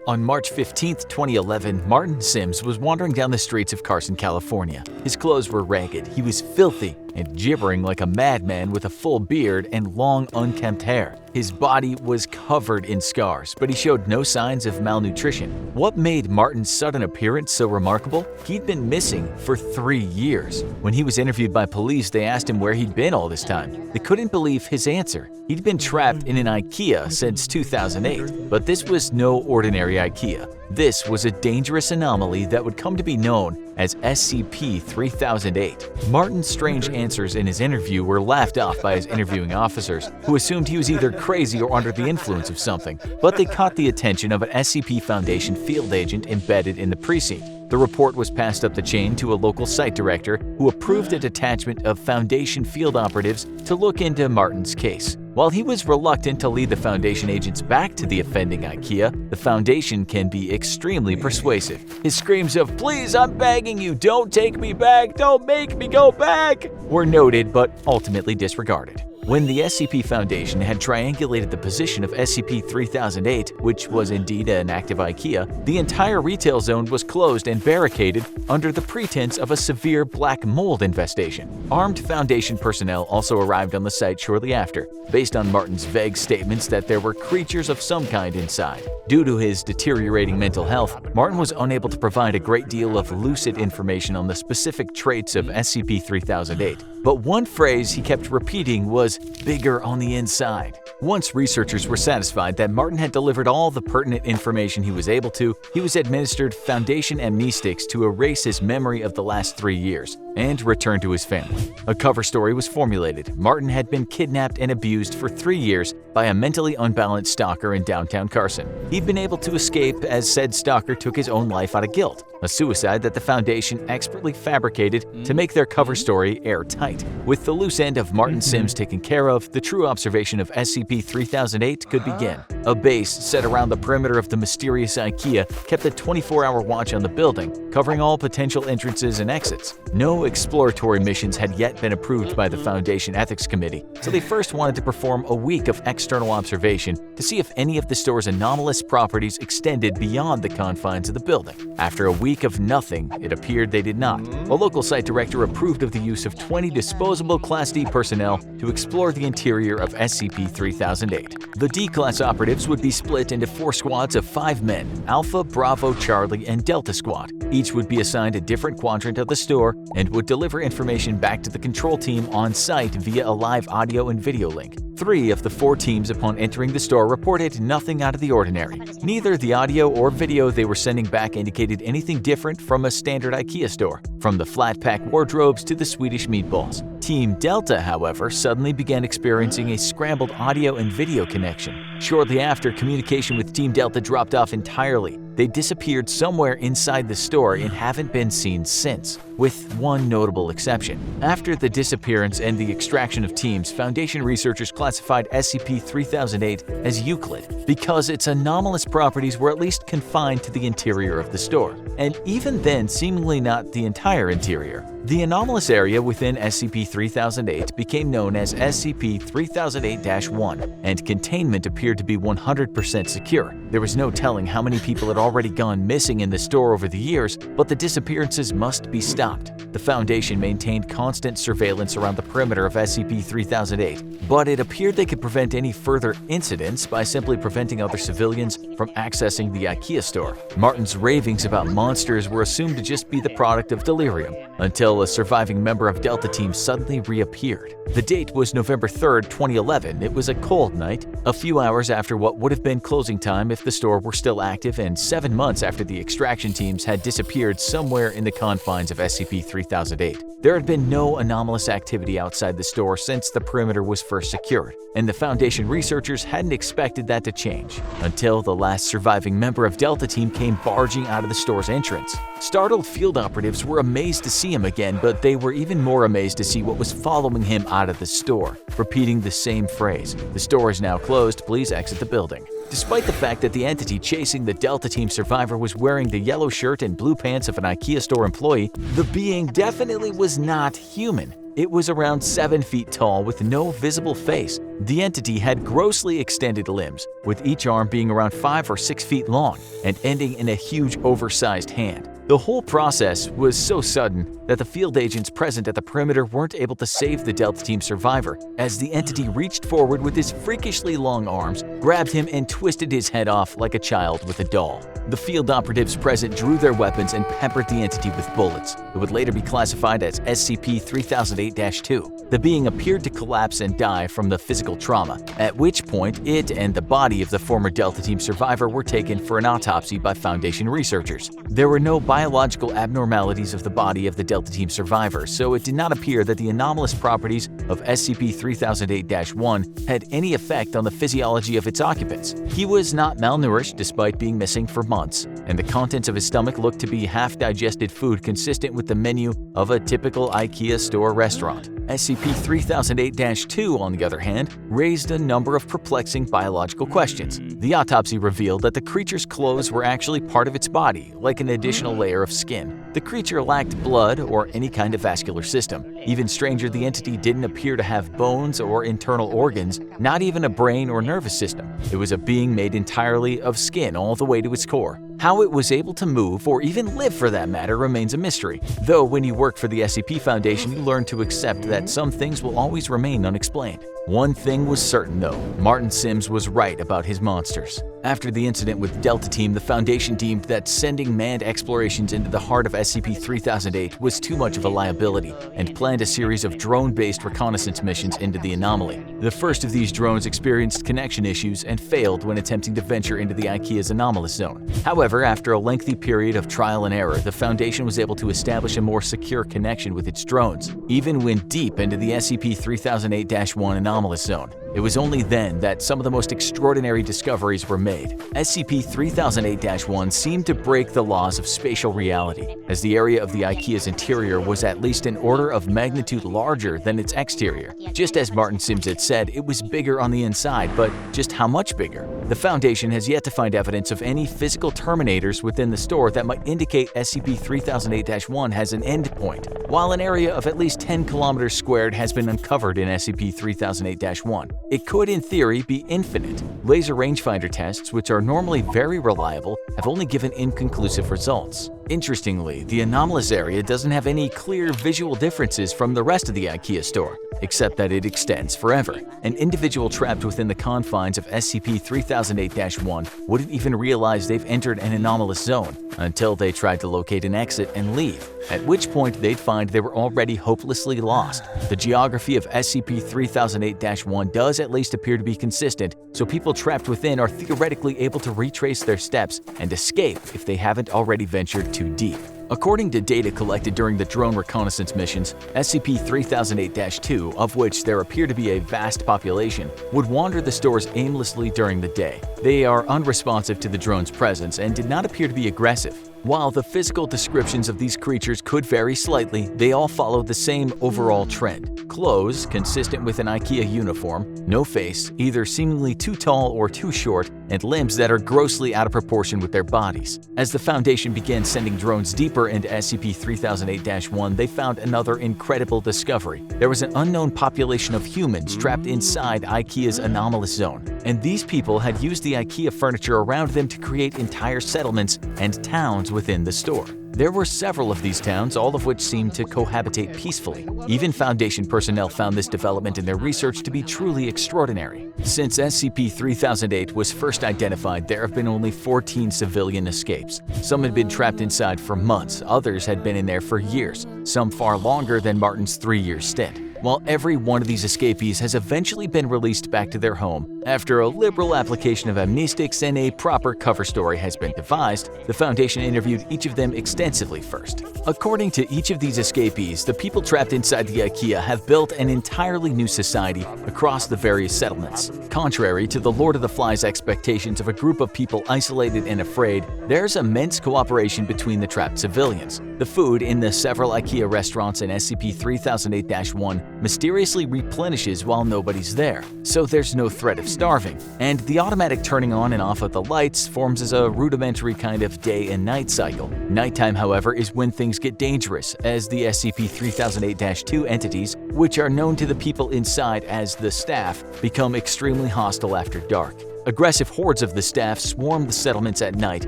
On March 15, 2011, Martin Sims was wandering down the streets of Carson, California. His clothes were ragged, he was filthy, and gibbering like a madman with a full beard and long, unkempt hair. His body was covered in scars, but he showed no signs of malnutrition. What made Martin's sudden appearance so remarkable? He'd been missing for 3 years. When he was interviewed by police, they asked him where he'd been all this time. They couldn't believe his answer. He'd been trapped in an IKEA since 2008, but this was no ordinary IKEA. This was a dangerous anomaly that would come to be known as SCP-3008. Martin's strange answers in his interview were laughed off by his interviewing officers, who assumed he was either crazy or under the influence of something, but they caught the attention of an SCP Foundation field agent embedded in the precinct. The report was passed up the chain to a local site director who approved a detachment of Foundation field operatives to look into Martin's case. While he was reluctant to lead the Foundation agents back to the offending IKEA, the Foundation can be extremely persuasive. His screams of "Please, I'm begging you, don't take me back, don't make me go back," were noted but ultimately disregarded. When the SCP Foundation had triangulated the position of SCP-3008, which was indeed an active IKEA, the entire retail zone was closed and barricaded under the pretense of a severe black mold infestation. Armed Foundation personnel also arrived on the site shortly after, based on Martin's vague statements that there were creatures of some kind inside. Due to his deteriorating mental health, Martin was unable to provide a great deal of lucid information on the specific traits of SCP-3008. But one phrase he kept repeating was "bigger on the inside." Once researchers were satisfied that Martin had delivered all the pertinent information he was able to, he was administered Foundation amnestics to erase his memory of the last 3 years and return to his family. A cover story was formulated. Martin had been kidnapped and abused for 3 years by a mentally unbalanced stalker in downtown Carson. He'd been able to escape as said stalker took his own life out of guilt, a suicide that the Foundation expertly fabricated to make their cover story airtight. With the loose end of Martin Sims taken care of, the true observation of SCP-3008 could begin. A base set around the perimeter of the mysterious IKEA kept a 24-hour watch on the building, covering all potential entrances and exits. No exploratory missions had yet been approved by the Foundation Ethics Committee, so they first wanted to perform a week of external observation to see if any of the store's anomalous properties extended beyond the confines of the building. After a week of nothing, it appeared they did not. A local site director approved of the use of 20 disposable Class D personnel to explore the interior of SCP-3008. The D-Class operatives would be split into 4 squads of 5 men, Alpha, Bravo, Charlie, and Delta Squad. Each would be assigned a different quadrant of the store and would deliver information back to the control team on site via a live audio and video link. 3 of the 4 teams upon entering the store reported nothing out of the ordinary. Neither the audio or video they were sending back indicated anything different from a standard IKEA store, from the flat-pack wardrobes to the Swedish meatballs. Team Delta, however, suddenly began experiencing a scrambled audio and video connection. Shortly after, communication with Team Delta dropped off entirely. They disappeared somewhere inside the store and haven't been seen since, with one notable exception. After the disappearance and the extraction of teams, Foundation researchers classified SCP-3008 as Euclid because its anomalous properties were at least confined to the interior of the store, and even then seemingly not the entire interior. The anomalous area within SCP-3008 became known as SCP-3008-1, and containment appeared to be 100% secure. There was no telling how many people had already gone missing in the store over the years, but the disappearances must be stopped. The Foundation maintained constant surveillance around the perimeter of SCP-3008, but it appeared they could prevent any further incidents by simply preventing other civilians from accessing the IKEA store. Martin's ravings about monsters were assumed to just be the product of delirium, until a surviving member of Delta Team suddenly reappeared. The date was November 3rd, 2011. It was a cold night, a few hours after what would have been closing time if the store were still active, and 7 months after the extraction teams had disappeared somewhere in the confines of SCP-3008. There had been no anomalous activity outside the store since the perimeter was first secured, and the Foundation researchers hadn't expected that to change until the last surviving member of Delta Team came barging out of the store's entrance. Startled field operatives were amazed to see him again, but they were even more amazed to see what was following him out of the store, repeating the same phrase, "The store is now closed, please exit the building." Despite the fact that the entity chasing the Delta Team survivor was wearing the yellow shirt and blue pants of an IKEA store employee, the being definitely was not human. It was around 7 feet tall with no visible face. The entity had grossly extended limbs, with each arm being around 5 or 6 feet long and ending in a huge oversized hand. The whole process was so sudden that the field agents present at the perimeter weren't able to save the Delta Team survivor, as the entity reached forward with his freakishly long arms, grabbed him and twisted his head off like a child with a doll. The field operatives present drew their weapons and peppered the entity with bullets. It would later be classified as SCP-3008-2. The being appeared to collapse and die from the physical trauma, at which point it and the body of the former Delta Team survivor were taken for an autopsy by Foundation researchers. There were no biological abnormalities of the body of the Delta Team survivor, so it did not appear that the anomalous properties of SCP-3008-1 had any effect on the physiology of its occupants. He was not malnourished despite being missing for months, and the contents of his stomach looked to be half-digested food consistent with the menu of a typical IKEA store restaurant. SCP-3008-2, on the other hand, raised a number of perplexing biological questions. The autopsy revealed that the creature's clothes were actually part of its body, like an additional layer of skin. The creature lacked blood or any kind of vascular system. Even stranger, the entity didn't appear to have bones or internal organs, not even a brain or nervous system. It was a being made entirely of skin all the way to its core. How it was able to move, or even live for that matter, remains a mystery. Though when you work for the SCP Foundation, you learn to accept that some things will always remain unexplained. One thing was certain though, Martin Sims was right about his monsters. After the incident with Delta Team, the Foundation deemed that sending manned explorations into the heart of SCP-3008 was too much of a liability and planned a series of drone-based reconnaissance missions into the anomaly. The first of these drones experienced connection issues and failed when attempting to venture into the IKEA's anomalous zone. However, after a lengthy period of trial and error, the Foundation was able to establish a more secure connection with its drones, even when deep into the SCP-3008-1 anomalous zone. It was only then that some of the most extraordinary discoveries were made. SCP-3008-1 seemed to break the laws of spatial reality, as the area of the IKEA's interior was at least an order of magnitude larger than its exterior. Just as Martin Sims had said, it was bigger on the inside, but just how much bigger? The Foundation has yet to find evidence of any physical terminators within the store that might indicate SCP-3008-1 has an endpoint, while an area of at least 10 kilometers squared has been uncovered in SCP-3008-1. It could, in theory, be infinite. Laser rangefinder tests, which are normally very reliable, have only given inconclusive results. Interestingly, the anomalous area doesn't have any clear visual differences from the rest of the IKEA store, except that it extends forever. An individual trapped within the confines of SCP-3008-1 wouldn't even realize they've entered an anomalous zone until they tried to locate an exit and leave, at which point they'd find they were already hopelessly lost. The geography of SCP-3008-1 does at least appear to be consistent, so people trapped within are theoretically able to retrace their steps and escape if they haven't already ventured too deep. According to data collected during the drone reconnaissance missions, SCP-3008-2, of which there appear to be a vast population, would wander the stores aimlessly during the day. They are unresponsive to the drone's presence and did not appear to be aggressive. While the physical descriptions of these creatures could vary slightly, they all follow the same overall trend. Clothes consistent with an IKEA uniform, no face, either seemingly too tall or too short, and limbs that are grossly out of proportion with their bodies. As the Foundation began sending drones deeper into SCP-3008-1, they found another incredible discovery. There was an unknown population of humans trapped inside IKEA's anomalous zone, and these people had used the IKEA furniture around them to create entire settlements and towns within the store. There were several of these towns, all of which seemed to cohabitate peacefully. Even Foundation personnel found this development in their research to be truly extraordinary. Since SCP-3008 was first identified, there have been only 14 civilian escapes. Some had been trapped inside for months, others had been in there for years, some far longer than Martin's 3-year stint. While every one of these escapees has eventually been released back to their home, after a liberal application of amnestics and a proper cover story has been devised, the Foundation interviewed each of them extensively first. According to each of these escapees, the people trapped inside the IKEA have built an entirely new society across the various settlements. Contrary to the Lord of the Flies expectations of a group of people isolated and afraid, there's immense cooperation between the trapped civilians. The food in the several IKEA restaurants in SCP-3008-1 mysteriously replenishes while nobody's there, so there's no threat of starving, and the automatic turning on and off of the lights forms as a rudimentary kind of day and night cycle. Nighttime, however, is when things get dangerous, as the SCP-3008-2 entities, which are known to the people inside as the staff, become extremely hostile after dark. Aggressive hordes of the staff swarm the settlements at night,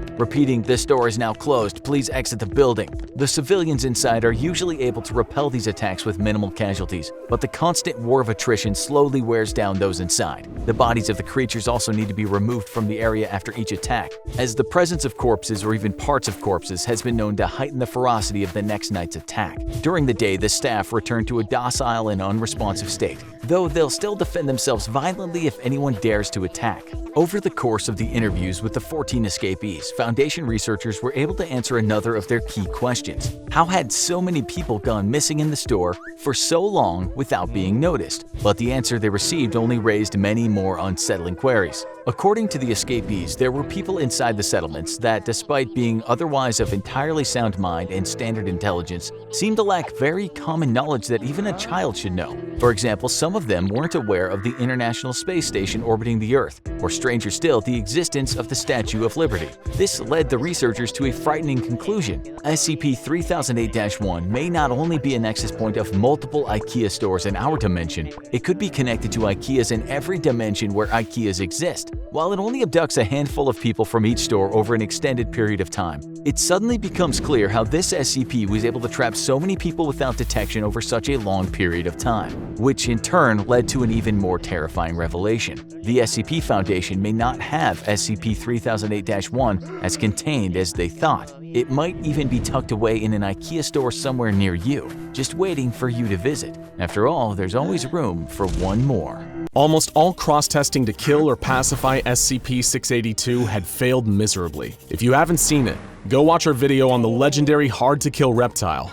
repeating, "This door is now closed, please exit the building." The civilians inside are usually able to repel these attacks with minimal casualties, but the constant war of attrition slowly wears down those inside. The bodies of the creatures also need to be removed from the area after each attack, as the presence of corpses or even parts of corpses has been known to heighten the ferocity of the next night's attack. During the day, the staff return to a docile and unresponsive state, though they'll still defend themselves violently if anyone dares to attack. Over the course of the interviews with the 14 escapees, Foundation researchers were able to answer another of their key questions. How had so many people gone missing in the store for so long without being noticed? But the answer they received only raised many more unsettling queries. According to the escapees, there were people inside the settlements that, despite being otherwise of entirely sound mind and standard intelligence, seemed to lack very common knowledge that even a child should know. For example, some of them weren't aware of the International Space Station orbiting the Earth, or stranger still, the existence of the Statue of Liberty. This led the researchers to a frightening conclusion. SCP-3008-1 may not only be a nexus point of multiple IKEA stores in our dimension, it could be connected to IKEAs in every dimension where IKEAs exist. While it only abducts a handful of people from each store over an extended period of time, it suddenly becomes clear how this SCP was able to trap so many people without detection over such a long period of time, which in turn led to an even more terrifying revelation. The SCP Foundation may not have SCP-3008-1 as contained as they thought. It might even be tucked away in an IKEA store somewhere near you, just waiting for you to visit. After all, there's always room for one more. Almost all cross-testing to kill or pacify SCP-682 had failed miserably. If you haven't seen it, go watch our video on the legendary hard-to-kill Reptile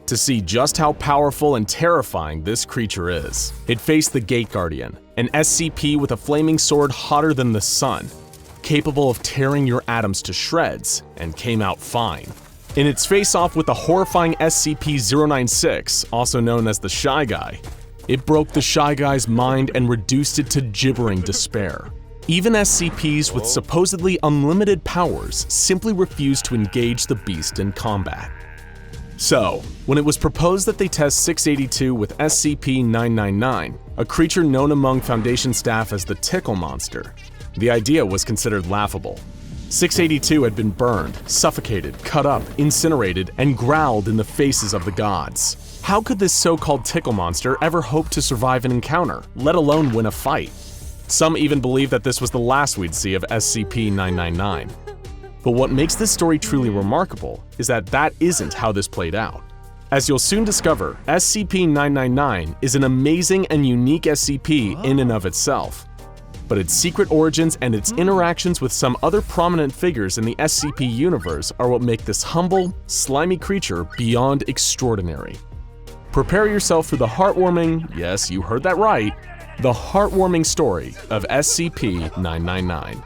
to see just how powerful and terrifying this creature is. It faced the Gate Guardian, an SCP with a flaming sword hotter than the sun, capable of tearing your atoms to shreds, and came out fine. In its face-off with the horrifying SCP-096, also known as the Shy Guy, it broke the Shy Guy's mind and reduced it to gibbering despair. Even SCPs with supposedly unlimited powers simply refused to engage the beast in combat. So, when it was proposed that they test 682 with SCP-999, a creature known among Foundation staff as the Tickle monster, the idea was considered laughable. 682 had been burned, suffocated, cut up, incinerated, and growled in the faces of the gods. How could this so-called Tickle monster ever hope to survive an encounter, let alone win a fight? Some even believe that this was the last we'd see of SCP-999. But what makes this story truly remarkable is that that isn't how this played out. As you'll soon discover, SCP-999 is an amazing and unique SCP in and of itself. But its secret origins and its interactions with some other prominent figures in the SCP universe are what make this humble, slimy creature beyond extraordinary. Prepare yourself for the heartwarming, yes, you heard that right, the heartwarming story of SCP-999.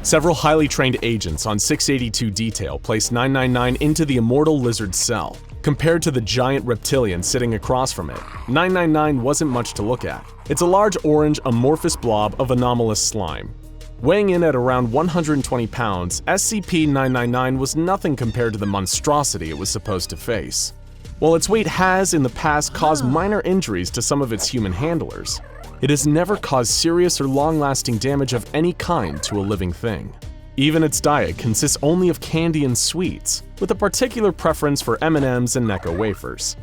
Several highly trained agents on 682 Detail placed 999 into the immortal lizard cell. Compared to the giant reptilian sitting across from it, 999 wasn't much to look at. It's a large orange amorphous blob of anomalous slime. Weighing in at around 120 pounds, SCP-999 was nothing compared to the monstrosity it was supposed to face. While its weight has in the past caused minor injuries to some of its human handlers, it has never caused serious or long-lasting damage of any kind to a living thing. Even its diet consists only of candy and sweets, with a particular preference for M&Ms and Necco wafers.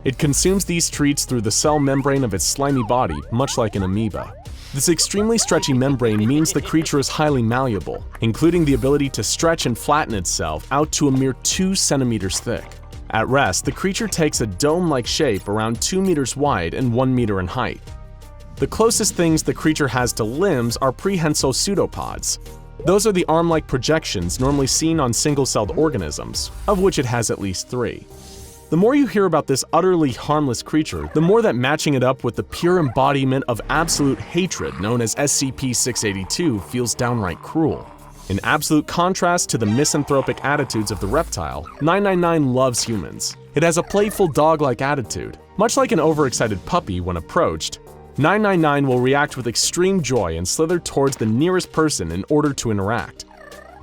It consumes these treats through the cell membrane of its slimy body, much like an amoeba. This extremely stretchy membrane means the creature is highly malleable, including the ability to stretch and flatten itself out to a mere 2 centimeters thick. At rest, the creature takes a dome-like shape around 2 meters wide and 1 meter in height. The closest things the creature has to limbs are prehensile pseudopods. Those are the arm-like projections normally seen on single-celled organisms, of which it has at least 3. The more you hear about this utterly harmless creature, the more that matching it up with the pure embodiment of absolute hatred known as SCP-682 feels downright cruel. In absolute contrast to the misanthropic attitudes of the reptile, 999 loves humans. It has a playful dog-like attitude. Much like an overexcited puppy when approached, 999 will react with extreme joy and slither towards the nearest person in order to interact.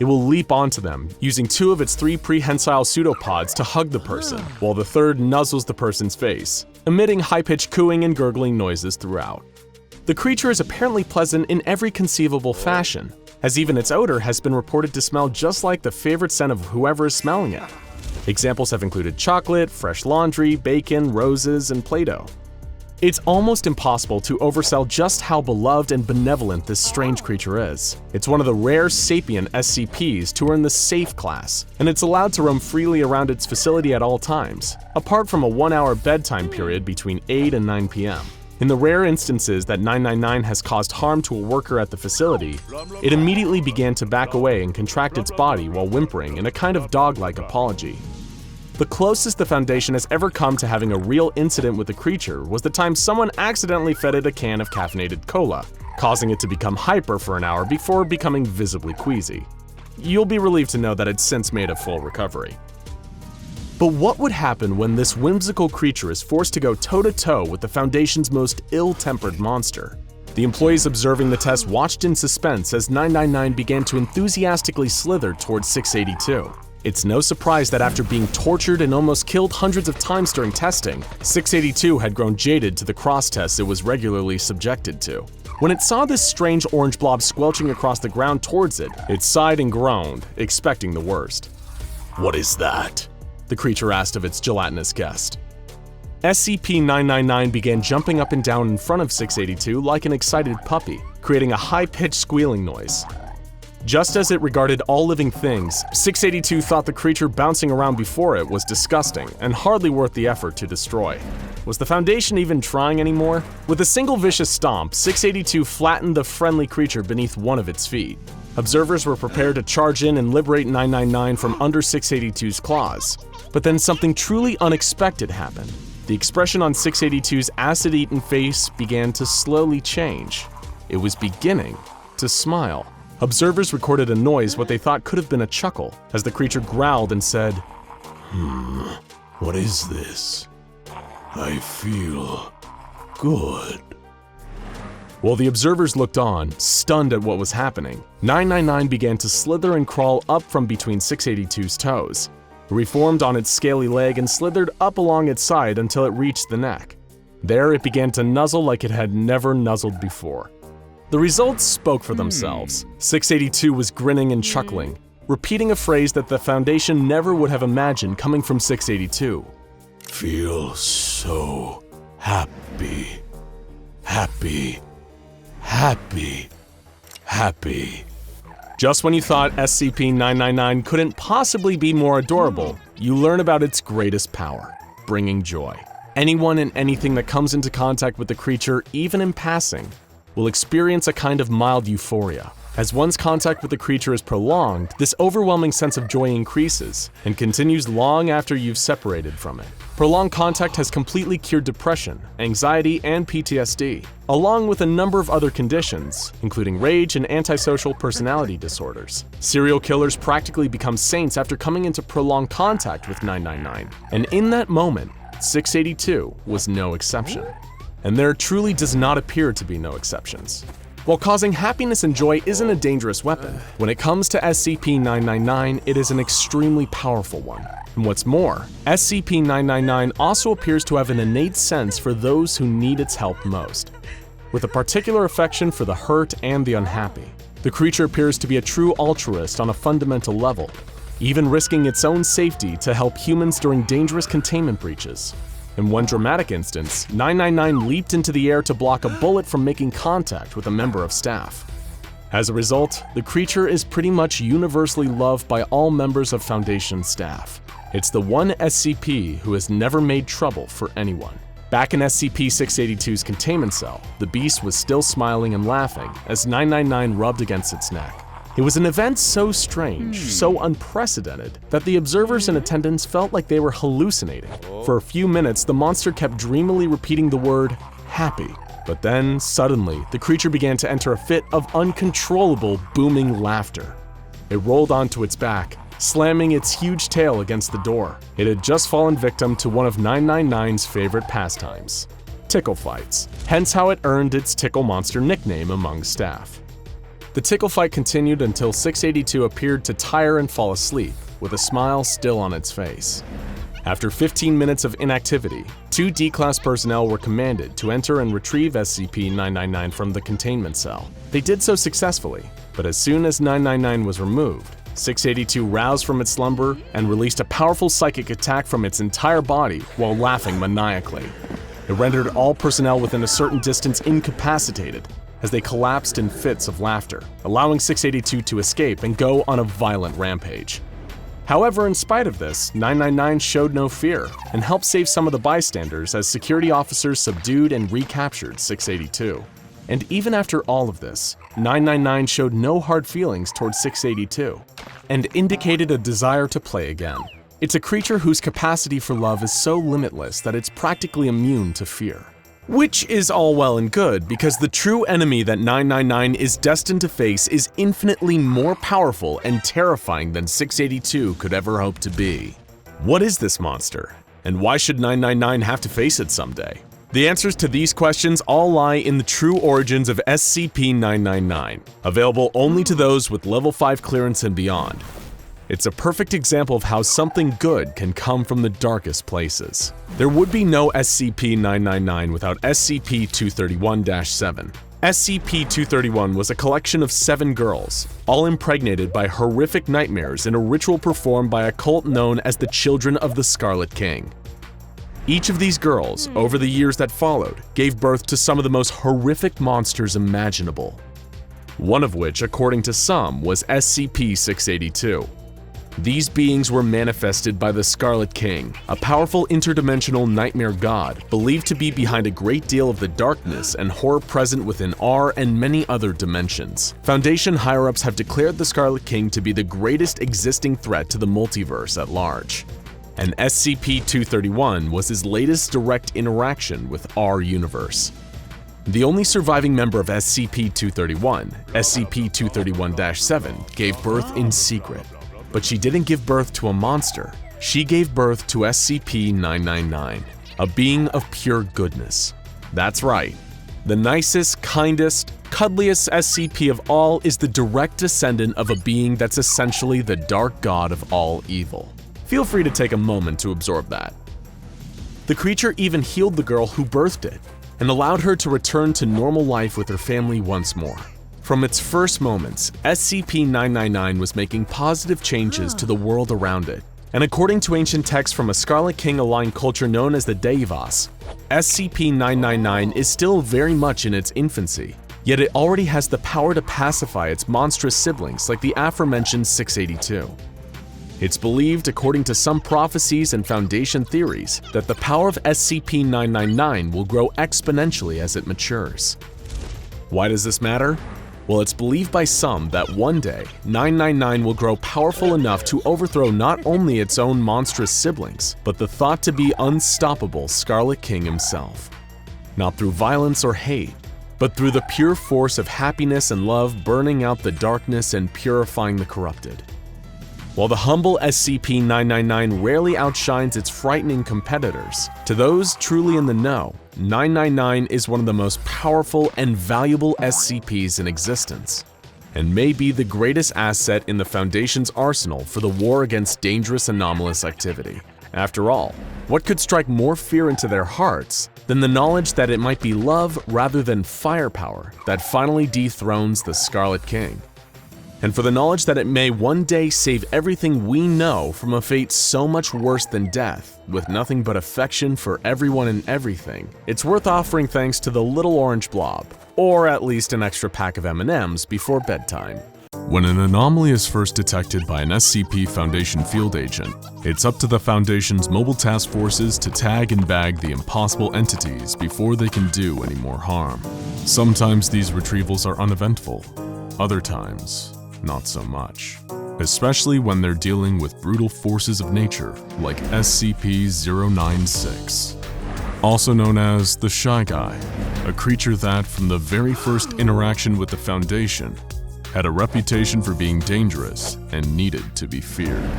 It will leap onto them, using 2 of its 3 prehensile pseudopods to hug the person, while the third nuzzles the person's face, emitting high-pitched cooing and gurgling noises throughout. The creature is apparently pleasant in every conceivable fashion, as even its odor has been reported to smell just like the favorite scent of whoever is smelling it. Examples have included chocolate, fresh laundry, bacon, roses, and Play-Doh. It's almost impossible to oversell just how beloved and benevolent this strange creature is. It's one of the rare sapient SCPs to earn the Safe class, and it's allowed to roam freely around its facility at all times, apart from a 1-hour bedtime period between 8 and 9 p.m. In the rare instances that 999 has caused harm to a worker at the facility, it immediately began to back away and contract its body while whimpering in a kind of dog-like apology. The closest the Foundation has ever come to having a real incident with the creature was the time someone accidentally fed it a can of caffeinated cola, causing it to become hyper for an hour before becoming visibly queasy. You'll be relieved to know that it's since made a full recovery. But what would happen when this whimsical creature is forced to go toe-to-toe with the Foundation's most ill-tempered monster? The employees observing the test watched in suspense as 999 began to enthusiastically slither towards 682. It's no surprise that after being tortured and almost killed hundreds of times during testing, 682 had grown jaded to the cross-tests it was regularly subjected to. When it saw this strange orange blob squelching across the ground towards it, it sighed and groaned, expecting the worst. "What is that?" the creature asked of its gelatinous guest. SCP-999 began jumping up and down in front of 682 like an excited puppy, creating a high-pitched squealing noise. Just as it regarded all living things, 682 thought the creature bouncing around before it was disgusting and hardly worth the effort to destroy. Was the Foundation even trying anymore? With a single vicious stomp, 682 flattened the friendly creature beneath one of its feet. Observers were prepared to charge in and liberate 999 from under 682's claws. But then something truly unexpected happened. The expression on 682's acid-eaten face began to slowly change. It was beginning to smile. Observers recorded a noise what they thought could have been a chuckle, as the creature growled and said, "What is this? I feel good." While the observers looked on, stunned at what was happening, 999 began to slither and crawl up from between 682's toes. It reformed on its scaly leg and slithered up along its side until it reached the neck. There it began to nuzzle like it had never nuzzled before. The results spoke for themselves. 682 was grinning and chuckling, repeating a phrase that the Foundation never would have imagined coming from 682. "Feel so happy, happy, happy, happy." Just when you thought SCP-999 couldn't possibly be more adorable, you learn about its greatest power, bringing joy. Anyone and anything that comes into contact with the creature, even in passing, will experience a kind of mild euphoria. As one's contact with the creature is prolonged, this overwhelming sense of joy increases and continues long after you've separated from it. Prolonged contact has completely cured depression, anxiety, and PTSD, along with a number of other conditions, including rage and antisocial personality disorders. Serial killers practically become saints after coming into prolonged contact with 999, and in that moment, 682 was no exception. And there truly does not appear to be no exceptions. While causing happiness and joy isn't a dangerous weapon, when it comes to SCP-999, it is an extremely powerful one. And what's more, SCP-999 also appears to have an innate sense for those who need its help most, with a particular affection for the hurt and the unhappy. The creature appears to be a true altruist on a fundamental level, even risking its own safety to help humans during dangerous containment breaches. In one dramatic instance, 999 leaped into the air to block a bullet from making contact with a member of staff. As a result, the creature is pretty much universally loved by all members of Foundation staff. It's the one SCP who has never made trouble for anyone. Back in SCP-682's containment cell, the beast was still smiling and laughing as 999 rubbed against its neck. It was an event so strange, so unprecedented, that the observers in attendance felt like they were hallucinating. For a few minutes, the monster kept dreamily repeating the word, "happy." But then, suddenly, the creature began to enter a fit of uncontrollable, booming laughter. It rolled onto its back, slamming its huge tail against the door. It had just fallen victim to one of 999's favorite pastimes, tickle fights, hence how it earned its Tickle Monster nickname among staff. The tickle fight continued until 682 appeared to tire and fall asleep, with a smile still on its face. After 15 minutes of inactivity, 2 D-Class personnel were commanded to enter and retrieve SCP-999 from the containment cell. They did so successfully, but as soon as 999 was removed, 682 roused from its slumber and released a powerful psychic attack from its entire body while laughing maniacally. It rendered all personnel within a certain distance incapacitated as they collapsed in fits of laughter, allowing 682 to escape and go on a violent rampage. However, in spite of this, 999 showed no fear and helped save some of the bystanders as security officers subdued and recaptured 682. And even after all of this, 999 showed no hard feelings towards 682 and indicated a desire to play again. It's a creature whose capacity for love is so limitless that it's practically immune to fear. Which is all well and good because the true enemy that 999 is destined to face is infinitely more powerful and terrifying than 682 could ever hope to be. What is this monster? And why should 999 have to face it someday? The answers to these questions all lie in the true origins of SCP-999, available only to those with level 5 clearance and beyond. It's a perfect example of how something good can come from the darkest places. There would be no SCP-999 without SCP-231-7. SCP-231 was a collection of 7 girls, all impregnated by horrific nightmares in a ritual performed by a cult known as the Children of the Scarlet King. Each of these girls, over the years that followed, gave birth to some of the most horrific monsters imaginable. One of which, according to some, was SCP-682. These beings were manifested by the Scarlet King, a powerful interdimensional nightmare god believed to be behind a great deal of the darkness and horror present within our and many other dimensions. Foundation higher-ups have declared the Scarlet King to be the greatest existing threat to the multiverse at large. And SCP-231 was his latest direct interaction with our universe. The only surviving member of SCP-231, SCP-231-7, gave birth in secret. But she didn't give birth to a monster. She gave birth to SCP-999, a being of pure goodness. That's right. The nicest, kindest, cuddliest SCP of all is the direct descendant of a being that's essentially the dark god of all evil. Feel free to take a moment to absorb that. The creature even healed the girl who birthed it and allowed her to return to normal life with her family once more. From its first moments, SCP-999 was making positive changes to the world around it. And according to ancient texts from a Scarlet King-aligned culture known as the Devas, SCP-999 is still very much in its infancy, yet it already has the power to pacify its monstrous siblings like the aforementioned 682. It's believed, according to some prophecies and Foundation theories, that the power of SCP-999 will grow exponentially as it matures. Why does this matter? Well, it's believed by some that one day, 999 will grow powerful enough to overthrow not only its own monstrous siblings, but the thought-to-be unstoppable Scarlet King himself. Not through violence or hate, but through the pure force of happiness and love burning out the darkness and purifying the corrupted. While the humble SCP-999 rarely outshines its frightening competitors, to those truly in the know, 999 is one of the most powerful and valuable SCPs in existence, and may be the greatest asset in the Foundation's arsenal for the war against dangerous anomalous activity. After all, what could strike more fear into their hearts than the knowledge that it might be love rather than firepower that finally dethrones the Scarlet King? And for the knowledge that it may one day save everything we know from a fate so much worse than death, with nothing but affection for everyone and everything, it's worth offering thanks to the little orange blob, or at least an extra pack of M&Ms before bedtime. When an anomaly is first detected by an SCP Foundation field agent, it's up to the Foundation's mobile task forces to tag and bag the impossible entities before they can do any more harm. Sometimes these retrievals are uneventful, other times, not so much. Especially when they're dealing with brutal forces of nature like SCP-096. Also known as the Shy Guy, a creature that, from the very first interaction with the Foundation, had a reputation for being dangerous and needed to be feared.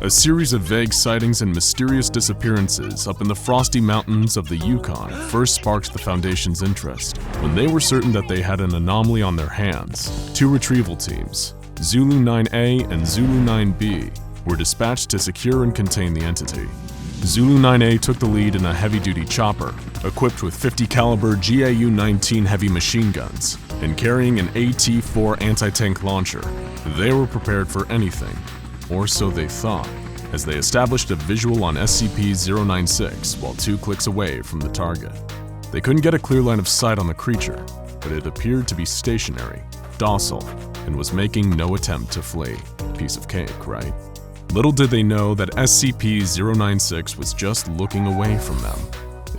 A series of vague sightings and mysterious disappearances up in the frosty mountains of the Yukon first sparked the Foundation's interest. When they were certain that they had an anomaly on their hands, 2 retrieval teams, Zulu 9A and Zulu 9B, were dispatched to secure and contain the entity. Zulu 9A took the lead in a heavy-duty chopper, equipped with 50 caliber GAU-19 heavy machine guns, and carrying an AT-4 anti-tank launcher. They were prepared for anything, or so they thought, as they established a visual on SCP-096 while 2 clicks away from the target. They couldn't get a clear line of sight on the creature, but it appeared to be stationary, docile, and was making no attempt to flee. Piece of cake, right? Little did they know that SCP-096 was just looking away from them.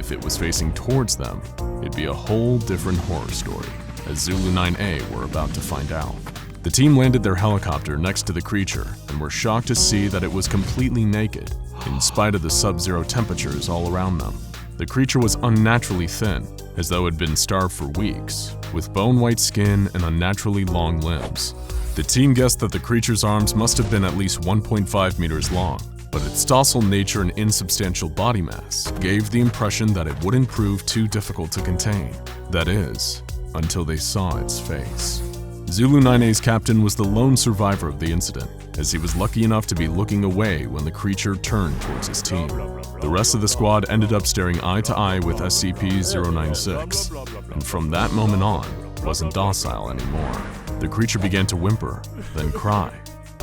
If it was facing towards them, it'd be a whole different horror story, as Zulu 9A were about to find out. The team landed their helicopter next to the creature and were shocked to see that it was completely naked, in spite of the sub-zero temperatures all around them. The creature was unnaturally thin, as though it had been starved for weeks, with bone-white skin and unnaturally long limbs. The team guessed that the creature's arms must have been at least 1.5 meters long, but its docile nature and insubstantial body mass gave the impression that it wouldn't prove too difficult to contain. That is, until they saw its face. Zulu 9A's captain was the lone survivor of the incident, as he was lucky enough to be looking away when the creature turned towards his team. The rest of the squad ended up staring eye to eye with SCP-096, and from that moment on, wasn't docile anymore. The creature began to whimper, then cry,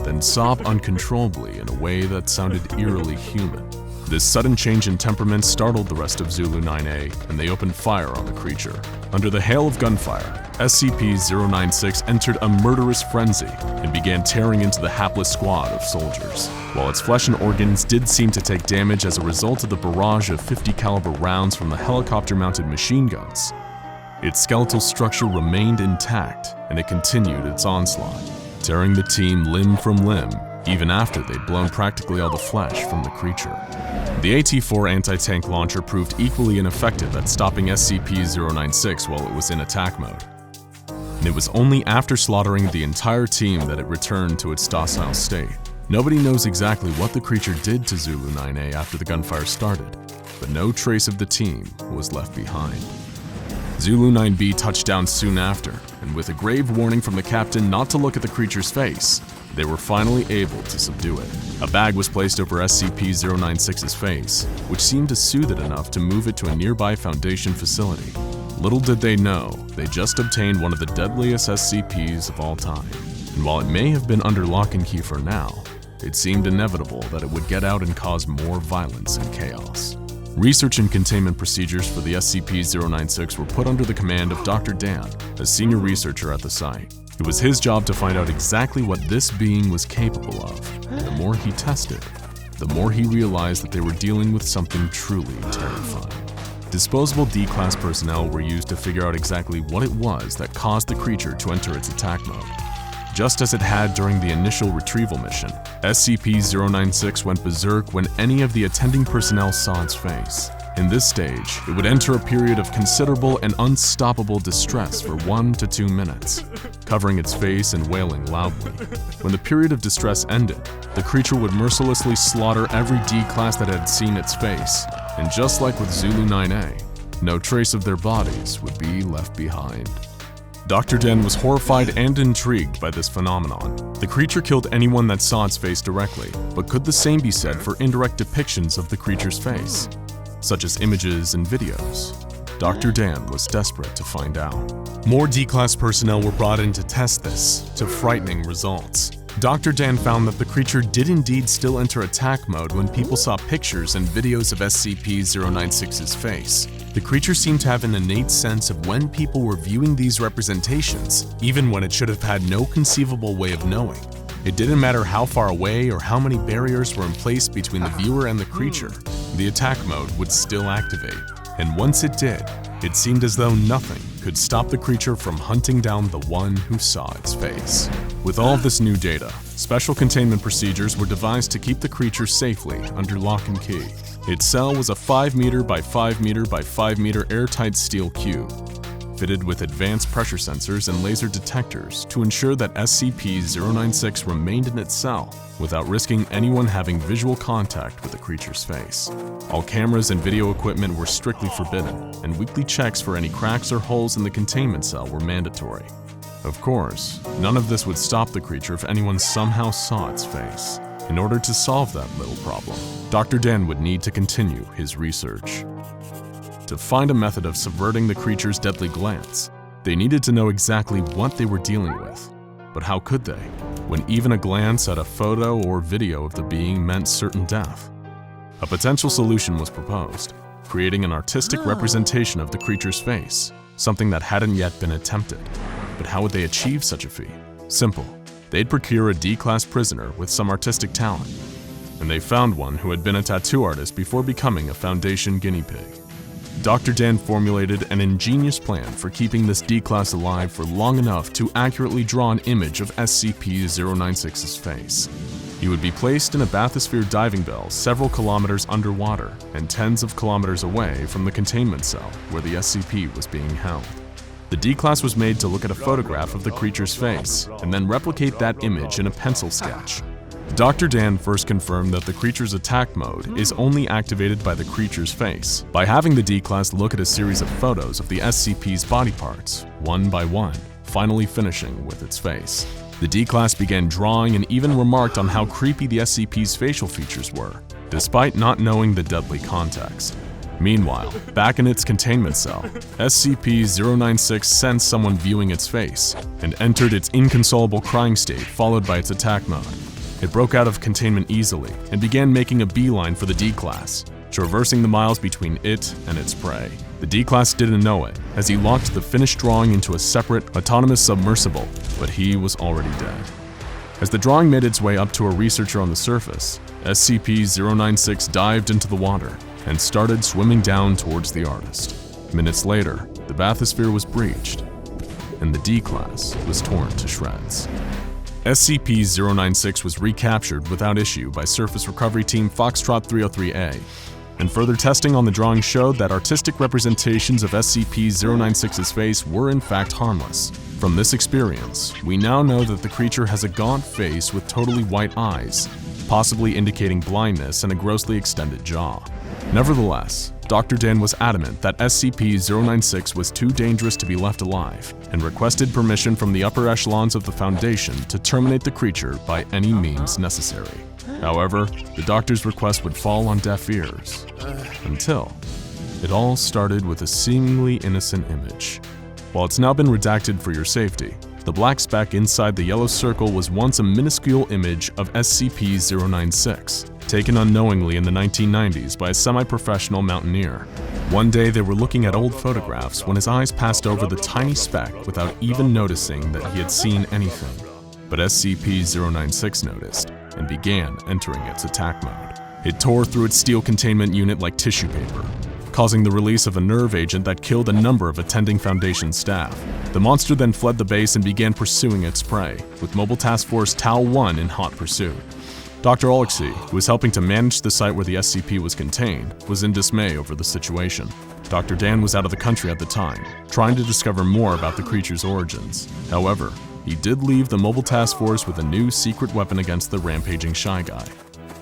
then sob uncontrollably in a way that sounded eerily human. This sudden change in temperament startled the rest of Zulu 9A, and they opened fire on the creature. Under the hail of gunfire, SCP-096 entered a murderous frenzy and began tearing into the hapless squad of soldiers. While its flesh and organs did seem to take damage as a result of the barrage of 50 caliber rounds from the helicopter-mounted machine guns, its skeletal structure remained intact, and it continued its onslaught, tearing the team limb from limb, even after they'd blown practically all the flesh from the creature. The AT-4 anti-tank launcher proved equally ineffective at stopping SCP-096 while it was in attack mode. And it was only after slaughtering the entire team that it returned to its docile state. Nobody knows exactly what the creature did to Zulu 9A after the gunfire started, but no trace of the team was left behind. Zulu 9B touched down soon after, and with a grave warning from the captain not to look at the creature's face, they were finally able to subdue it. A bag was placed over SCP-096's face, which seemed to soothe it enough to move it to a nearby Foundation facility. Little did they know, they just obtained one of the deadliest SCPs of all time. And while it may have been under lock and key for now, it seemed inevitable that it would get out and cause more violence and chaos. Research and containment procedures for the SCP-096 were put under the command of Dr. Dan, a senior researcher at the site. It was his job to find out exactly what this being was capable of. And the more he tested, the more he realized that they were dealing with something truly terrifying. Disposable D-Class personnel were used to figure out exactly what it was that caused the creature to enter its attack mode. Just as it had during the initial retrieval mission, SCP-096 went berserk when any of the attending personnel saw its face. In this stage, it would enter a period of considerable and unstoppable distress for 1 to 2 minutes, covering its face and wailing loudly. When the period of distress ended, the creature would mercilessly slaughter every D-Class that had seen its face, and just like with Zulu 9A, no trace of their bodies would be left behind. Dr. Den was horrified and intrigued by this phenomenon. The creature killed anyone that saw its face directly, but could the same be said for indirect depictions of the creature's face, such as images and videos? Dr. Dan was desperate to find out. More D-Class personnel were brought in to test this, to frightening results. Dr. Dan found that the creature did indeed still enter attack mode when people saw pictures and videos of SCP-096's face. The creature seemed to have an innate sense of when people were viewing these representations, even when it should have had no conceivable way of knowing. It didn't matter how far away or how many barriers were in place between the viewer and the creature, the attack mode would still activate. And once it did, it seemed as though nothing could stop the creature from hunting down the one who saw its face. With all of this new data, special containment procedures were devised to keep the creature safely under lock and key. Its cell was a 5 meter by 5 meter by 5 meter airtight steel cube, fitted with advanced pressure sensors and laser detectors to ensure that SCP-096 remained in its cell without risking anyone having visual contact with the creature's face. All cameras and video equipment were strictly forbidden, and weekly checks for any cracks or holes in the containment cell were mandatory. Of course, none of this would stop the creature if anyone somehow saw its face. In order to solve that little problem, Dr. Dan would need to continue his research. To find a method of subverting the creature's deadly glance, they needed to know exactly what they were dealing with. But how could they, when even a glance at a photo or video of the being meant certain death? A potential solution was proposed, creating an artistic representation of the creature's face, something that hadn't yet been attempted. But how would they achieve such a feat? Simple. They'd procure a D-class prisoner with some artistic talent. And they found one who had been a tattoo artist before becoming a Foundation guinea pig. Dr. Dan formulated an ingenious plan for keeping this D-class alive for long enough to accurately draw an image of SCP-096's face. He would be placed in a bathysphere diving bell several kilometers underwater and tens of kilometers away from the containment cell where the SCP was being held. The D-class was made to look at a photograph of the creature's face and then replicate that image in a pencil sketch. Dr. Dan first confirmed that the creature's attack mode is only activated by the creature's face by having the D-class look at a series of photos of the SCP's body parts, one by one, finally finishing with its face. The D-class began drawing and even remarked on how creepy the SCP's facial features were, despite not knowing the deadly context. Meanwhile, back in its containment cell, SCP-096 sensed someone viewing its face and entered its inconsolable crying state followed by its attack mode. It broke out of containment easily and began making a beeline for the D-class, traversing the miles between it and its prey. The D-class didn't know it, as he locked the finished drawing into a separate, autonomous submersible, but he was already dead. As the drawing made its way up to a researcher on the surface, SCP-096 dived into the water and started swimming down towards the artist. Minutes later, the bathysphere was breached, and the D-class was torn to shreds. SCP-096 was recaptured without issue by Surface Recovery Team Foxtrot 303A, and further testing on the drawing showed that artistic representations of SCP-096's face were in fact harmless. From this experience, we now know that the creature has a gaunt face with totally white eyes, possibly indicating blindness and a grossly extended jaw. Nevertheless, Dr. Dan was adamant that SCP-096 was too dangerous to be left alive and requested permission from the upper echelons of the Foundation to terminate the creature by any means necessary. However, the doctor's request would fall on deaf ears, until it all started with a seemingly innocent image. While it's now been redacted for your safety, the black speck inside the yellow circle was once a minuscule image of SCP-096, taken unknowingly in the 1990s by a semi-professional mountaineer. One day they were looking at old photographs when his eyes passed over the tiny speck without even noticing that he had seen anything. But SCP-096 noticed and began entering its attack mode. It tore through its steel containment unit like tissue paper, causing the release of a nerve agent that killed a number of attending Foundation staff. The monster then fled the base and began pursuing its prey, with Mobile Task Force Tau-1 in hot pursuit. Dr. Oleksy, who was helping to manage the site where the SCP was contained, was in dismay over the situation. Dr. Dan was out of the country at the time, trying to discover more about the creature's origins. However, he did leave the Mobile Task Force with a new secret weapon against the rampaging Shy Guy: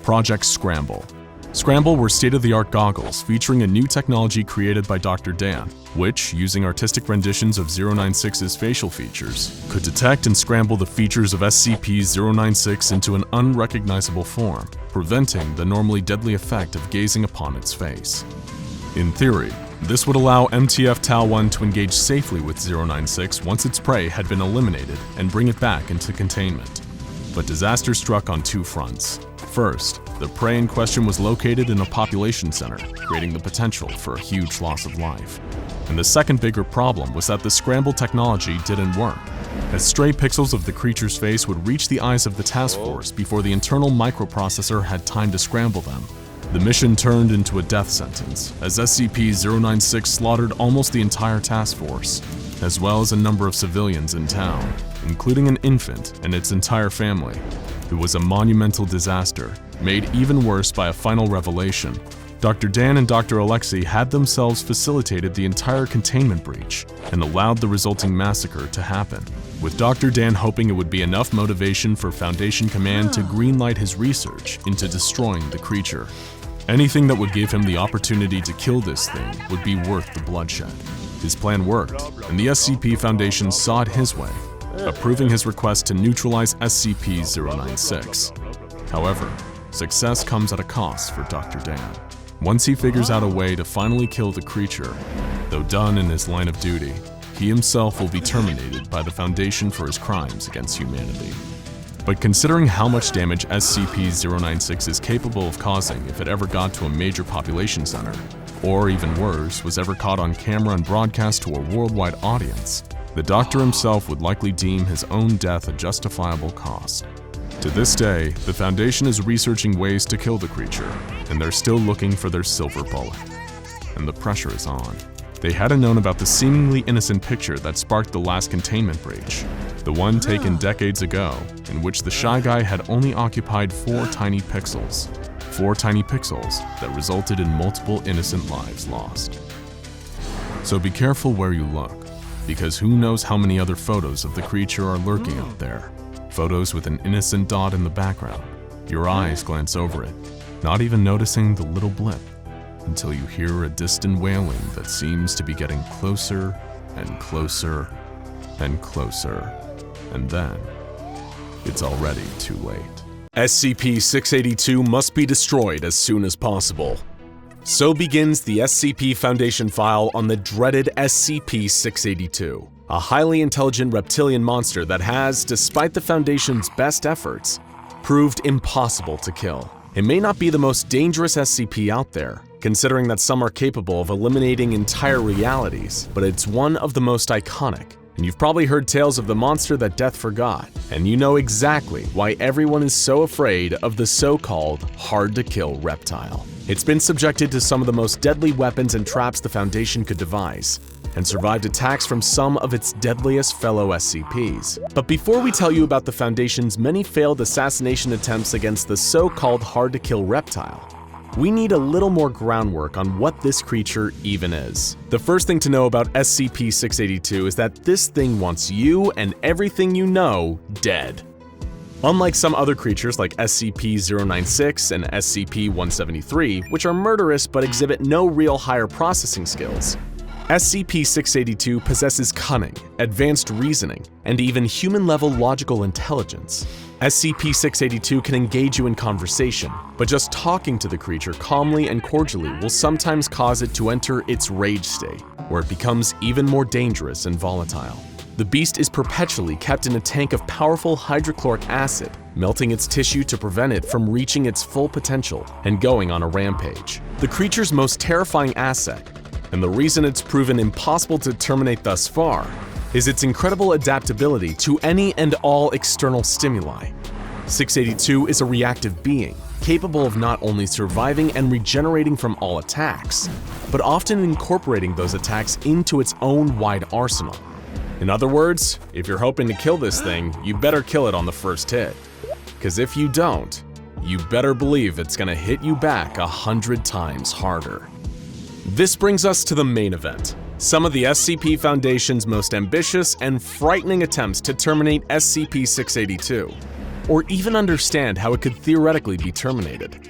Project Scramble. Scramble were state-of-the-art goggles featuring a new technology created by Dr. Dan, which, using artistic renditions of 096's facial features, could detect and scramble the features of SCP-096 into an unrecognizable form, preventing the normally deadly effect of gazing upon its face. In theory, this would allow MTF Tau-1 to engage safely with 096 once its prey had been eliminated and bring it back into containment. But disaster struck on two fronts. First, the prey in question was located in a population center, creating the potential for a huge loss of life. And the second bigger problem was that the scramble technology didn't work, as stray pixels of the creature's face would reach the eyes of the task force before the internal microprocessor had time to scramble them. The mission turned into a death sentence, as SCP-096 slaughtered almost the entire task force, as well as a number of civilians in town, including an infant and its entire family. It was a monumental disaster, made even worse by a final revelation. Dr. Dan and Dr. Alexei had themselves facilitated the entire containment breach and allowed the resulting massacre to happen, with Dr. Dan hoping it would be enough motivation for Foundation Command to greenlight his research into destroying the creature. Anything that would give him the opportunity to kill this thing would be worth the bloodshed. His plan worked, and the SCP Foundation saw it his way, approving his request to neutralize SCP-096. However, success comes at a cost for Dr. Dan. Once he figures out a way to finally kill the creature, though done in his line of duty, he himself will be terminated by the Foundation for his crimes against humanity. But considering how much damage SCP-096 is capable of causing if it ever got to a major population center, or even worse, was ever caught on camera and broadcast to a worldwide audience, the Doctor himself would likely deem his own death a justifiable cost. To this day, the Foundation is researching ways to kill the creature, and they're still looking for their silver bullet. And the pressure is on. They hadn't known about the seemingly innocent picture that sparked the last containment breach, the one taken decades ago, in which the Shy Guy had only occupied 4 tiny pixels. 4 tiny pixels that resulted in multiple innocent lives lost. So be careful where you look, because who knows how many other photos of the creature are lurking out there. Photos with an innocent dot in the background. Your eyes glance over it, not even noticing the little blip, until you hear a distant wailing that seems to be getting closer and closer and closer, and then it's already too late. SCP-682 must be destroyed as soon as possible. So begins the SCP Foundation file on the dreaded SCP-682, a highly intelligent reptilian monster that has, despite the Foundation's best efforts, proved impossible to kill. It may not be the most dangerous SCP out there, considering that some are capable of eliminating entire realities, but it's one of the most iconic. And you've probably heard tales of the monster that death forgot, and you know exactly why everyone is so afraid of the so-called hard-to-kill reptile. It's been subjected to some of the most deadly weapons and traps the Foundation could devise, and survived attacks from some of its deadliest fellow SCPs. But before we tell you about the Foundation's many failed assassination attempts against the so-called hard-to-kill reptile, we need a little more groundwork on what this creature even is. The first thing to know about SCP-682 is that this thing wants you and everything you know dead. Unlike some other creatures like SCP-096 and SCP-173, which are murderous but exhibit no real higher processing skills, SCP-682 possesses cunning, advanced reasoning, and even human-level logical intelligence. SCP-682 can engage you in conversation, but just talking to the creature calmly and cordially will sometimes cause it to enter its rage state, where it becomes even more dangerous and volatile. The beast is perpetually kept in a tank of powerful hydrochloric acid, melting its tissue to prevent it from reaching its full potential and going on a rampage. The creature's most terrifying asset, and the reason it's proven impossible to terminate thus far, is its incredible adaptability to any and all external stimuli. 682 is a reactive being, capable of not only surviving and regenerating from all attacks, but often incorporating those attacks into its own wide arsenal. In other words, if you're hoping to kill this thing, you better kill it on the first hit. Because if you don't, you better believe it's gonna hit you back 100 times harder. This brings us to the main event. Some of the SCP Foundation's most ambitious and frightening attempts to terminate SCP-682, or even understand how it could theoretically be terminated.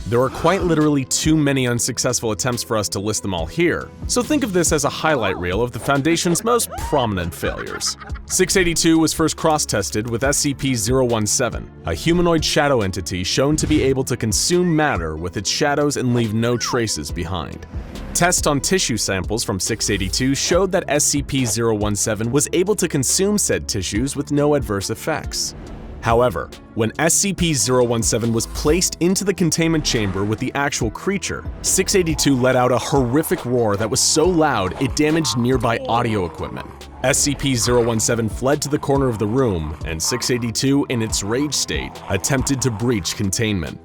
There are quite literally too many unsuccessful attempts for us to list them all here, so think of this as a highlight reel of the Foundation's most prominent failures. 682 was first cross-tested with SCP-017, a humanoid shadow entity shown to be able to consume matter with its shadows and leave no traces behind. Tests on tissue samples from 682 showed that SCP-017 was able to consume said tissues with no adverse effects. However, when SCP-017 was placed into the containment chamber with the actual creature, 682 let out a horrific roar that was so loud it damaged nearby audio equipment. SCP-017 fled to the corner of the room, and 682, in its rage state, attempted to breach containment.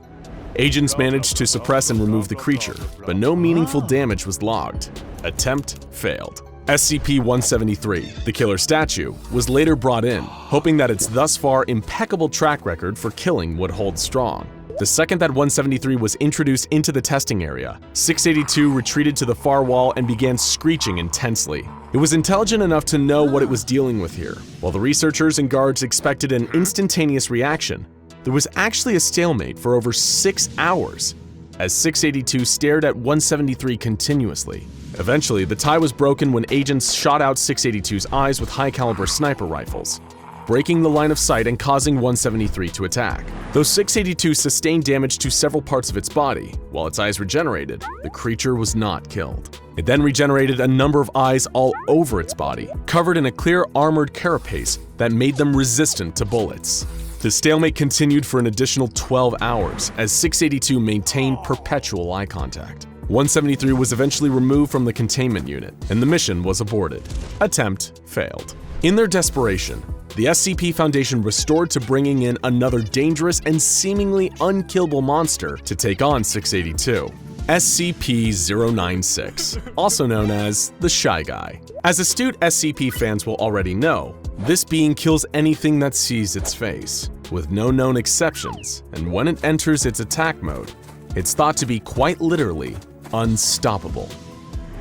Agents managed to suppress and remove the creature, but no meaningful damage was logged. Attempt failed. SCP-173, the killer statue, was later brought in, hoping that its thus far impeccable track record for killing would hold strong. The The second that 173 was introduced into the testing area, 682 retreated to the far wall and began screeching intensely. It was intelligent enough to know what it was dealing with here. While the researchers and guards expected an instantaneous reaction, there was actually a stalemate for over 6 hours, as 682 stared at 173 continuously. Eventually, the tie was broken when agents shot out 682's eyes with high-caliber sniper rifles, breaking the line of sight and causing 173 to attack. Though 682 sustained damage to several parts of its body, while its eyes regenerated, the creature was not killed. It then regenerated a number of eyes all over its body, covered in a clear armored carapace that made them resistant to bullets. The stalemate continued for an additional 12 hours as 682 maintained perpetual eye contact. 173 was eventually removed from the containment unit, and the mission was aborted. Attempt failed. In their desperation, the SCP Foundation restored to bringing in another dangerous and seemingly unkillable monster to take on 682. SCP-096, also known as the Shy Guy. As astute SCP fans will already know, this being kills anything that sees its face, with no known exceptions, and when it enters its attack mode, it's thought to be quite literally unstoppable.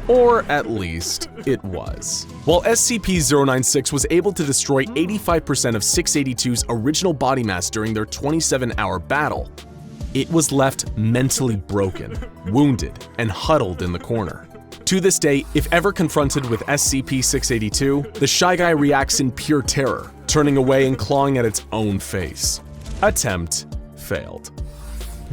Or at least, it was. While SCP-096 was able to destroy 85% of 682's original body mass during their 27-hour battle, it was left mentally broken, wounded, and huddled in the corner. To this day, if ever confronted with SCP-682, the Shy Guy reacts in pure terror, turning away and clawing at its own face. Attempt failed.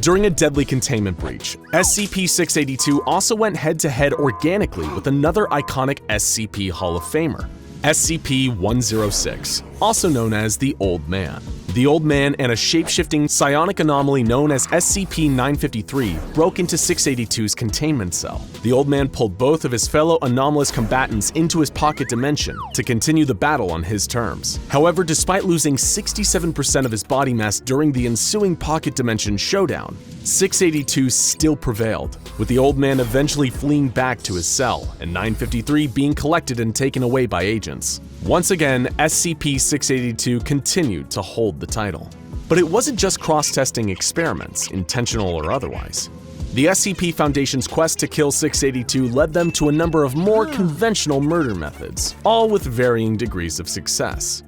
During a deadly containment breach, SCP-682 also went head-to-head organically with another iconic SCP Hall of Famer, SCP-106, also known as the Old Man. The Old Man and a shape-shifting psionic anomaly known as SCP-953 broke into 682's containment cell. The Old Man pulled both of his fellow anomalous combatants into his pocket dimension to continue the battle on his terms. However, despite losing 67% of his body mass during the ensuing pocket dimension showdown, 682 still prevailed, with the Old Man eventually fleeing back to his cell and 953 being collected and taken away by agents. Once again, SCP-682 continued to hold the title. But it wasn't just cross-testing experiments, intentional or otherwise. The SCP Foundation's quest to kill 682 led them to a number of more conventional murder methods, all with varying degrees of success.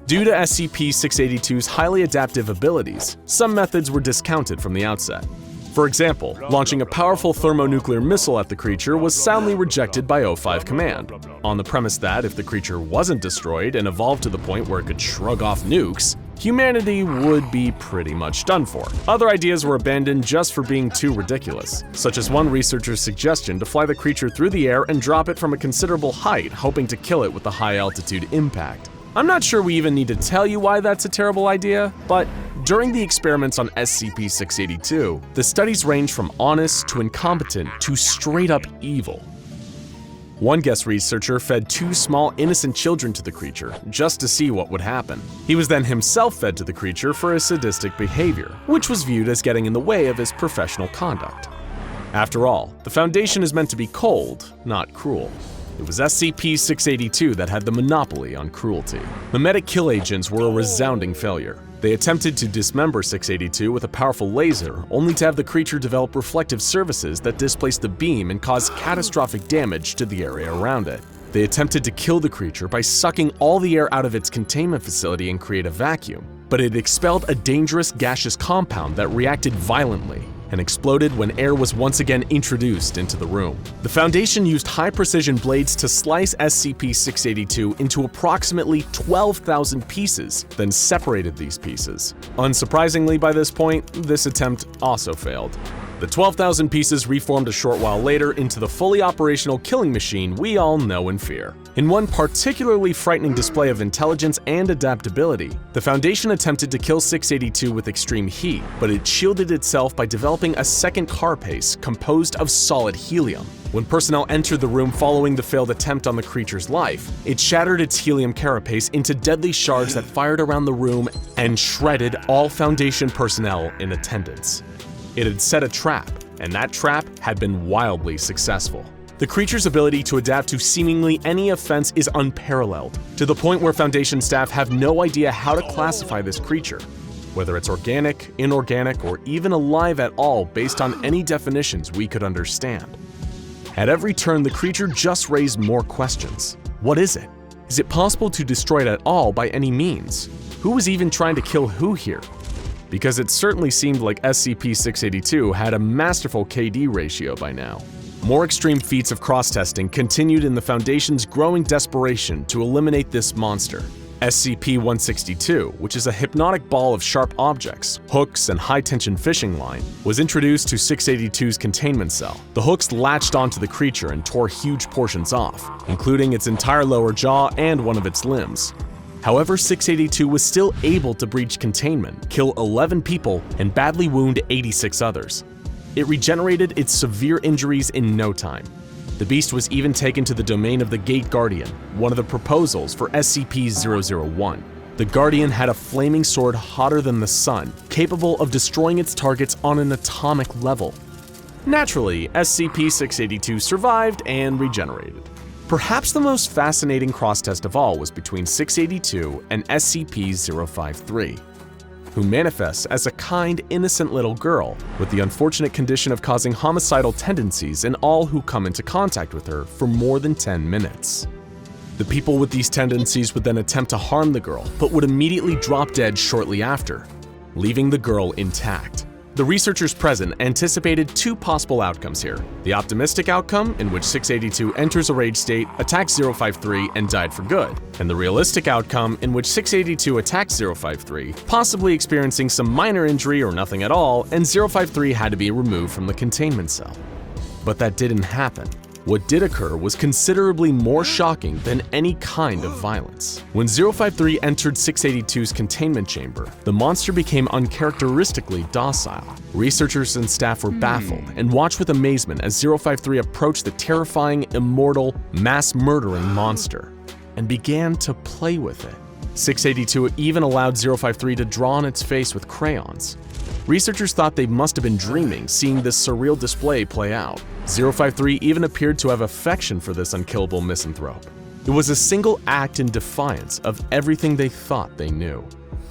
Due to SCP-682's highly adaptive abilities, some methods were discounted from the outset. For example, launching a powerful thermonuclear missile at the creature was soundly rejected by O5 Command, on the premise that if the creature wasn't destroyed and evolved to the point where it could shrug off nukes, humanity would be pretty much done for. Other ideas were abandoned just for being too ridiculous, such as one researcher's suggestion to fly the creature through the air and drop it from a considerable height, hoping to kill it with the high-altitude impact. I'm not sure we even need to tell you why that's a terrible idea, but during the experiments on SCP-682, the studies ranged from honest to incompetent to straight-up evil. One guest researcher fed 2 small innocent children to the creature just to see what would happen. He was then himself fed to the creature for his sadistic behavior, which was viewed as getting in the way of his professional conduct. After all, the Foundation is meant to be cold, not cruel. It was SCP-682 that had the monopoly on cruelty. Memetic kill agents were a resounding failure. They attempted to dismember 682 with a powerful laser, only to have the creature develop reflective surfaces that displaced the beam and caused catastrophic damage to the area around it. They attempted to kill the creature by sucking all the air out of its containment facility and create a vacuum, but it expelled a dangerous gaseous compound that reacted violently and exploded when air was once again introduced into the room. The Foundation used high-precision blades to slice SCP-682 into approximately 12,000 pieces, then separated these pieces. Unsurprisingly, by this point, this attempt also failed. The 12,000 pieces reformed a short while later into the fully operational killing machine we all know and fear. In one particularly frightening display of intelligence and adaptability, the Foundation attempted to kill 682 with extreme heat, but it shielded itself by developing a second carapace composed of solid helium. When personnel entered the room following the failed attempt on the creature's life, it shattered its helium carapace into deadly shards that fired around the room and shredded all Foundation personnel in attendance. It had set a trap, and that trap had been wildly successful. The creature's ability to adapt to seemingly any offense is unparalleled, to the point where Foundation staff have no idea how to classify this creature. whether it's organic, inorganic, or even alive at all based on any definitions we could understand. At every turn, the creature just raised more questions. What is it? Is it possible to destroy it at all by any means? Who was even trying to kill who here? Because it certainly seemed like SCP-682 had a masterful KD ratio by now. More extreme feats of cross-testing continued in the Foundation's growing desperation to eliminate this monster. SCP-162, which is a hypnotic ball of sharp objects, hooks, and high-tension fishing line, was introduced to 682's containment cell. The hooks latched onto the creature and tore huge portions off, including its entire lower jaw and one of its limbs. However, 682 was still able to breach containment, kill 11 people, and badly wound 86 others. It regenerated its severe injuries in no time. The beast was even taken to the domain of the Gate Guardian, one of the proposals for SCP-001. The Guardian had a flaming sword hotter than the sun, capable of destroying its targets on an atomic level. Naturally, SCP-682 survived and regenerated. Perhaps the most fascinating cross-test of all was between 682 and SCP-053, who manifests as a kind, innocent little girl with the unfortunate condition of causing homicidal tendencies in all who come into contact with her for more than 10 minutes. The people with these tendencies would then attempt to harm the girl, but would immediately drop dead shortly after, leaving the girl intact. The researchers present anticipated two possible outcomes here: the optimistic outcome, in which 682 enters a rage state, attacks 053, and died for good, and the realistic outcome, in which 682 attacks 053, possibly experiencing some minor injury or nothing at all, and 053 had to be removed from the containment cell. But that didn't happen. What did occur was considerably more shocking than any kind of violence. When 053 entered 682's containment chamber, the monster became uncharacteristically docile. Researchers and staff were baffled and watched with amazement as 053 approached the terrifying, immortal, mass-murdering monster and began to play with it. 682 even allowed 053 to draw on its face with crayons. Researchers thought they must have been dreaming seeing this surreal display play out. 053 even appeared to have affection for this unkillable misanthrope. It was a single act in defiance of everything they thought they knew.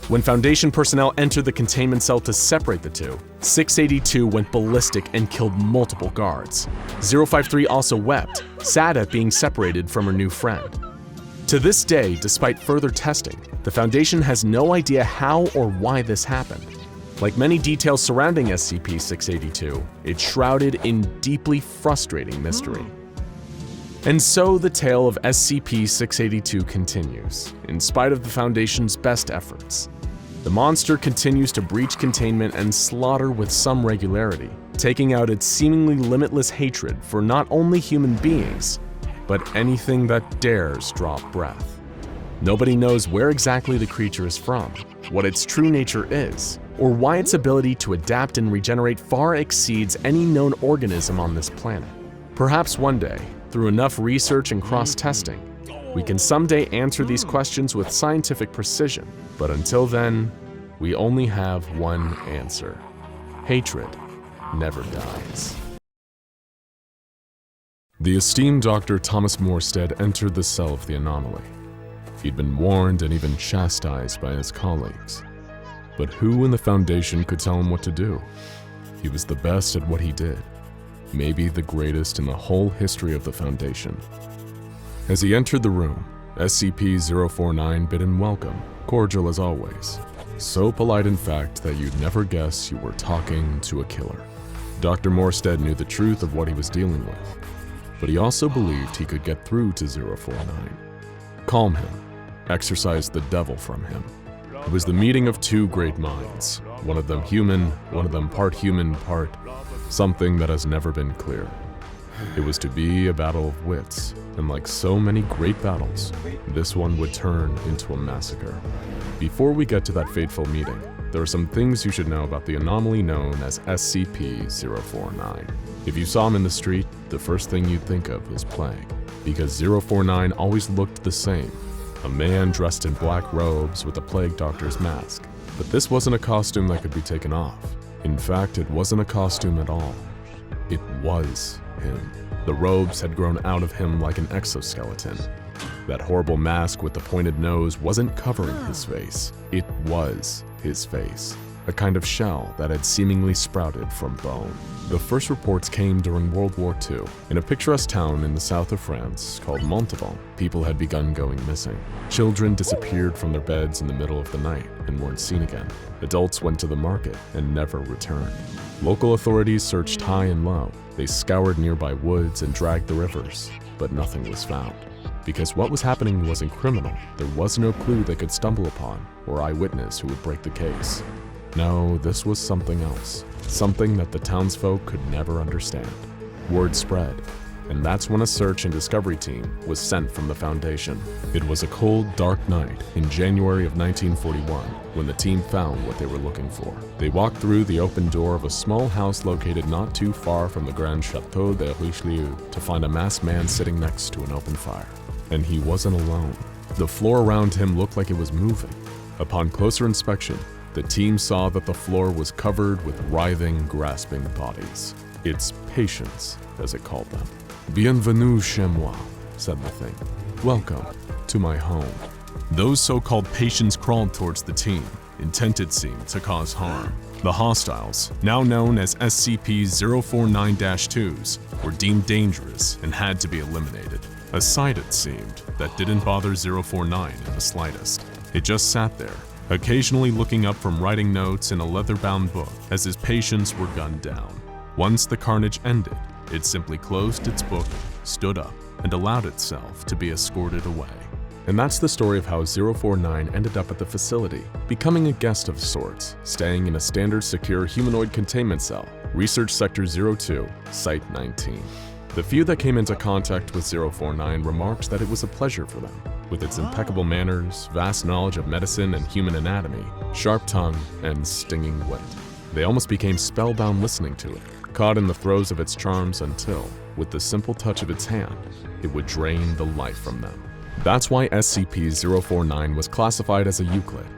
When Foundation personnel entered the containment cell to separate the two, 682 went ballistic and killed multiple guards. 053 also wept, sad at being separated from her new friend. To this day, despite further testing, the Foundation has no idea how or why this happened. Like many details surrounding SCP-682, it's shrouded in deeply frustrating mystery. And so the tale of SCP-682 continues, in spite of the Foundation's best efforts. The monster continues to breach containment and slaughter with some regularity, taking out its seemingly limitless hatred for not only human beings, but anything that dares draw breath. Nobody knows where exactly the creature is from, what its true nature is, or why its ability to adapt and regenerate far exceeds any known organism on this planet. Perhaps one day, through enough research and cross-testing, we can someday answer these questions with scientific precision. But until then, we only have one answer: hatred never dies. The esteemed Dr. Thomas Morstead entered the cell of the anomaly. He'd been warned and even chastised by his colleagues. But who in the Foundation could tell him what to do? He was the best at what he did, maybe the greatest in the whole history of the Foundation. As he entered the room, SCP-049 bid him welcome, cordial as always. So polite, in fact, that you'd never guess you were talking to a killer. Dr. Morstead knew the truth of what he was dealing with, but he also believed he could get through to 049. Calm him, exorcise the devil from him. It was the meeting of two great minds, one of them human, one of them part human, part something that has never been clear. It was to be a battle of wits, and like so many great battles, this one would turn into a massacre. Before we get to that fateful meeting, there are some things you should know about the anomaly known as SCP-049. If you saw him in the street, the first thing you'd think of is plague, because 049 always looked the same. A man dressed in black robes with a plague doctor's mask. But this wasn't a costume that could be taken off. In fact, it wasn't a costume at all. It was him. The robes had grown out of him like an exoskeleton. That horrible mask with the pointed nose wasn't covering his face. It was his face, a kind of shell that had seemingly sprouted from bone. The first reports came during World War II. In a picturesque town in the south of France called Montauban, people had begun going missing. Children disappeared from their beds in the middle of the night and weren't seen again. Adults went to the market and never returned. Local authorities searched high and low. They scoured nearby woods and dragged the rivers, but nothing was found. Because what was happening wasn't criminal, there was no clue they could stumble upon or eyewitness who would break the case. No, this was something else. Something that the townsfolk could never understand. Word spread, and that's when a search and discovery team was sent from the Foundation. It was a cold, dark night in January of 1941 when the team found what they were looking for. They walked through the open door of a small house located not too far from the Grand Chateau de Richelieu to find a masked man sitting next to an open fire. And he wasn't alone. The floor around him looked like it was moving. Upon closer inspection, the team saw that the floor was covered with writhing, grasping bodies. It's patients, as it called them. Bienvenue chez moi, said the thing. Welcome to my home. Those so-called patients crawled towards the team, intent it seemed to cause harm. The hostiles, now known as SCP-049-2s, were deemed dangerous and had to be eliminated. A sight, it seemed, that didn't bother 049 in the slightest. It just sat there, occasionally looking up from writing notes in a leather-bound book as his patients were gunned down. Once the carnage ended, it simply closed its book, stood up, and allowed itself to be escorted away. And that's the story of how 049 ended up at the facility, becoming a guest of sorts, staying in a standard secure humanoid containment cell, Research Sector 02, Site 19. The few that came into contact with 049 remarked that it was a pleasure for them. With its impeccable manners, vast knowledge of medicine and human anatomy, sharp tongue, and stinging wit. They almost became spellbound listening to it, caught in the throes of its charms until, with the simple touch of its hand, it would drain the life from them. That's why SCP-049 was classified as a Euclid.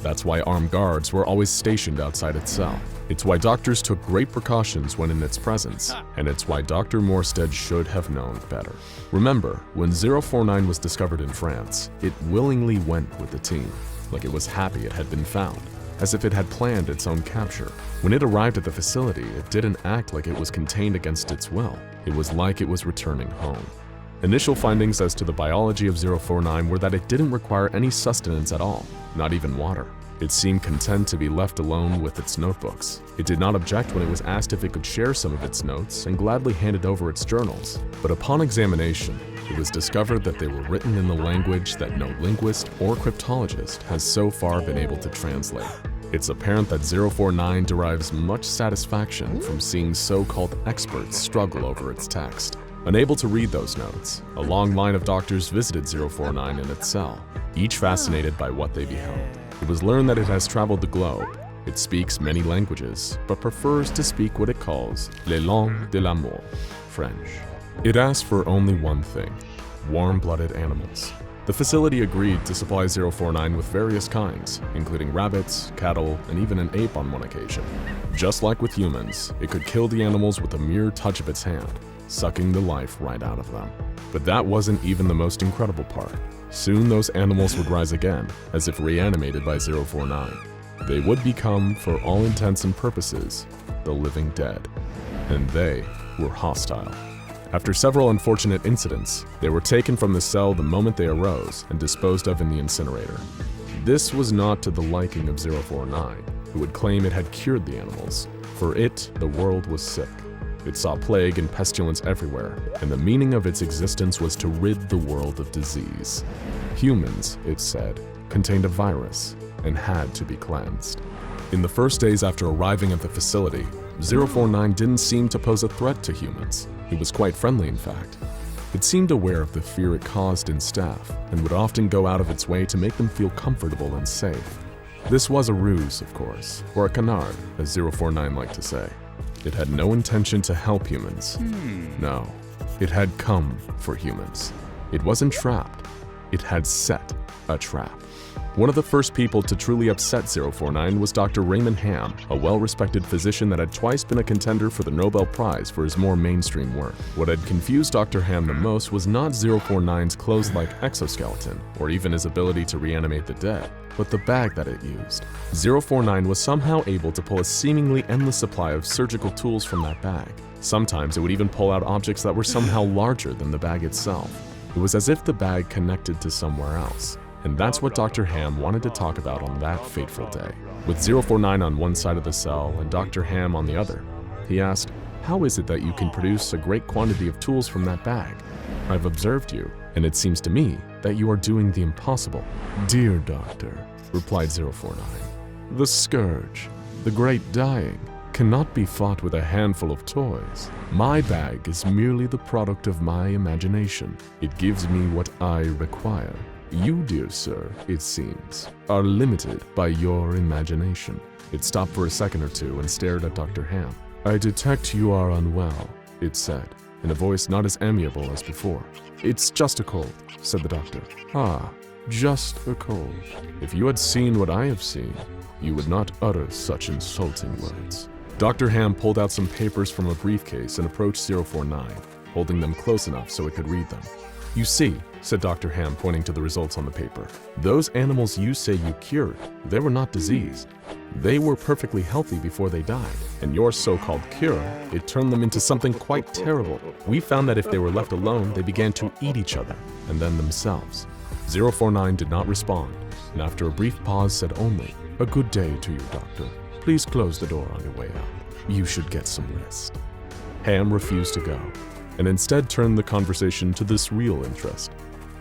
That's why armed guards were always stationed outside its cell. It's why doctors took great precautions when in its presence, and it's why Dr. Morstead should have known better. Remember, when 049 was discovered in France, it willingly went with the team, like it was happy it had been found, as if it had planned its own capture. When it arrived at the facility, it didn't act like it was contained against its will. It was like it was returning home. Initial findings as to the biology of 049 were that it didn't require any sustenance at all, not even water. It seemed content to be left alone with its notebooks. It did not object when it was asked if it could share some of its notes and gladly handed over its journals. But upon examination, it was discovered that they were written in the language that no linguist or cryptologist has so far been able to translate. It's apparent that 049 derives much satisfaction from seeing so-called experts struggle over its text. Unable to read those notes, a long line of doctors visited 049 in its cell, each fascinated by what they beheld. It was learned that it has traveled the globe. It speaks many languages, but prefers to speak what it calls les langues de l'amour, French. It asked for only one thing: warm-blooded animals. The facility agreed to supply 049 with various kinds, including rabbits, cattle, and even an ape on one occasion. Just like with humans, it could kill the animals with a mere touch of its hand, sucking the life right out of them. But that wasn't even the most incredible part. Soon those animals would rise again, as if reanimated by 049. They would become, for all intents and purposes, the living dead. And they were hostile. After several unfortunate incidents, they were taken from the cell the moment they arose and disposed of in the incinerator. This was not to the liking of 049, who would claim it had cured the animals. For it, the world was sick. It saw plague and pestilence everywhere, and the meaning of its existence was to rid the world of disease. Humans, it said, contained a virus and had to be cleansed. In the first days after arriving at the facility, 049 didn't seem to pose a threat to humans. It was quite friendly, in fact. It seemed aware of the fear it caused in staff and would often go out of its way to make them feel comfortable and safe. This was a ruse, of course, or a canard, as 049 liked to say. It had no intention to help humans. No, it had come for humans. It wasn't trapped. It had set a trap. One of the first people to truly upset 049 was Dr. Raymond Ham, a well-respected physician that had twice been a contender for the Nobel Prize for his more mainstream work. What had confused Dr. Ham the most was not 049's clothes-like exoskeleton, or even his ability to reanimate the dead, but the bag that it used. 049 was somehow able to pull a seemingly endless supply of surgical tools from that bag. Sometimes it would even pull out objects that were somehow larger than the bag itself. It was as if the bag connected to somewhere else. And that's what Dr. Ham wanted to talk about on that fateful day. With 049 on one side of the cell and Dr. Ham on the other, he asked, "How is it that you can produce a great quantity of tools from that bag? I've observed you, and it seems to me that you are doing the impossible." "Dear doctor," replied 049, "the scourge, the great dying, cannot be fought with a handful of toys. My bag is merely the product of my imagination. It gives me what I require. You, dear sir, it seems, are limited by your imagination." It stopped for a second or two and stared at Dr. Ham. "I detect you are unwell," it said, in a voice not as amiable as before. "It's just a cold," said the doctor. "Ah, just a cold. If you had seen what I have seen, you would not utter such insulting words." Dr. Ham pulled out some papers from a briefcase and approached 049, holding them close enough so it could read them. "You see," said Dr. Ham, pointing to the results on the paper, "those animals you say you cured, they were not diseased. They were perfectly healthy before they died, and your so-called cure, it turned them into something quite terrible. We found that if they were left alone, they began to eat each other, and then themselves." 049 did not respond, and after a brief pause said only, "A good day to you, doctor. Please close the door on your way out. You should get some rest." Ham refused to go, and instead turned the conversation to this real interest,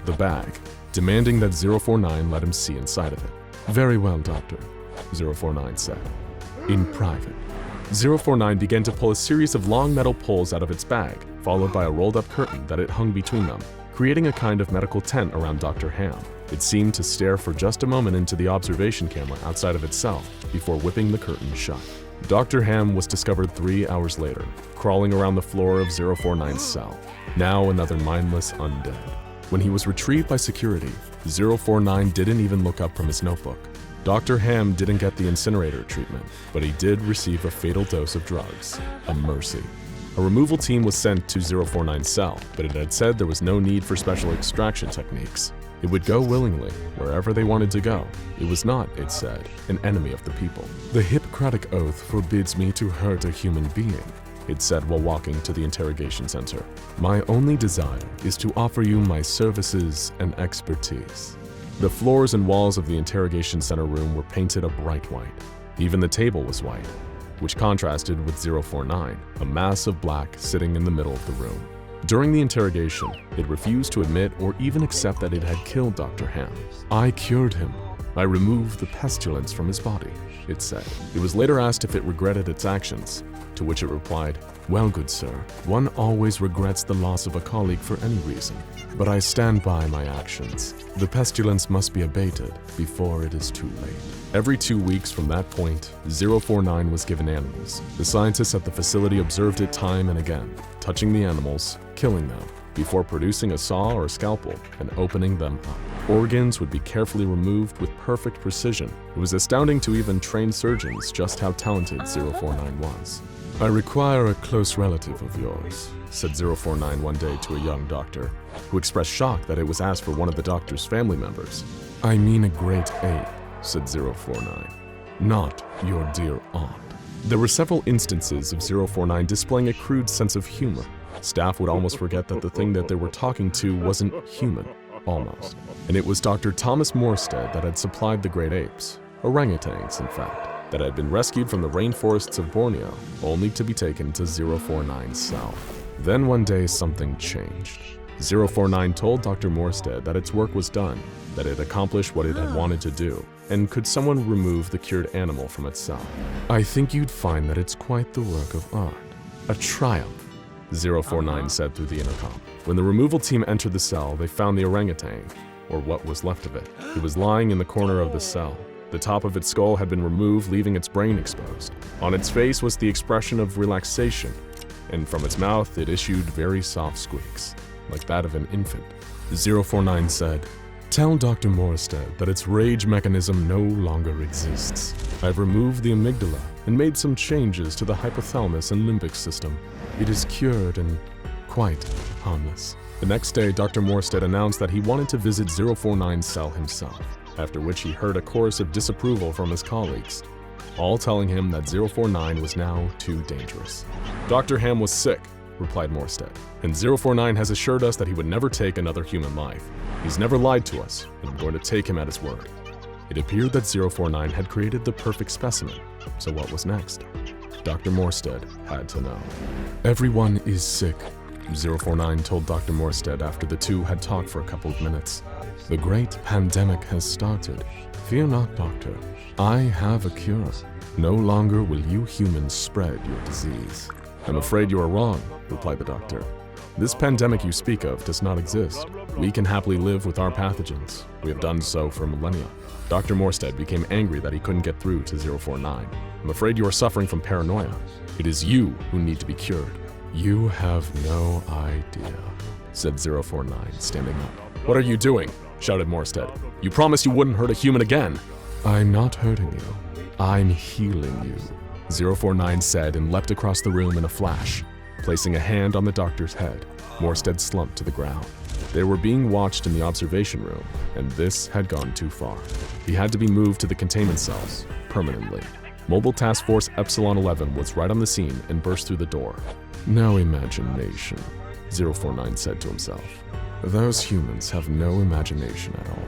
the bag, demanding that 049 let him see inside of it. "Very well, doctor," 049 said. "In private." 049 began to pull a series of long metal poles out of its bag, followed by a rolled-up curtain that it hung between them, creating a kind of medical tent around Dr. Ham. It seemed to stare for just a moment into the observation camera outside of itself before whipping the curtain shut. Dr. Ham was discovered 3 hours later, crawling around the floor of 049's cell, now another mindless undead. When he was retrieved by security, 049 didn't even look up from his notebook. Dr. Ham didn't get the incinerator treatment, but he did receive a fatal dose of drugs, a mercy. A removal team was sent to 049's cell, but it had said there was no need for special extraction techniques. It would go willingly, wherever they wanted to go. It was not, it said, an enemy of the people. "The Hippocratic Oath forbids me to hurt a human being," it said while walking to the interrogation center. "My only desire is to offer you my services and expertise." The floors and walls of the interrogation center room were painted a bright white. Even the table was white, which contrasted with 049, a mass of black sitting in the middle of the room. During the interrogation, it refused to admit or even accept that it had killed Dr. Ham. "I cured him. I removed the pestilence from his body," it said. It was later asked if it regretted its actions, to which it replied, "Well, good sir, one always regrets the loss of a colleague for any reason, but I stand by my actions. The pestilence must be abated before it is too late." Every 2 weeks from that point, 049 was given animals. The scientists at the facility observed it time and again, touching the animals, killing them, before producing a saw or a scalpel and opening them up. Organs would be carefully removed with perfect precision. It was astounding to even trained surgeons just how talented 049 was. "I require a close relative of yours," said 049 one day to a young doctor, who expressed shock that it was asked for one of the doctor's family members. "I mean a great ape," said 049, "not your dear aunt." There were several instances of 049 displaying a crude sense of humor. Staff would almost forget that the thing that they were talking to wasn't human, almost. And it was Dr. Thomas Morstead that had supplied the great apes, orangutans in fact, that had been rescued from the rainforests of Borneo, only to be taken to 049's cell. Then one day something changed. 049 told Dr. Morstead that its work was done, that it accomplished what it had wanted to do, and could someone remove the cured animal from its cell? "I think you'd find that it's quite the work of art. A triumph," 049 said through the intercom. When the removal team entered the cell, they found the orangutan, or what was left of it. It was lying in the corner of the cell. The top of its skull had been removed, leaving its brain exposed. On its face was the expression of relaxation, and from its mouth it issued very soft squeaks, like that of an infant. 049 said, Tell Dr. Morstead that its rage mechanism no longer exists. I've removed the amygdala and made some changes to the hypothalamus and limbic system. It is cured and quite harmless. The next day, Dr. Morstead announced that he wanted to visit 049's cell himself, after which he heard a chorus of disapproval from his colleagues, all telling him that 049 was now too dangerous. Dr. Ham was sick, replied Morstead, and 049 has assured us that he would never take another human life. He's never lied to us, and I'm going to take him at his word. It appeared that 049 had created the perfect specimen, so what was next? Dr. Morstead had to know. Everyone is sick, 049 told Dr. Morstead after the two had talked for a couple of minutes. The great pandemic has started. Fear not, Doctor. I have a cure. No longer will you humans spread your disease. I'm afraid you are wrong, replied the doctor. This pandemic you speak of does not exist. We can happily live with our pathogens. We have done so for millennia. Dr. Morstead became angry that he couldn't get through to 049. I'm afraid you are suffering from paranoia. It is you who need to be cured. You have no idea, said 049, standing up. What are you doing? Shouted Morstead. You promised you wouldn't hurt a human again. I'm not hurting you. I'm healing you, 049 said and leapt across the room in a flash. Placing a hand on the doctor's head, Morstead slumped to the ground. They were being watched in the observation room, and this had gone too far. He had to be moved to the containment cells, permanently. Mobile Task Force Epsilon 11 was right on the scene and burst through the door. No imagination, 049 said to himself. Those humans have no imagination at all.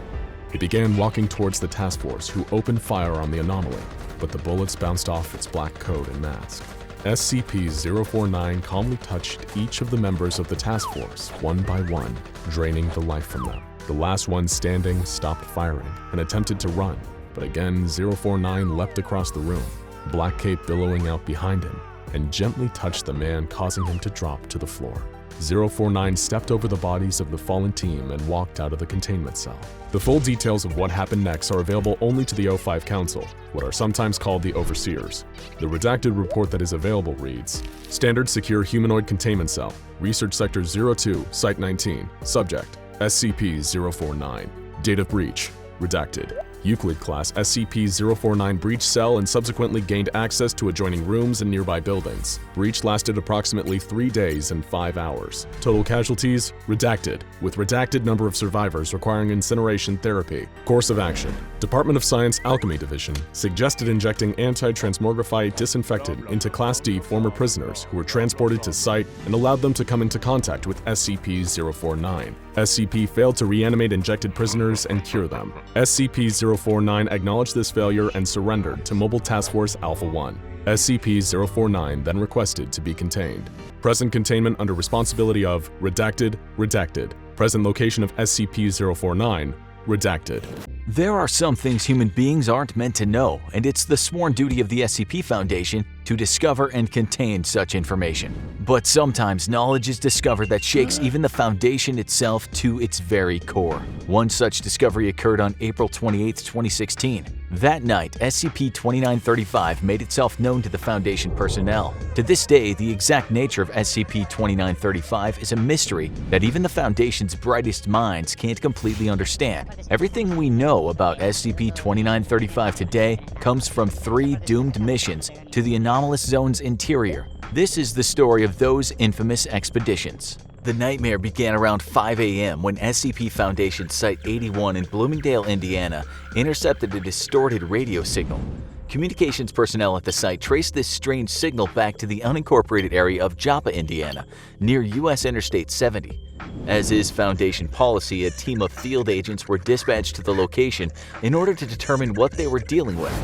He began walking towards the task force, who opened fire on the anomaly, but the bullets bounced off its black coat and mask. SCP-049 calmly touched each of the members of the task force, one by one, draining the life from them. The last one standing stopped firing and attempted to run, but again 049 leapt across the room, black cape billowing out behind him, and gently touched the man, causing him to drop to the floor. 049 stepped over the bodies of the fallen team and walked out of the containment cell. The full details of what happened next are available only to the O5 Council, what are sometimes called the Overseers. The redacted report that is available reads, Standard Secure Humanoid Containment Cell, Research Sector 02, Site 19, Subject, SCP-049. Date of breach, redacted. Euclid Class SCP-049 breached cell and subsequently gained access to adjoining rooms and nearby buildings. Breach lasted approximately 3 days and 5 hours. Total casualties, redacted, with redacted number of survivors requiring incineration therapy. Course of action. Department of Science Alchemy Division suggested injecting anti-transmogrify disinfectant into Class D former prisoners who were transported to site and allowed them to come into contact with SCP-049. SCP failed to reanimate injected prisoners and cure them. SCP-049 acknowledged this failure and surrendered to Mobile Task Force Alpha-1. SCP-049 then requested to be contained. Present containment under responsibility of redacted, redacted. Present location of SCP-049, redacted. There are some things human beings aren't meant to know, and it's the sworn duty of the SCP Foundation to discover and contain such information. But sometimes knowledge is discovered that shakes even the Foundation itself to its very core. One such discovery occurred on April 28, 2016. That night, SCP-2935 made itself known to the Foundation personnel. To this day, the exact nature of SCP-2935 is a mystery that even the Foundation's brightest minds can't completely understand. Everything we know about SCP-2935 today comes from 3 doomed missions to the anomalous zone's interior. This is the story of those infamous expeditions. The nightmare began around 5 a.m. when SCP Foundation Site 81 in Bloomingdale, Indiana, intercepted a distorted radio signal. Communications personnel at the site traced this strange signal back to the unincorporated area of Joppa, Indiana, near U.S. Interstate 70. As is Foundation policy, a team of field agents were dispatched to the location in order to determine what they were dealing with.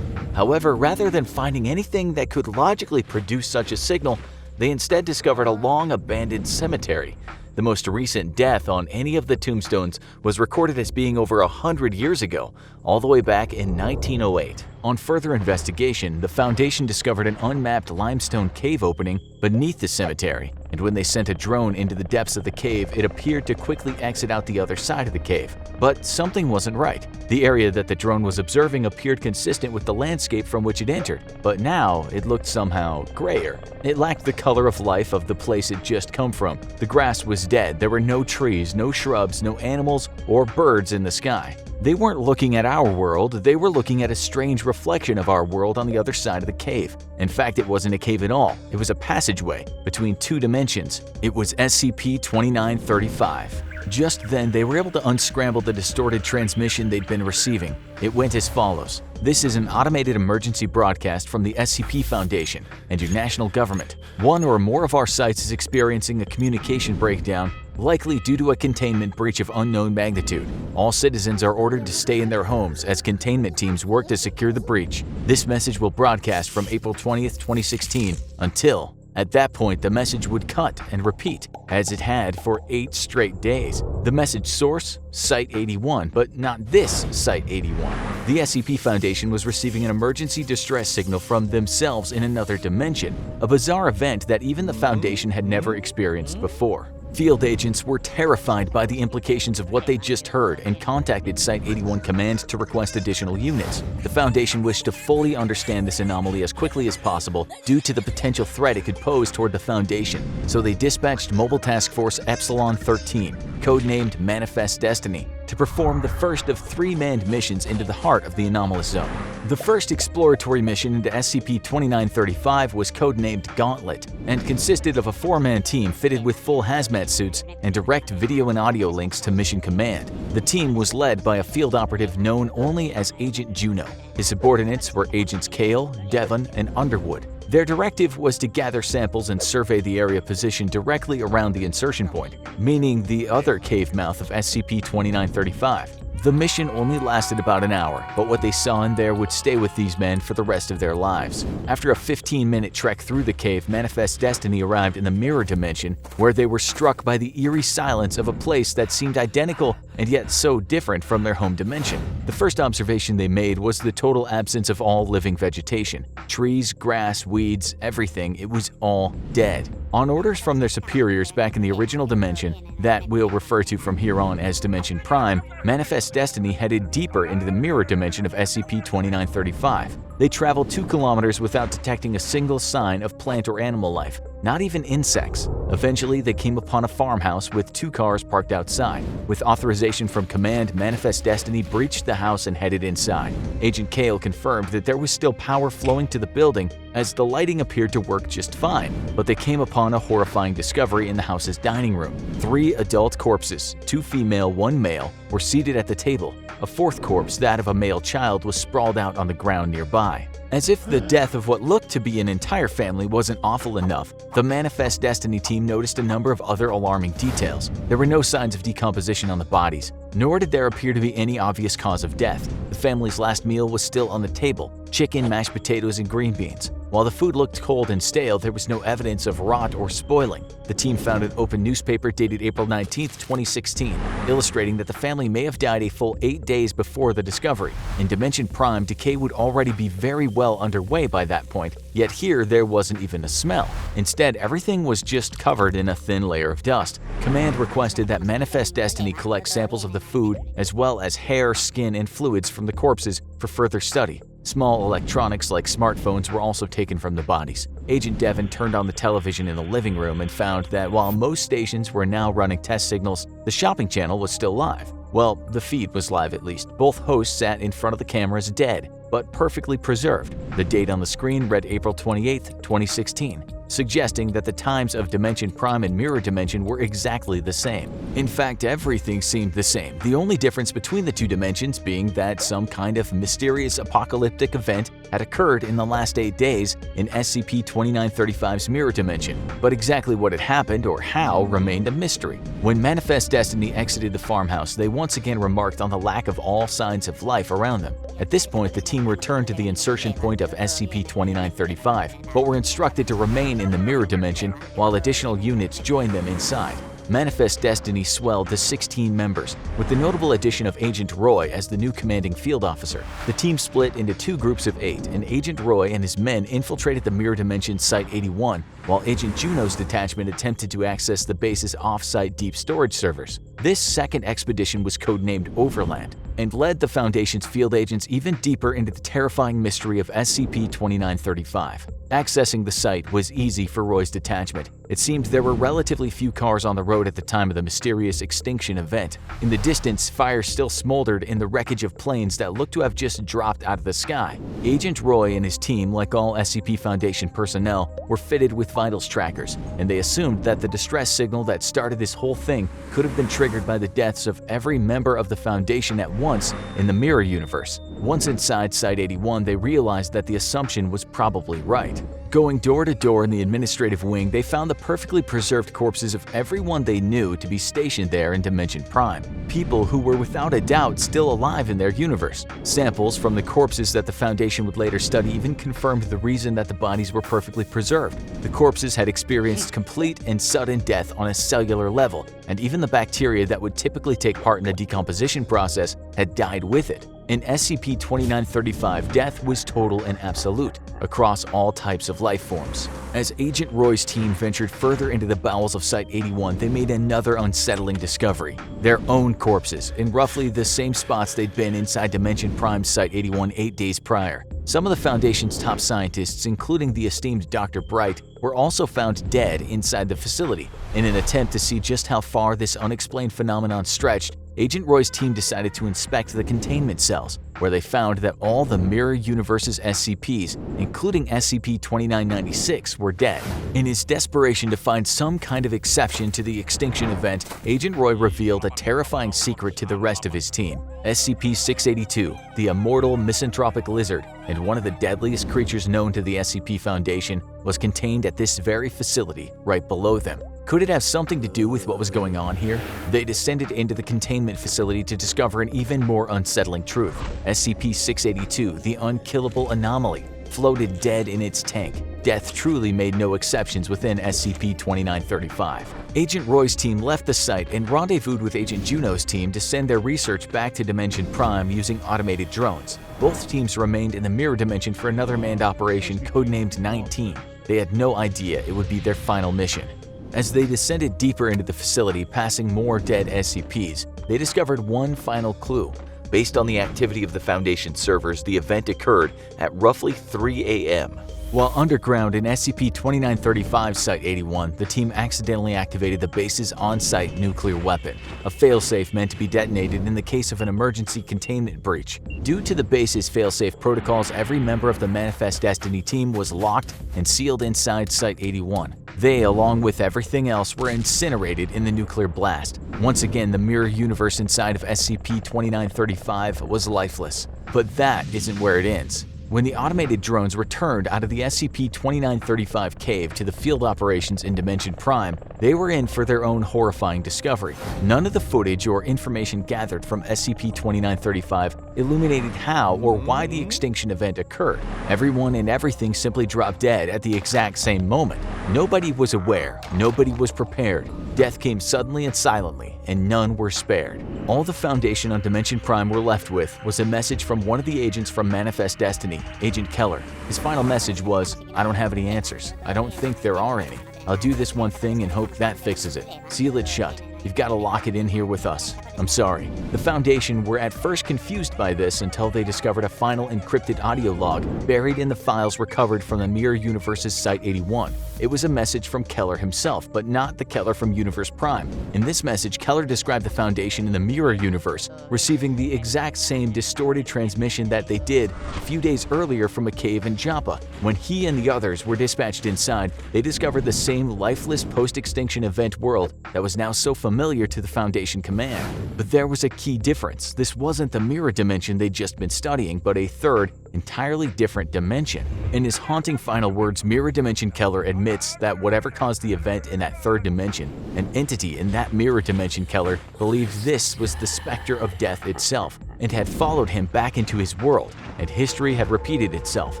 However, rather than finding anything that could logically produce such a signal, they instead discovered a long-abandoned cemetery. The most recent death on any of the tombstones was recorded as being over 100 years ago, all the way back in 1908. On further investigation, the Foundation discovered an unmapped limestone cave opening beneath the cemetery. and when they sent a drone into the depths of the cave, it appeared to quickly exit out the other side of the cave. But something wasn't right. The area that the drone was observing appeared consistent with the landscape from which it entered, but now it looked somehow grayer. It lacked the color of life of the place it just come from. The grass was dead, there were no trees, no shrubs, no animals or birds in the sky. They weren't looking at our world, they were looking at a strange reflection of our world on the other side of the cave. In fact, it wasn't a cave at all, it was a passageway between two dimensions. It was SCP-2935. Just then, they were able to unscramble the distorted transmission they'd been receiving. It went as follows. This is an automated emergency broadcast from the SCP Foundation and your national government. One or more of our sites is experiencing a communication breakdown, likely due to a containment breach of unknown magnitude. All citizens are ordered to stay in their homes as containment teams work to secure the breach. This message will broadcast from April 20th, 2016 until… At that point, the message would cut and repeat, as it had for 8 straight days. The message source? Site-81, but not this Site-81. The SCP Foundation was receiving an emergency distress signal from themselves in another dimension, a bizarre event that even the Foundation had never experienced before. Field agents were terrified by the implications of what they just heard and contacted Site-81 Command to request additional units. The Foundation wished to fully understand this anomaly as quickly as possible due to the potential threat it could pose toward the Foundation, so they dispatched Mobile Task Force Epsilon 13, codenamed Manifest Destiny, to perform the first of 3 manned missions into the heart of the anomalous zone. The first exploratory mission into SCP-2935 was codenamed Gauntlet and consisted of a 4-man team fitted with full hazmat suits and direct video and audio links to Mission Command. The team was led by a field operative known only as Agent Juno. His subordinates were Agents Kale, Devon, and Underwood. Their directive was to gather samples and survey the area positioned directly around the insertion point, meaning the other cave mouth of SCP-2935. The mission only lasted about an hour, but what they saw in there would stay with these men for the rest of their lives. After a 15-minute trek through the cave, Manifest Destiny arrived in the mirror dimension, where they were struck by the eerie silence of a place that seemed identical and yet so different from their home dimension. The first observation they made was the total absence of all living vegetation. Trees, grass, weeds, everything, it was all dead. On orders from their superiors back in the original dimension, that we'll refer to from here on as Dimension Prime, Manifest Destiny headed deeper into the mirror dimension of SCP-2935. They traveled 2 kilometers without detecting a single sign of plant or animal life, not even insects. Eventually, they came upon a farmhouse with 2 cars parked outside. With authorization from Command, Manifest Destiny breached the house and headed inside. Agent Kale confirmed that there was still power flowing to the building as the lighting appeared to work just fine, but they came upon a horrifying discovery in the house's dining room. 3 adult corpses, 2 female, 1 male, were seated at the table. A 4th corpse, that of a male child, was sprawled out on the ground nearby. As if the death of what looked to be an entire family wasn't awful enough, the Manifest Destiny team noticed a number of other alarming details. There were no signs of decomposition on the bodies, nor did there appear to be any obvious cause of death. The family's last meal was still on the table: chicken, mashed potatoes, and green beans. While the food looked cold and stale, there was no evidence of rot or spoiling. The team found an open newspaper dated April 19, 2016, illustrating that the family may have died a full 8 days before the discovery. In Dimension Prime, decay would already be very well underway by that point, yet here there wasn't even a smell. Instead, everything was just covered in a thin layer of dust. Command requested that Manifest Destiny collect samples of the food as well as hair, skin, and fluids from the corpses for further study. Small electronics like smartphones were also taken from the bodies. Agent Devon turned on the television in the living room and found that while most stations were now running test signals, the shopping channel was still live. Well, the feed was live at least. Both hosts sat in front of the cameras dead, but perfectly preserved. The date on the screen read April 28, 2016. Suggesting that the times of Dimension Prime and Mirror Dimension were exactly the same. In fact, everything seemed the same, the only difference between the 2 dimensions being that some kind of mysterious apocalyptic event had occurred in the last 8 days in SCP-2935's Mirror Dimension, but exactly what had happened or how remained a mystery. When Manifest Destiny exited the farmhouse, they once again remarked on the lack of all signs of life around them. At this point, the team returned to the insertion point of SCP-2935, but were instructed to remain in the mirror dimension while additional units joined them inside. Manifest Destiny swelled to 16 members, with the notable addition of Agent Roy as the new commanding field officer. The team split into 2 groups of 8, and Agent Roy and his men infiltrated the Mirror Dimension Site-81, while Agent Juno's detachment attempted to access the base's off-site deep storage servers. This second expedition was codenamed Overland, and led the Foundation's field agents even deeper into the terrifying mystery of SCP-2935. Accessing the site was easy for Roy's detachment. It seemed there were relatively few cars on the road at the time of the mysterious extinction event. In the distance, fire still smoldered in the wreckage of planes that looked to have just dropped out of the sky. Agent Roy and his team, like all SCP Foundation personnel, were fitted with vitals trackers, and they assumed that the distress signal that started this whole thing could have been triggered by the deaths of every member of the Foundation at once in the Mirror Universe. Once inside Site-81, they realized that the assumption was probably right. Going door to door in the administrative wing, they found the perfectly preserved corpses of everyone they knew to be stationed there in Dimension Prime. People who were without a doubt still alive in their universe. Samples from the corpses that the Foundation would later study even confirmed the reason that the bodies were perfectly preserved. The corpses had experienced complete and sudden death on a cellular level, and even the bacteria that would typically take part in the decomposition process had died with it. In SCP-2935, death was total and absolute, across all types of life forms. As Agent Roy's team ventured further into the bowels of Site-81, they made another unsettling discovery: their own corpses, in roughly the same spots they'd been inside Dimension Prime's Site-81 8 days prior. Some of the Foundation's top scientists, including the esteemed Dr. Bright, were also found dead inside the facility. In an attempt to see just how far this unexplained phenomenon stretched, Agent Roy's team decided to inspect the containment cells, where they found that all the Mirror Universe's SCPs, including SCP-2996, were dead. In his desperation to find some kind of exception to the extinction event, Agent Roy revealed a terrifying secret to the rest of his team. SCP-682, the immortal misanthropic lizard, and one of the deadliest creatures known to the SCP Foundation, was contained at this very facility right below them. Could it have something to do with what was going on here? They descended into the containment facility to discover an even more unsettling truth. SCP-682, the unkillable anomaly, floated dead in its tank. Death truly made no exceptions within SCP-2935. Agent Roy's team left the site and rendezvoused with Agent Juno's team to send their research back to Dimension Prime using automated drones. Both teams remained in the Mirror Dimension for another manned operation codenamed 19. They had no idea it would be their final mission. As they descended deeper into the facility, passing more dead SCPs, they discovered one final clue. Based on the activity of the Foundation servers, the event occurred at roughly 3 a.m. While underground in SCP-2935 Site-81, the team accidentally activated the base's on-site nuclear weapon, a failsafe meant to be detonated in the case of an emergency containment breach. Due to the base's failsafe protocols, every member of the Manifest Destiny team was locked and sealed inside Site-81. They, along with everything else, were incinerated in the nuclear blast. Once again, the mirror universe inside of SCP-2935 was lifeless. But that isn't where it ends. When the automated drones returned out of the SCP-2935 cave to the field operations in Dimension Prime, they were in for their own horrifying discovery. None of the footage or information gathered from SCP-2935 illuminated how or why the extinction event occurred. Everyone and everything simply dropped dead at the exact same moment. Nobody was aware, nobody was prepared. Death came suddenly and silently, and none were spared. All the Foundation on Dimension Prime were left with was a message from one of the agents from Manifest Destiny, Agent Keller. His final message was, "I don't have any answers. I don't think there are any. I'll do this one thing and hope that fixes it. Seal it shut. You've got to lock it in here with us. I'm sorry." The Foundation were at first confused by this until they discovered a final encrypted audio log buried in the files recovered from the Mirror Universe's Site-81. It was a message from Keller himself, but not the Keller from Universe Prime. In this message, Keller described the Foundation in the Mirror Universe receiving the exact same distorted transmission that they did a few days earlier from a cave in Joppa. When he and the others were dispatched inside, they discovered the same lifeless post-extinction event world that was now so familiar to the Foundation command. But there was a key difference. This wasn't the mirror dimension they'd just been studying, but a third, entirely different dimension. In his haunting final words, Mirror Dimension Keller admits that whatever caused the event in that third dimension, an entity in that mirror dimension Keller believed this was the specter of death itself, and had followed him back into his world, and history had repeated itself.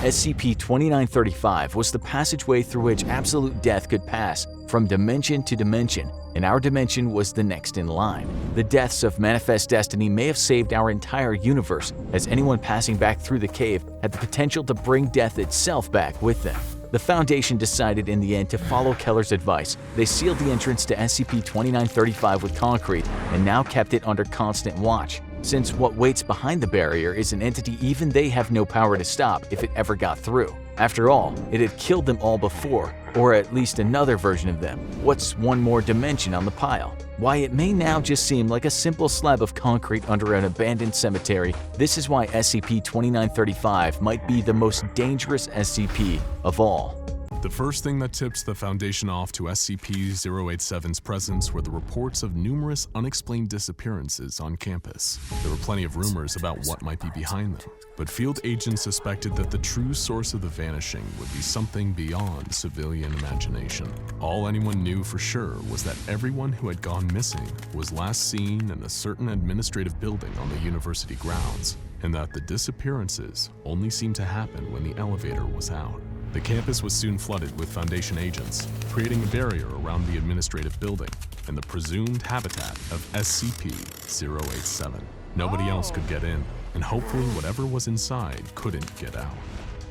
SCP-2935 was the passageway through which absolute death could pass from dimension to dimension, and our dimension was the next in line. The deaths of Manifest Destiny may have saved our entire universe, as anyone passing back through the cave had the potential to bring death itself back with them. The Foundation decided in the end to follow Keller's advice. They sealed the entrance to SCP-2935 with concrete and now kept it under constant watch, since what waits behind the barrier is an entity even they have no power to stop if it ever got through. After all, it had killed them all before, or at least another version of them. What's one more dimension on the pile? Why, it may now just seem like a simple slab of concrete under an abandoned cemetery. This is why SCP-2935 might be the most dangerous SCP of all. The first thing that tipped the Foundation off to SCP-087's presence were the reports of numerous unexplained disappearances on campus. There were plenty of rumors about what might be behind them, but field agents suspected that the true source of the vanishing would be something beyond civilian imagination. All anyone knew for sure was that everyone who had gone missing was last seen in a certain administrative building on the university grounds, and that the disappearances only seemed to happen when the elevator was out. The campus was soon flooded with Foundation agents, creating a barrier around the administrative building and the presumed habitat of SCP-087. Nobody else could get in, and hopefully whatever was inside couldn't get out.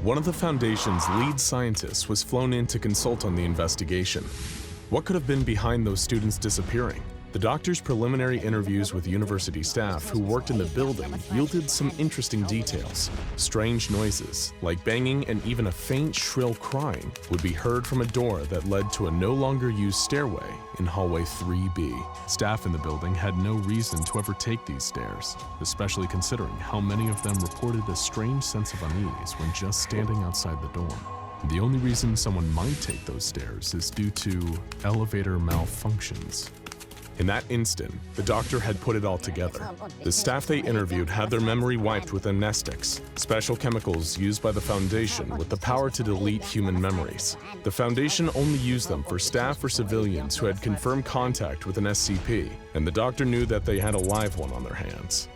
One of the Foundation's lead scientists was flown in to consult on the investigation. What could have been behind those students disappearing? The doctor's preliminary interviews with university staff who worked in the building yielded some interesting details. Strange noises, like banging and even a faint, shrill crying, would be heard from a door that led to a no longer used stairway in hallway 3B. Staff in the building had no reason to ever take these stairs, especially considering how many of them reported a strange sense of unease when just standing outside the dorm. The only reason someone might take those stairs is due to elevator malfunctions. In that instant, the doctor had put it all together. The staff they interviewed had their memory wiped with amnestics, special chemicals used by the Foundation with the power to delete human memories. The Foundation only used them for staff or civilians who had confirmed contact with an SCP, and the doctor knew that they had a live one on their hands.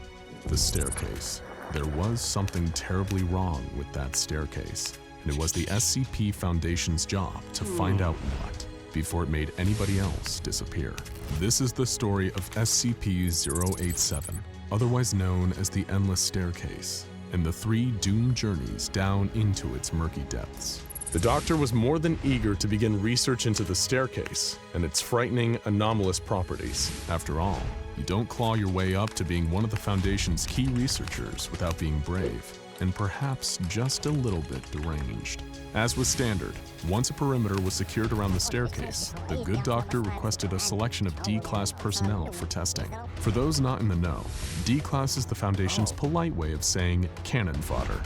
The staircase. There was something terribly wrong with that staircase, and it was the SCP Foundation's job to find out what, before it made anybody else disappear. This is the story of SCP-087, otherwise known as the Endless Staircase, and the 3 doomed journeys down into its murky depths. The doctor was more than eager to begin research into the staircase and its frightening, anomalous properties. After all, you don't claw your way up to being one of the Foundation's key researchers without being brave, and perhaps just a little bit deranged. As was standard, once a perimeter was secured around the staircase, the good doctor requested a selection of D-Class personnel for testing. For those not in the know, D-Class is the Foundation's polite way of saying cannon fodder.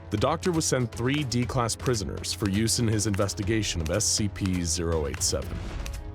The doctor was sent 3 D-Class prisoners for use in his investigation of SCP-087.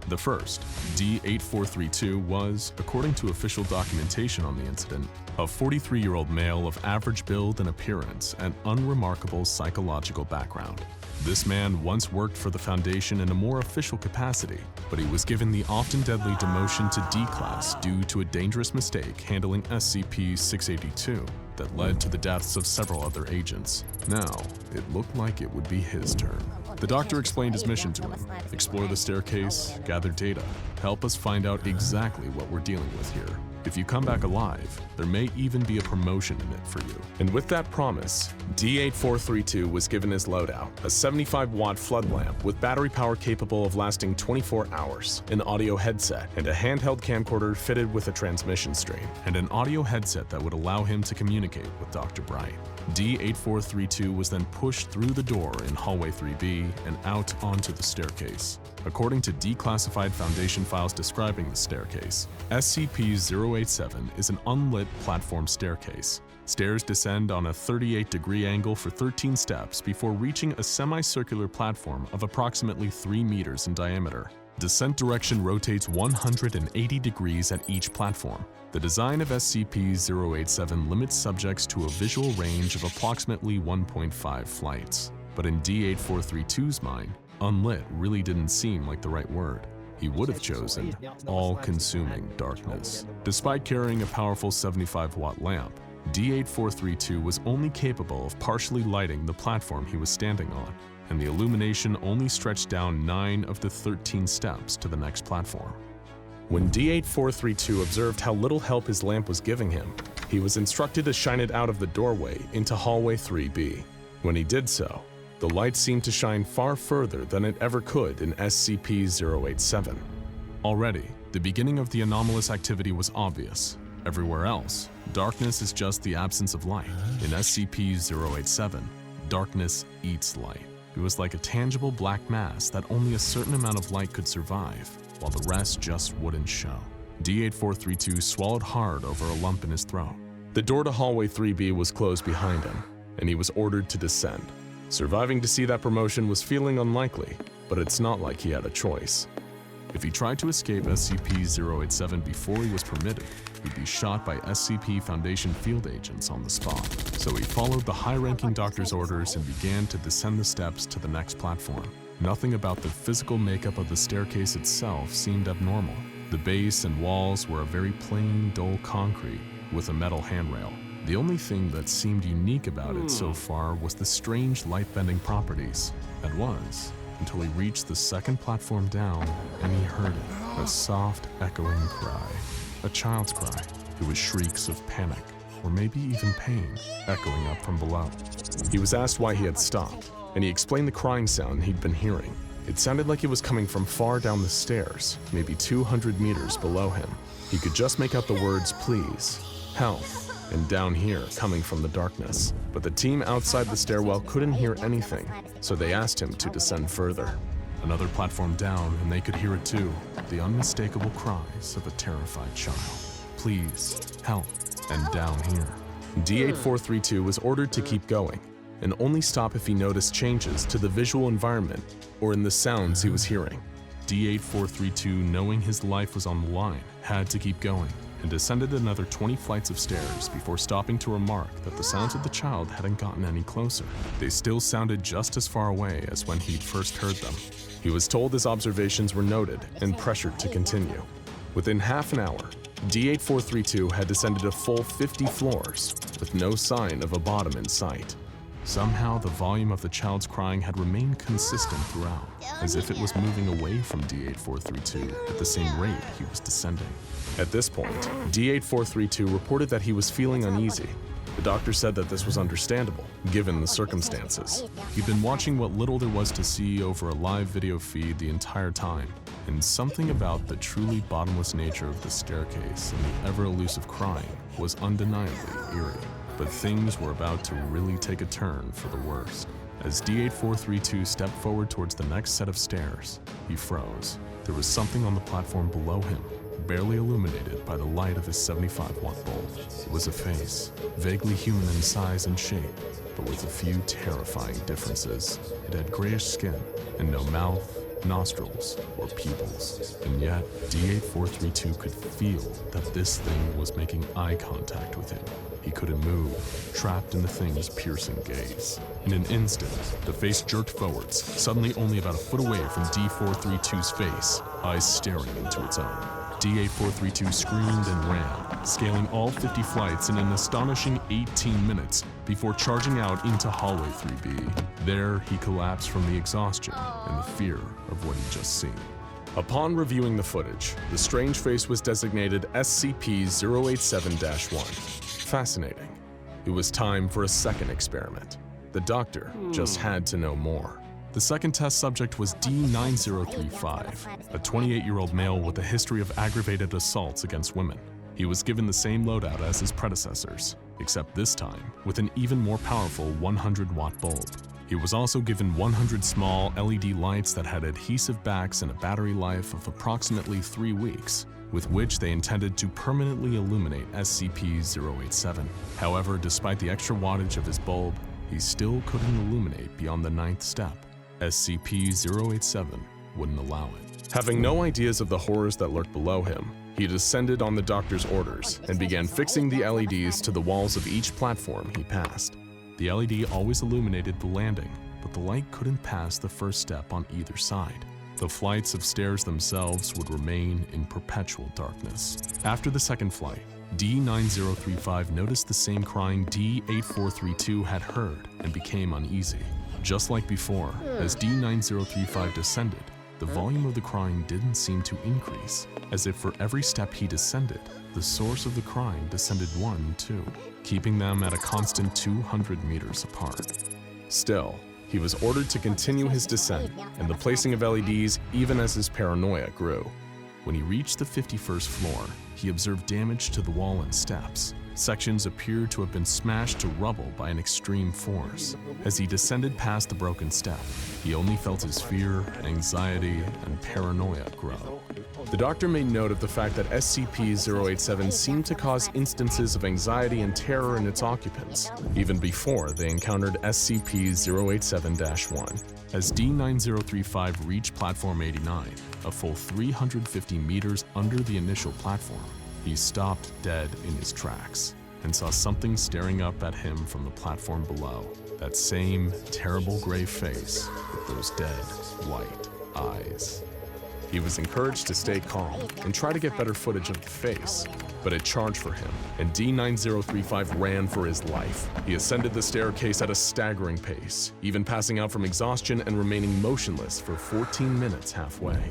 The first, D-8432, was, according to official documentation on the incident, a 43-year-old male of average build and appearance and unremarkable psychological background. This man once worked for the Foundation in a more official capacity, but he was given the often deadly demotion to D-Class due to a dangerous mistake handling SCP-682 that led to the deaths of several other agents. Now, it looked like it would be his turn. The doctor explained his mission to him: explore the staircase, gather data, help us find out exactly what we're dealing with here. If you come back alive, there may even be a promotion in it for you. And with that promise, D-8432 was given his loadout, a 75-watt flood lamp with battery power capable of lasting 24 hours, an audio headset, and a handheld camcorder fitted with a transmission stream, and an audio headset that would allow him to communicate with Dr. Bright. D-8432 was then pushed through the door in hallway 3B and out onto the staircase. According to declassified Foundation files describing the staircase, SCP-087 is an unlit platform staircase. Stairs descend on a 38-degree angle for 13 steps before reaching a semicircular platform of approximately 3 meters in diameter. Descent direction rotates 180 degrees at each platform. The design of SCP-087 limits subjects to a visual range of approximately 1.5 flights. But in D-8432's mind, unlit really didn't seem like the right word. He would have chosen all-consuming darkness. Despite carrying a powerful 75-watt lamp, D-8432 was only capable of partially lighting the platform he was standing on. and the illumination only stretched down 9 of the 13 steps to the next platform. When D8432 observed how little help his lamp was giving him, he was instructed to shine it out of the doorway into hallway 3B. When he did so, the light seemed to shine far further than it ever could in SCP-087. Already, the beginning of the anomalous activity was obvious. Everywhere else, darkness is just the absence of light. In SCP-087, darkness eats light. It was like a tangible black mass that only a certain amount of light could survive, while the rest just wouldn't show. D8432 swallowed hard over a lump in his throat. The door to hallway 3B was closed behind him, and he was ordered to descend. Surviving to see that promotion was feeling unlikely, but it's not like he had a choice. If he tried to escape SCP-087 before he was permitted, he'd be shot by SCP Foundation field agents on the spot. So he followed the high-ranking doctor's orders and began to descend the steps to the next platform. Nothing about the physical makeup of the staircase itself seemed abnormal. The base and walls were a very plain, dull concrete with a metal handrail. The only thing that seemed unique about it so far was the strange light-bending properties. That was, until he reached the second platform down and he heard it, a soft, echoing cry. A child's cry. It was shrieks of panic, or maybe even pain, echoing up from below. He was asked why he had stopped, and he explained the crying sound he'd been hearing. It sounded like it was coming from far down the stairs, maybe 200 meters below him. He could just make out the words, "please," "help," and "down here," coming from the darkness. But the team outside the stairwell couldn't hear anything, so they asked him to descend further. Another platform down, and they could hear it too, the unmistakable cries of a terrified child. "Please, help," and "down here." D8432 was ordered to keep going, and only stop if he noticed changes to the visual environment or in the sounds he was hearing. D8432, knowing his life was on the line, had to keep going, and descended another 20 flights of stairs before stopping to remark that the sounds of the child hadn't gotten any closer. They still sounded just as far away as when he'd first heard them. He was told his observations were noted and pressured to continue. Within half an hour, D8432 had descended a full 50 floors with no sign of a bottom in sight. Somehow, the volume of the child's crying had remained consistent throughout, as if it was moving away from D8432 at the same rate he was descending. At this point, D8432 reported that he was feeling uneasy. The doctor said that this was understandable, given the circumstances. He'd been watching what little there was to see over a live video feed the entire time, and something about the truly bottomless nature of the staircase and the ever-elusive crying was undeniably eerie. But things were about to really take a turn for the worst. As D8432 stepped forward towards the next set of stairs, he froze. There was something on the platform below him, barely illuminated by the light of his 75-watt bulb. It was a face, vaguely human in size and shape, but with a few terrifying differences. It had grayish skin and no mouth, nostrils, or pupils. And yet, D8432 could feel that this thing was making eye contact with him. He couldn't move, trapped in the thing's piercing gaze. In an instant, the face jerked forwards, suddenly only about a foot away from D432's face, eyes staring into its own. D8432 screamed and ran, scaling all 50 flights in an astonishing 18 minutes before charging out into hallway 3B. There, he collapsed from the exhaustion and the fear of what he'd just seen. Upon reviewing the footage, the strange face was designated SCP-087-1. Fascinating. It was time for a second experiment. The doctor just had to know more. The second test subject was D9035, a 28-year-old male with a history of aggravated assaults against women. He was given the same loadout as his predecessors, except this time with an even more powerful 100-watt bulb. He was also given 100 small LED lights that had adhesive backs and a battery life of approximately 3 weeks, with which they intended to permanently illuminate SCP-087. However, despite the extra wattage of his bulb, he still couldn't illuminate beyond the 9th step. SCP-087 wouldn't allow it. Having no ideas of the horrors that lurked below him, he descended on the doctor's orders and began fixing the LEDs to the walls of each platform he passed. The LED always illuminated the landing, but the light couldn't pass the first step on either side. The flights of stairs themselves would remain in perpetual darkness. After the second flight, D9035 noticed the same crying D8432 had heard and became uneasy. Just like before, as D9035 descended, the volume of the crying didn't seem to increase, as if for every step he descended, the source of the crying descended 1, 2, keeping them at a constant 200 meters apart. Still, he was ordered to continue his descent and the placing of LEDs even as his paranoia grew. When he reached the 51st floor, he observed damage to the wall and steps. Sections appeared to have been smashed to rubble by an extreme force. As he descended past the broken step, he only felt his fear, anxiety, and paranoia grow. The doctor made note of the fact that SCP-087 seemed to cause instances of anxiety and terror in its occupants, even before they encountered SCP-087-1. As D9035 reached Platform 89, a full 350 meters under the initial platform, he stopped dead in his tracks and saw something staring up at him from the platform below. That same terrible gray face with those dead, white eyes. He was encouraged to stay calm and try to get better footage of the face, but it charged for him, and D9035 ran for his life. He ascended the staircase at a staggering pace, even passing out from exhaustion and remaining motionless for 14 minutes halfway.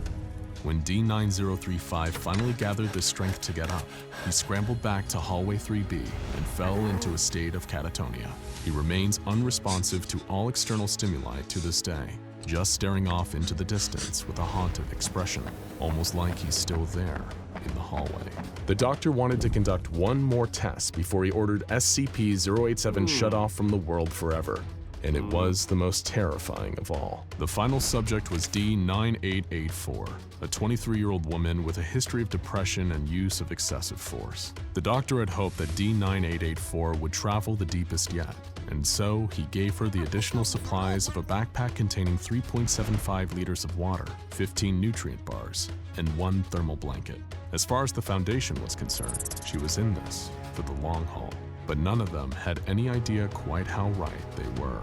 When D9035 finally gathered the strength to get up, he scrambled back to hallway 3B and fell into a state of catatonia. He remains unresponsive to all external stimuli to this day, just staring off into the distance with a haunted expression, almost like he's still there in the hallway. The doctor wanted to conduct one more test before he ordered SCP-087 shut off from the world forever. And it was the most terrifying of all. The final subject was D9884, a 23-year-old woman with a history of depression and use of excessive force. The doctor had hoped that D9884 would travel the deepest yet, and so he gave her the additional supplies of a backpack containing 3.75 liters of water, 15 nutrient bars, and 1 thermal blanket. As far as the Foundation was concerned, she was in this for the long haul. But none of them had any idea quite how right they were.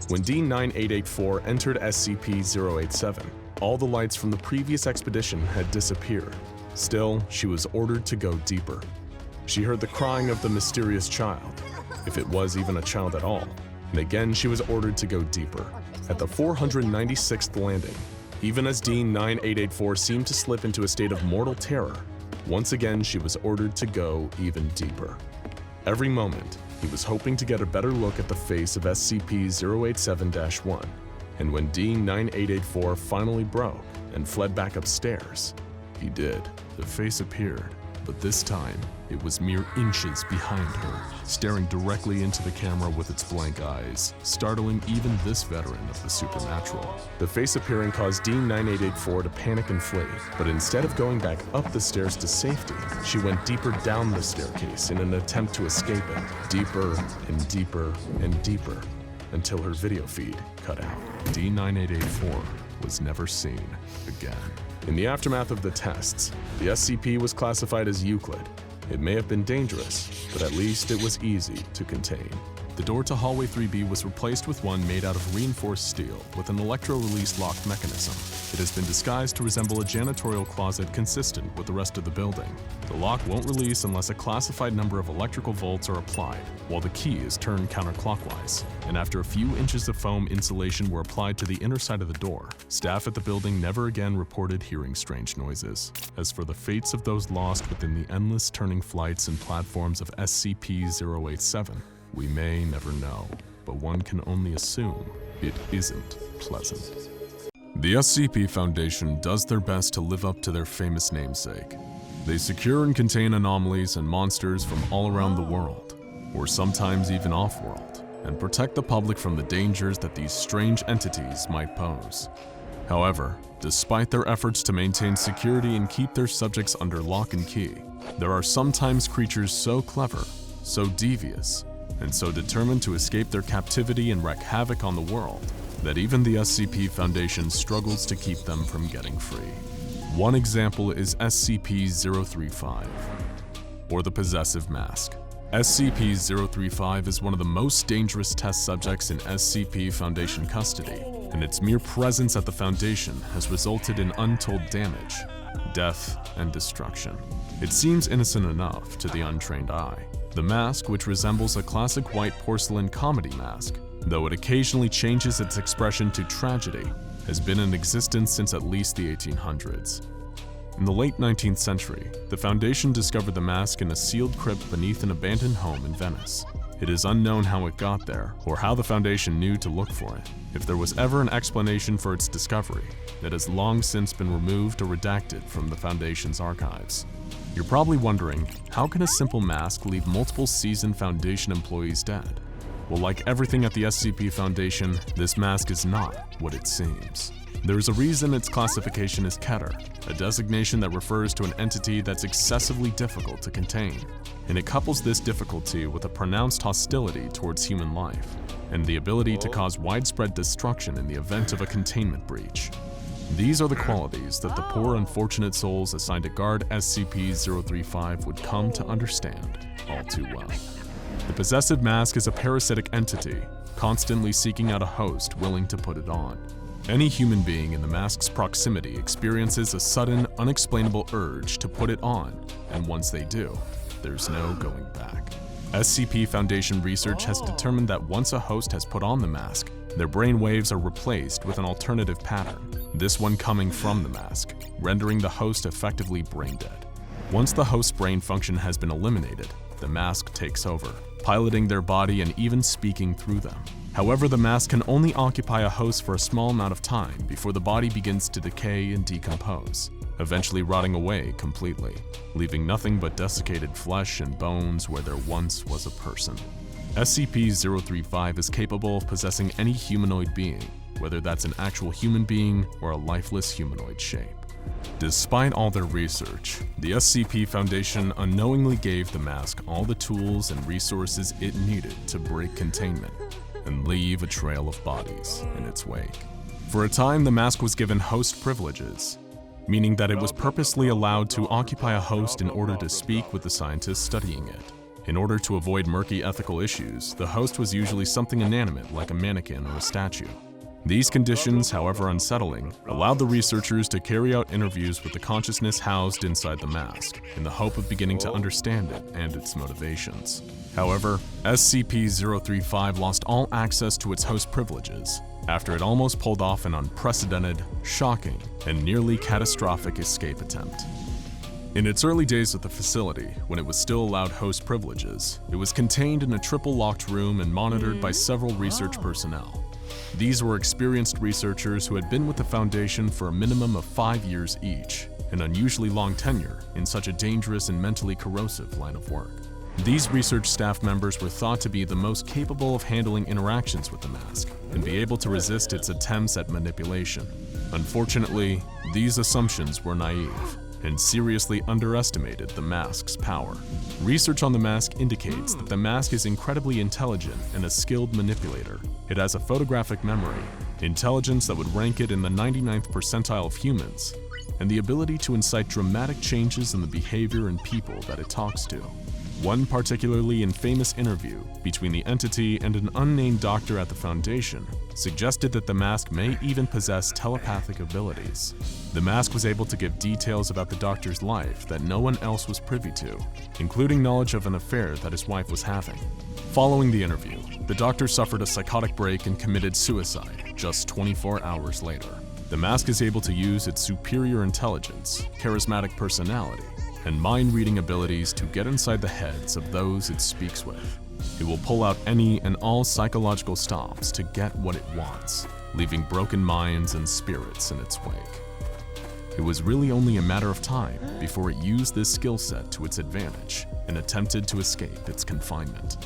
When D9884 entered SCP-087, all the lights from the previous expedition had disappeared. Still, she was ordered to go deeper. She heard the crying of the mysterious child, if it was even a child at all, and again she was ordered to go deeper. At the 496th landing, even as D9884 seemed to slip into a state of mortal terror, once again she was ordered to go even deeper. Every moment, he was hoping to get a better look at the face of SCP-087-1, and when D9884 finally broke and fled back upstairs, he did. The face appeared, but this time, it was mere inches behind her, staring directly into the camera with its blank eyes, startling even this veteran of the supernatural. The face appearing caused D9884 to panic and flee, but instead of going back up the stairs to safety, she went deeper down the staircase in an attempt to escape it, deeper and deeper and deeper, until her video feed cut out. D9884 was never seen again. In the aftermath of the tests, the SCP was classified as Euclid. It may have been dangerous, but at least it was easy to contain. The door to hallway 3B was replaced with one made out of reinforced steel with an electro-release lock mechanism. It has been disguised to resemble a janitorial closet consistent with the rest of the building. The lock won't release unless a classified number of electrical volts are applied, while the key is turned counterclockwise. And after a few inches of foam insulation were applied to the inner side of the door, staff at the building never again reported hearing strange noises. As for the fates of those lost within the endless turning flights and platforms of SCP-087, we may never know, but one can only assume it isn't pleasant. The SCP Foundation does their best to live up to their famous namesake. They secure and contain anomalies and monsters from all around the world, or sometimes even off-world, and protect the public from the dangers that these strange entities might pose. However, despite their efforts to maintain security and keep their subjects under lock and key, there are sometimes creatures so clever, so devious, and so determined to escape their captivity and wreak havoc on the world that even the SCP Foundation struggles to keep them from getting free. One example is SCP-035, or the Possessive Mask. SCP-035 is one of the most dangerous test subjects in SCP Foundation custody, and its mere presence at the Foundation has resulted in untold damage, death, and destruction. It seems innocent enough to the untrained eye. The mask, which resembles a classic white porcelain comedy mask, though it occasionally changes its expression to tragedy, has been in existence since at least the 1800s. In the late 19th century, the Foundation discovered the mask in a sealed crypt beneath an abandoned home in Venice. It is unknown how it got there, or how the Foundation knew to look for it. If there was ever an explanation for its discovery, it has long since been removed or redacted from the Foundation's archives. You're probably wondering, how can a simple mask leave multiple seasoned Foundation employees dead? Well, like everything at the SCP Foundation, this mask is not what it seems. There is a reason its classification is Keter, a designation that refers to an entity that's excessively difficult to contain, and it couples this difficulty with a pronounced hostility towards human life, and the ability to cause widespread destruction in the event of a containment breach. These are the qualities that the poor unfortunate souls assigned to guard SCP-035 would come to understand all too well. The Possessive mask is a parasitic entity, constantly seeking out a host willing to put it on. Any human being in the mask's proximity experiences a sudden, unexplainable urge to put it on, and once they do, there's no going back. SCP Foundation research has determined that once a host has put on the mask, their brain waves are replaced with an alternative pattern, this one coming from the mask, rendering the host effectively brain dead. Once the host's brain function has been eliminated, the mask takes over, piloting their body and even speaking through them. However, the mask can only occupy a host for a small amount of time before the body begins to decay and decompose, eventually rotting away completely, leaving nothing but desiccated flesh and bones where there once was a person. SCP-035 is capable of possessing any humanoid being, whether that's an actual human being or a lifeless humanoid shape. Despite all their research, the SCP Foundation unknowingly gave the mask all the tools and resources it needed to break containment and leave a trail of bodies in its wake. For a time, the mask was given host privileges, meaning that it was purposely allowed to occupy a host in order to speak with the scientists studying it. In order to avoid murky ethical issues, the host was usually something inanimate like a mannequin or a statue. These conditions, however unsettling, allowed the researchers to carry out interviews with the consciousness housed inside the mask, in the hope of beginning to understand it and its motivations. However, SCP-035 lost all access to its host privileges after it almost pulled off an unprecedented, shocking, and nearly catastrophic escape attempt. In its early days at the facility, when it was still allowed host privileges, it was contained in a triple-locked room and monitored by several research personnel. These were experienced researchers who had been with the Foundation for a minimum of 5 years each, an unusually long tenure in such a dangerous and mentally corrosive line of work. These research staff members were thought to be the most capable of handling interactions with the mask and be able to resist its attempts at manipulation. Unfortunately, these assumptions were naive and seriously underestimated the mask's power. Research on the mask indicates that the mask is incredibly intelligent and a skilled manipulator. It has a photographic memory, intelligence that would rank it in the 99th percentile of humans, and the ability to incite dramatic changes in the behavior and people that it talks to. One particularly infamous interview between the entity and an unnamed doctor at the Foundation suggested that the mask may even possess telepathic abilities. The mask was able to give details about the doctor's life that no one else was privy to, including knowledge of an affair that his wife was having. Following the interview, the doctor suffered a psychotic break and committed suicide just 24 hours later. The mask is able to use its superior intelligence, charismatic personality, and mind-reading abilities to get inside the heads of those it speaks with. It will pull out any and all psychological stops to get what it wants, leaving broken minds and spirits in its wake. It was really only a matter of time before it used this skill set to its advantage and attempted to escape its confinement.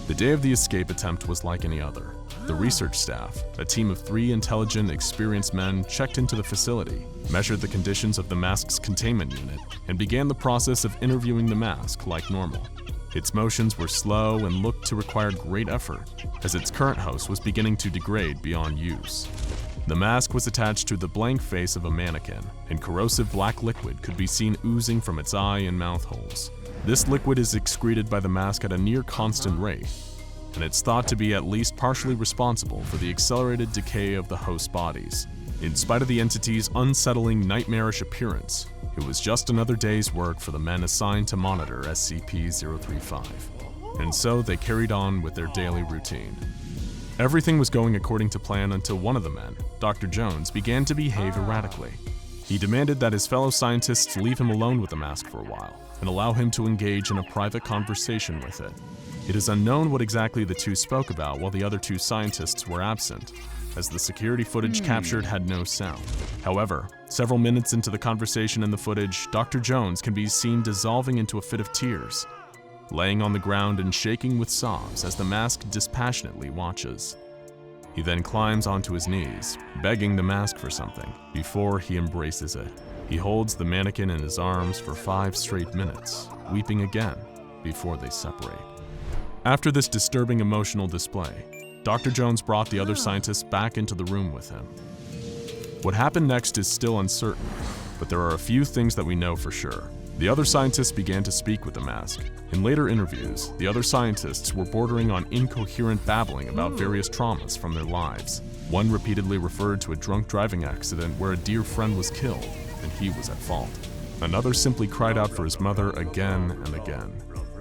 The day of the escape attempt was like any other. The research staff, a team of 3 intelligent, experienced men, checked into the facility, measured the conditions of the mask's containment unit, and began the process of interviewing the mask like normal. Its motions were slow and looked to require great effort, as its current host was beginning to degrade beyond use. The mask was attached to the blank face of a mannequin, and corrosive black liquid could be seen oozing from its eye and mouth holes. This liquid is excreted by the mask at a near constant rate, and it's thought to be at least partially responsible for the accelerated decay of the host bodies. In spite of the entity's unsettling, nightmarish appearance, it was just another day's work for the men assigned to monitor SCP-035, and so they carried on with their daily routine. Everything was going according to plan until one of the men, Dr. Jones, began to behave erratically. He demanded that his fellow scientists leave him alone with the mask for a while and allow him to engage in a private conversation with it. It is unknown what exactly the two spoke about while the other two scientists were absent, as the security footage captured had no sound. However, several minutes into the conversation in the footage, Dr. Jones can be seen dissolving into a fit of tears, laying on the ground and shaking with sobs as the mask dispassionately watches. He then climbs onto his knees, begging the mask for something, before he embraces it. He holds the mannequin in his arms for 5 straight minutes, weeping again before they separate. After this disturbing emotional display, Dr. Jones brought the other scientists back into the room with him. What happened next is still uncertain, but there are a few things that we know for sure. The other scientists began to speak with the mask. In later interviews, the other scientists were bordering on incoherent babbling about various traumas from their lives. One repeatedly referred to a drunk driving accident where a dear friend was killed, and he was at fault. Another simply cried out for his mother again and again.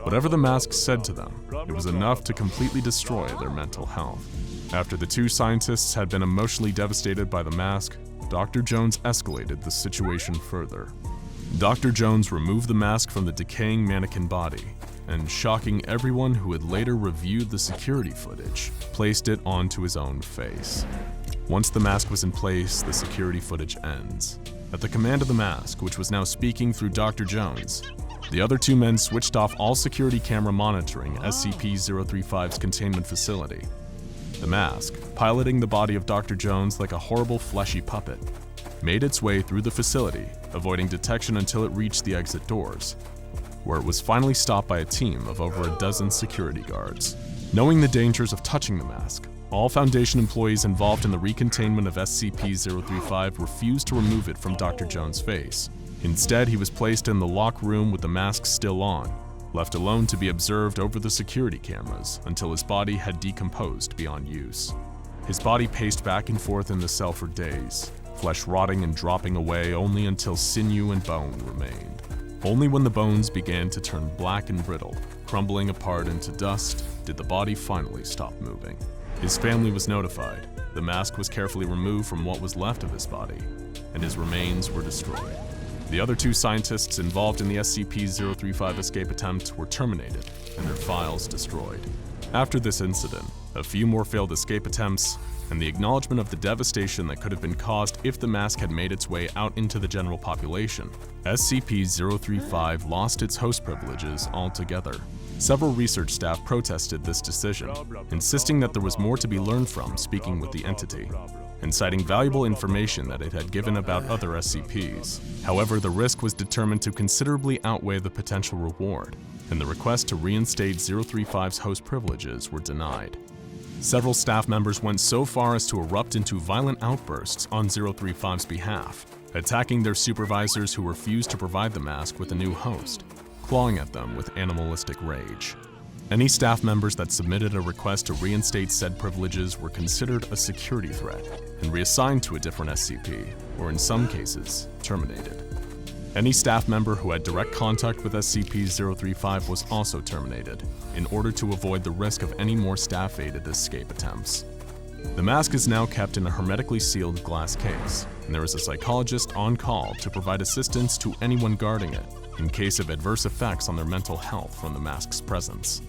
Whatever the mask said to them, it was enough to completely destroy their mental health. After the two scientists had been emotionally devastated by the mask, Dr. Jones escalated the situation further. Dr. Jones removed the mask from the decaying mannequin body, and shocking everyone who had later reviewed the security footage, placed it onto his own face. Once the mask was in place, the security footage ends. At the command of the mask, which was now speaking through Dr. Jones, the other two men switched off all security camera monitoring SCP-035's containment facility. The mask, piloting the body of Dr. Jones like a horrible fleshy puppet, made its way through the facility, avoiding detection until it reached the exit doors, where it was finally stopped by a team of over a dozen security guards. Knowing the dangers of touching the mask, all Foundation employees involved in the recontainment of SCP-035 refused to remove it from Dr. Jones' face. Instead, he was placed in the lock room with the mask still on, left alone to be observed over the security cameras until his body had decomposed beyond use. His body paced back and forth in the cell for days, flesh rotting and dropping away only until sinew and bone remained. Only when the bones began to turn black and brittle, crumbling apart into dust, did the body finally stop moving. His family was notified, the mask was carefully removed from what was left of his body, and his remains were destroyed. The other two scientists involved in the SCP-035 escape attempt were terminated, and their files destroyed. After this incident, a few more failed escape attempts, and the acknowledgement of the devastation that could have been caused if the mask had made its way out into the general population, SCP-035 lost its host privileges altogether. Several research staff protested this decision, insisting that there was more to be learned from speaking with the entity, and citing valuable information that it had given about other SCPs. However, the risk was determined to considerably outweigh the potential reward, and the request to reinstate 035's host privileges were denied. Several staff members went so far as to erupt into violent outbursts on 035's behalf, attacking their supervisors who refused to provide the mask with a new host, clawing at them with animalistic rage. Any staff members that submitted a request to reinstate said privileges were considered a security threat and reassigned to a different SCP, or in some cases, terminated. Any staff member who had direct contact with SCP-035 was also terminated, in order to avoid the risk of any more staff-aided escape attempts. The mask is now kept in a hermetically sealed glass case, and there is a psychologist on call to provide assistance to anyone guarding it, in case of adverse effects on their mental health from the mask's presence.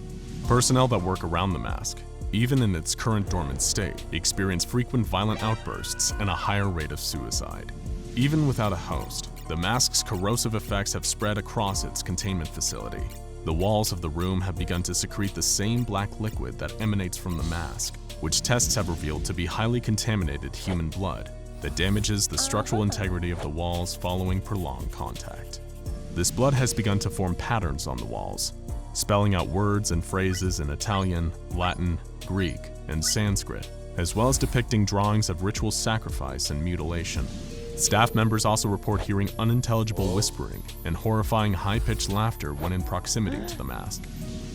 Personnel that work around the mask, even in its current dormant state, experience frequent violent outbursts and a higher rate of suicide. Even without a host, the mask's corrosive effects have spread across its containment facility. The walls of the room have begun to secrete the same black liquid that emanates from the mask, which tests have revealed to be highly contaminated human blood that damages the structural integrity of the walls following prolonged contact. This blood has begun to form patterns on the walls, spelling out words and phrases in Italian, Latin, Greek, and Sanskrit, as well as depicting drawings of ritual sacrifice and mutilation. Staff members also report hearing unintelligible whispering and horrifying high-pitched laughter when in proximity to the mask.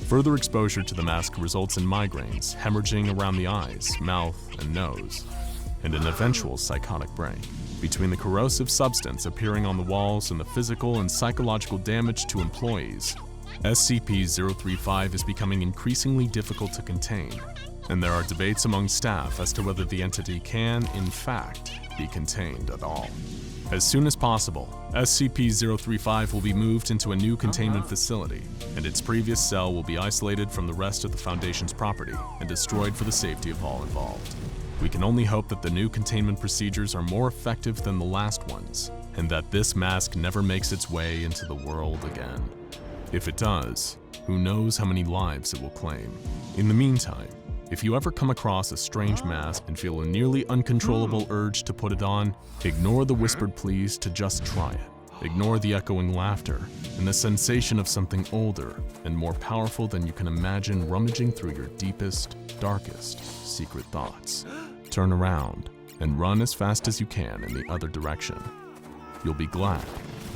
Further exposure to the mask results in migraines, hemorrhaging around the eyes, mouth, and nose, and an eventual psychotic break. Between the corrosive substance appearing on the walls and the physical and psychological damage to employees, SCP-035 is becoming increasingly difficult to contain, and there are debates among staff as to whether the entity can, in fact, be contained at all. As soon as possible, SCP-035 will be moved into a new containment facility, and its previous cell will be isolated from the rest of the Foundation's property and destroyed for the safety of all involved. We can only hope that the new containment procedures are more effective than the last ones, and that this mask never makes its way into the world again. If it does, who knows how many lives it will claim. In the meantime, if you ever come across a strange mask and feel a nearly uncontrollable urge to put it on, ignore the whispered pleas to just try it. Ignore the echoing laughter and the sensation of something older and more powerful than you can imagine rummaging through your deepest, darkest, secret thoughts. Turn around and run as fast as you can in the other direction. You'll be glad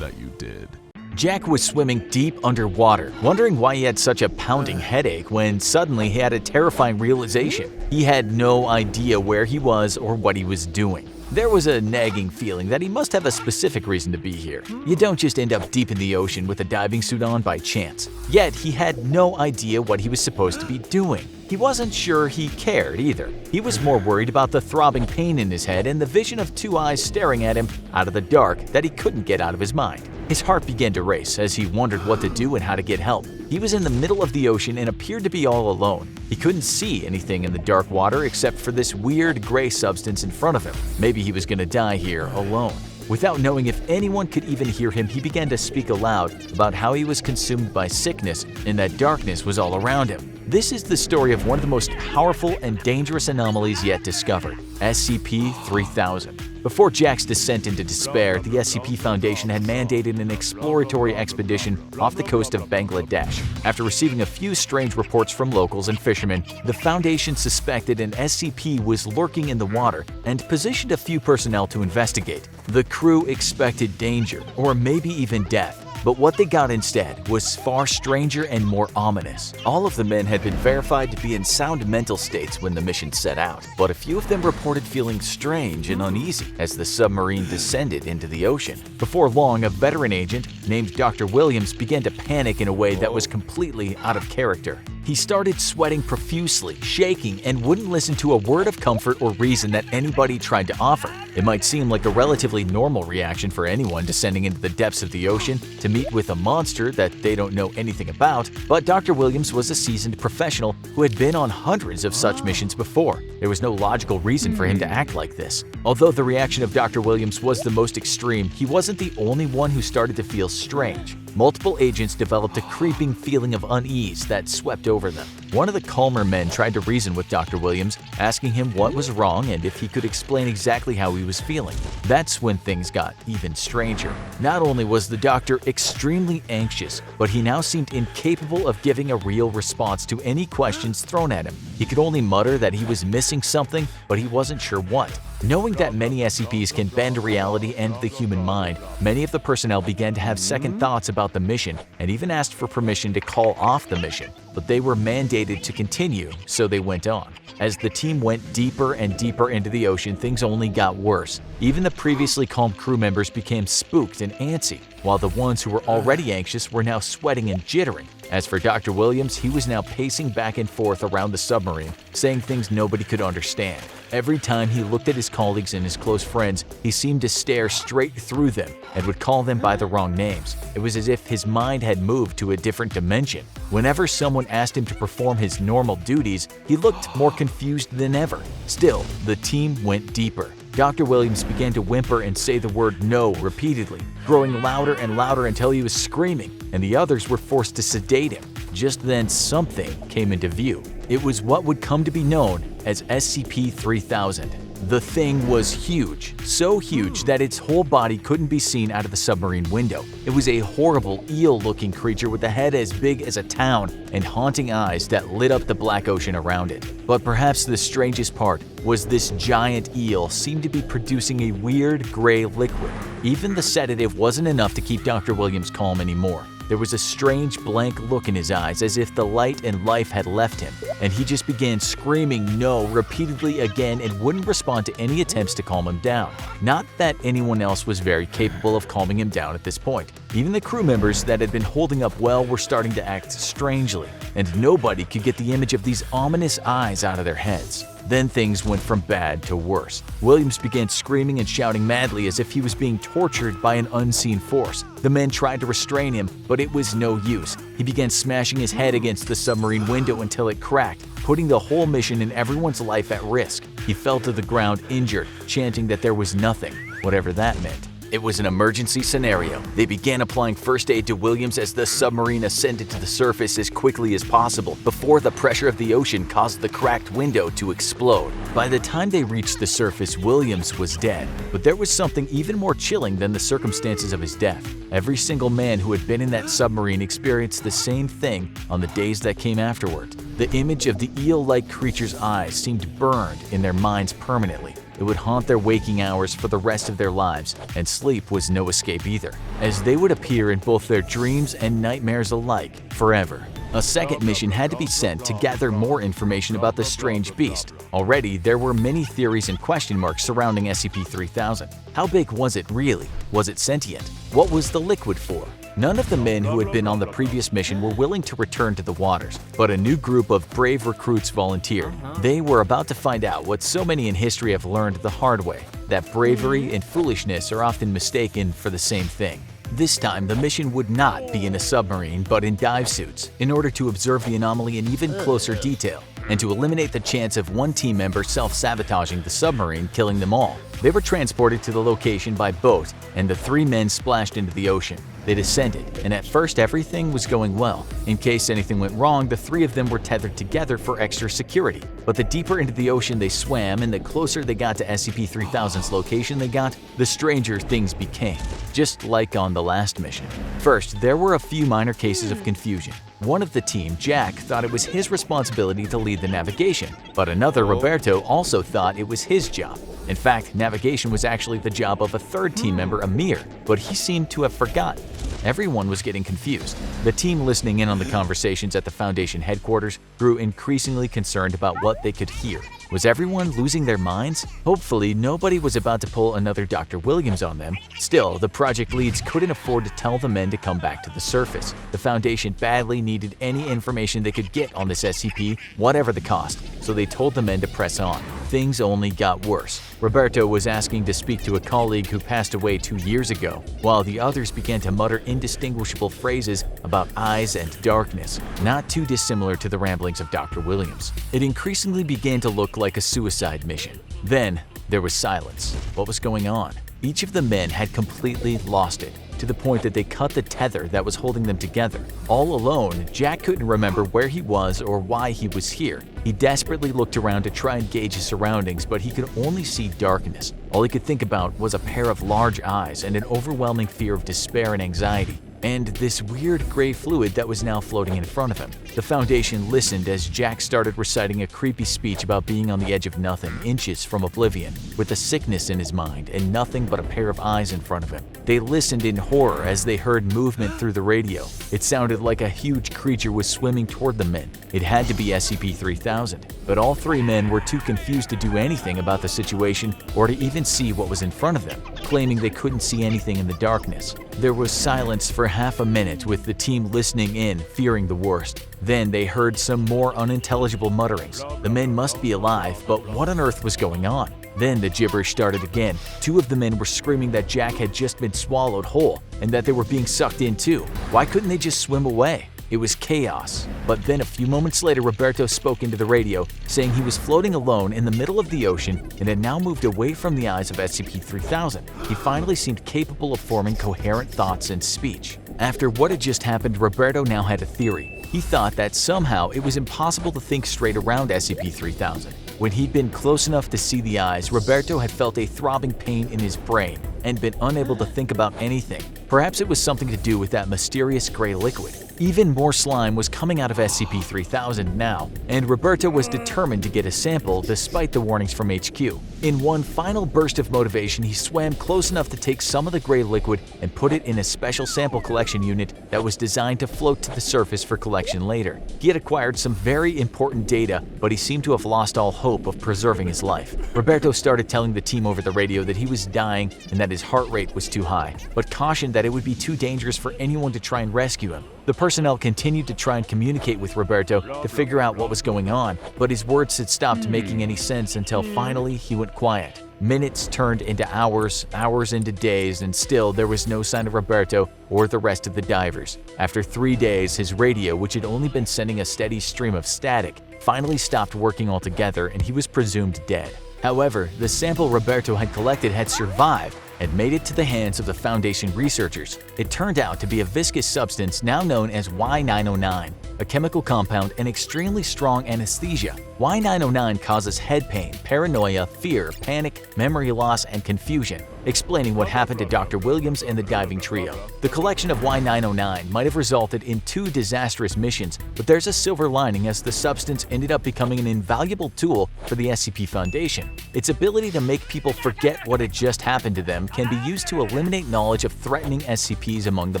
that you did. Jack was swimming deep underwater, wondering why he had such a pounding headache when suddenly he had a terrifying realization. He had no idea where he was or what he was doing. There was a nagging feeling that he must have a specific reason to be here. You don't just end up deep in the ocean with a diving suit on by chance. Yet he had no idea what he was supposed to be doing. He wasn't sure he cared either. He was more worried about the throbbing pain in his head and the vision of two eyes staring at him out of the dark that he couldn't get out of his mind. His heart began to race as he wondered what to do and how to get help. He was in the middle of the ocean and appeared to be all alone. He couldn't see anything in the dark water except for this weird gray substance in front of him. Maybe he was going to die here alone. Without knowing if anyone could even hear him, he began to speak aloud about how he was consumed by sickness and that darkness was all around him. This is the story of one of the most powerful and dangerous anomalies yet discovered, SCP-3000. Before Jack's descent into despair, the SCP Foundation had mandated an exploratory expedition off the coast of Bangladesh. After receiving a few strange reports from locals and fishermen, the Foundation suspected an SCP was lurking in the water and positioned a few personnel to investigate. The crew expected danger, or maybe even death. But what they got instead was far stranger and more ominous. All of the men had been verified to be in sound mental states when the mission set out, but a few of them reported feeling strange and uneasy as the submarine descended into the ocean. Before long, a veteran agent named Dr. Williams began to panic in a way that was completely out of character. He started sweating profusely, shaking, and wouldn't listen to a word of comfort or reason that anybody tried to offer. It might seem like a relatively normal reaction for anyone descending into the depths of the ocean to meet with a monster that they don't know anything about, but Dr. Williams was a seasoned professional who had been on hundreds of such missions before. There was no logical reason for him to act like this. Although the reaction of Dr. Williams was the most extreme, he wasn't the only one who started to feel strange. Multiple agents developed a creeping feeling of unease that swept over them. One of the calmer men tried to reason with Dr. Williams, asking him what was wrong and if he could explain exactly how he was feeling. That's when things got even stranger. Not only was the doctor extremely anxious, but he now seemed incapable of giving a real response to any questions thrown at him. He could only mutter that he was missing something, but he wasn't sure what. Knowing that many SCPs can bend reality and the human mind, many of the personnel began to have second thoughts about the mission and even asked for permission to call off the mission, but they were mandated to continue, so they went on. As the team went deeper and deeper into the ocean, things only got worse. Even the previously calm crew members became spooked and antsy, while the ones who were already anxious were now sweating and jittering. As for Dr. Williams, he was now pacing back and forth around the submarine, saying things nobody could understand. Every time he looked at his colleagues and his close friends, he seemed to stare straight through them and would call them by the wrong names. It was as if his mind had moved to a different dimension. Whenever someone asked him to perform his normal duties, he looked more confused than ever. Still, the team went deeper. Dr. Williams began to whimper and say the word no repeatedly, growing louder and louder until he was screaming, and the others were forced to sedate him. Just then, something came into view. It was what would come to be known as SCP-3000. The thing was huge, so huge that its whole body couldn't be seen out of the submarine window. It was a horrible eel-looking creature with a head as big as a town and haunting eyes that lit up the black ocean around it. But perhaps the strangest part was this giant eel seemed to be producing a weird gray liquid. Even the sedative wasn't enough to keep Dr. Williams calm anymore. There was a strange blank look in his eyes as if the light and life had left him, and he just began screaming no repeatedly again and wouldn't respond to any attempts to calm him down. Not that anyone else was very capable of calming him down at this point. Even the crew members that had been holding up well were starting to act strangely, and nobody could get the image of these ominous eyes out of their heads. Then things went from bad to worse. Williams began screaming and shouting madly as if he was being tortured by an unseen force. The men tried to restrain him, but it was no use. He began smashing his head against the submarine window until it cracked, putting the whole mission and everyone's life at risk. He fell to the ground injured, chanting that there was nothing, whatever that meant. It was an emergency scenario. They began applying first aid to Williams as the submarine ascended to the surface as quickly as possible before the pressure of the ocean caused the cracked window to explode. By the time they reached the surface, Williams was dead. But there was something even more chilling than the circumstances of his death. Every single man who had been in that submarine experienced the same thing on the days that came afterward. The image of the eel-like creature's eyes seemed burned in their minds permanently. It would haunt their waking hours for the rest of their lives, and sleep was no escape either, as they would appear in both their dreams and nightmares alike forever. A second mission had to be sent to gather more information about the strange beast. Already, there were many theories and question marks surrounding SCP-3000. How big was it really? Was it sentient? What was the liquid for? None of the men who had been on the previous mission were willing to return to the waters, but a new group of brave recruits volunteered. They were about to find out what so many in history have learned the hard way, that bravery and foolishness are often mistaken for the same thing. This time, the mission would not be in a submarine, but in dive suits, in order to observe the anomaly in even closer detail, and to eliminate the chance of one team member self-sabotaging the submarine, killing them all. They were transported to the location by boat, and the three men splashed into the ocean. They descended, and at first everything was going well. In case anything went wrong, the three of them were tethered together for extra security. But the deeper into the ocean they swam and the closer they got to SCP-3000's location they got, the stranger things became, just like on the last mission. First, there were a few minor cases of confusion. One of the team, Jack, thought it was his responsibility to lead the navigation, but another, Roberto, also thought it was his job. In fact, navigation was actually the job of a third team member, Amir, but he seemed to have forgotten. Everyone was getting confused. The team listening in on the conversations at the Foundation headquarters grew increasingly concerned about what they could hear. Was everyone losing their minds? Hopefully, nobody was about to pull another Dr. Williams on them. Still, the project leads couldn't afford to tell the men to come back to the surface. The Foundation badly needed any information they could get on this SCP, whatever the cost, so they told the men to press on. Things only got worse. Roberto was asking to speak to a colleague who passed away 2 years ago, while the others began to mutter indistinguishable phrases about eyes and darkness, not too dissimilar to the ramblings of Dr. Williams. It increasingly began to look like a suicide mission. Then, there was silence. What was going on? Each of the men had completely lost it, to the point that they cut the tether that was holding them together. All alone, Jack couldn't remember where he was or why he was here. He desperately looked around to try and gauge his surroundings, but he could only see darkness. All he could think about was a pair of large eyes and an overwhelming fear of despair and anxiety, and this weird gray fluid that was now floating in front of him. The Foundation listened as Jack started reciting a creepy speech about being on the edge of nothing, inches from oblivion, with a sickness in his mind and nothing but a pair of eyes in front of him. They listened in horror as they heard movement through the radio. It sounded like a huge creature was swimming toward the men. It had to be SCP-3000, but all three men were too confused to do anything about the situation or to even see what was in front of them, claiming they couldn't see anything in the darkness. There was silence for half a minute, with the team listening in, fearing the worst. Then they heard some more unintelligible mutterings. The men must be alive, but what on earth was going on? Then the gibberish started again. Two of the men were screaming that Jack had just been swallowed whole and that they were being sucked in too. Why couldn't they just swim away? It was chaos. But then a few moments later, Roberto spoke into the radio, saying he was floating alone in the middle of the ocean and had now moved away from the eyes of SCP-3000. He finally seemed capable of forming coherent thoughts and speech. After what had just happened, Roberto now had a theory. He thought that somehow it was impossible to think straight around SCP-3000. When he'd been close enough to see the eyes, Roberto had felt a throbbing pain in his brain and been unable to think about anything. Perhaps it was something to do with that mysterious gray liquid. Even more slime was coming out of SCP-3000 now, and Roberto was determined to get a sample despite the warnings from HQ. In one final burst of motivation, he swam close enough to take some of the gray liquid and put it in a special sample collection unit that was designed to float to the surface for collection later. He had acquired some very important data, but he seemed to have lost all hope of preserving his life. Roberto started telling the team over the radio that he was dying and that his heart rate was too high, but cautioned that that it would be too dangerous for anyone to try and rescue him. The personnel continued to try and communicate with Roberto to figure out what was going on, but his words had stopped making any sense until finally he went quiet. Minutes turned into hours, hours into days, and still there was no sign of Roberto or the rest of the divers. After 3 days, his radio, which had only been sending a steady stream of static, finally stopped working altogether and he was presumed dead. However, the sample Roberto had collected had survived and made it to the hands of the Foundation researchers. It turned out to be a viscous substance now known as Y909, a chemical compound and extremely strong anesthesia. Y909 causes head pain, paranoia, fear, panic, memory loss, and confusion, explaining what happened to Dr. Williams and the diving trio. The collection of Y909 might have resulted in 2 disastrous missions, but there's a silver lining as the substance ended up becoming an invaluable tool for the SCP Foundation. Its ability to make people forget what had just happened to them can be used to eliminate knowledge of threatening SCPs among the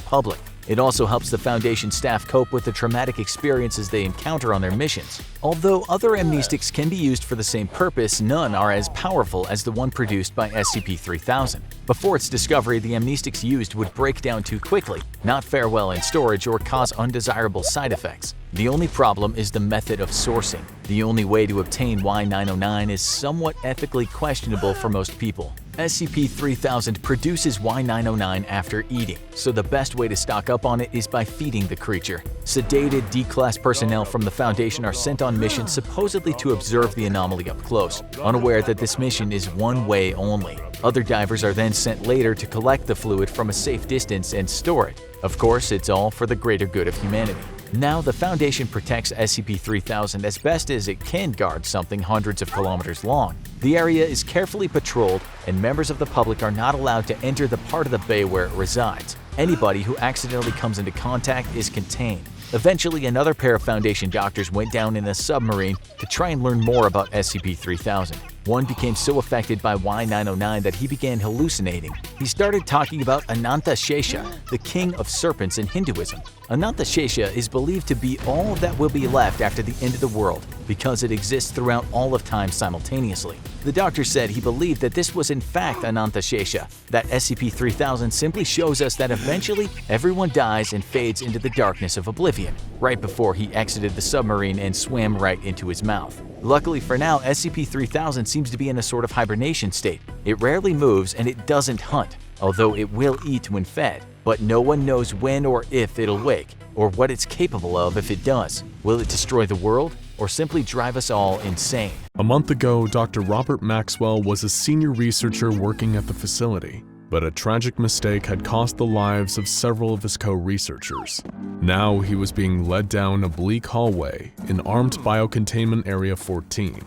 public. It also helps the Foundation staff cope with the traumatic experiences they encounter on their missions. Although other amnestics can be used for the same purpose, none are as powerful as the one produced by SCP-3000. Before its discovery, the amnestics used would break down too quickly, not fare well in storage, or cause undesirable side effects. The only problem is the method of sourcing. The only way to obtain Y909 is somewhat ethically questionable for most people. SCP-3000 produces Y909 after eating, so the best way to stock up on it is by feeding the creature. Sedated D-Class personnel from the Foundation are sent on missions supposedly to observe the anomaly up close, unaware that this mission is one way only. Other divers are then sent later to collect the fluid from a safe distance and store it. Of course, it's all for the greater good of humanity. Now, the Foundation protects SCP-3000 as best as it can guard something hundreds of kilometers long. The area is carefully patrolled, and members of the public are not allowed to enter the part of the bay where it resides. Anybody who accidentally comes into contact is contained. Eventually, another pair of Foundation doctors went down in a submarine to try and learn more about SCP-3000. One became so affected by Y909 that he began hallucinating. He started talking about Anantashesha, the king of serpents in Hinduism. Anantashesha is believed to be all that will be left after the end of the world because it exists throughout all of time simultaneously. The doctor said he believed that this was in fact Anantashesha, that SCP-3000 simply shows us that eventually everyone dies and fades into the darkness of oblivion, right before he exited the submarine and swam right into his mouth. Luckily for now, SCP-3000 seems to be in a sort of hibernation state. It rarely moves and it doesn't hunt, although it will eat when fed. But no one knows when or if it'll wake, or what it's capable of if it does. Will it destroy the world, or simply drive us all insane? A month ago, Dr. Robert Maxwell was a senior researcher working at the facility, but a tragic mistake had cost the lives of several of his co-researchers. Now he was being led down a bleak hallway in Armed Biocontainment Area 14,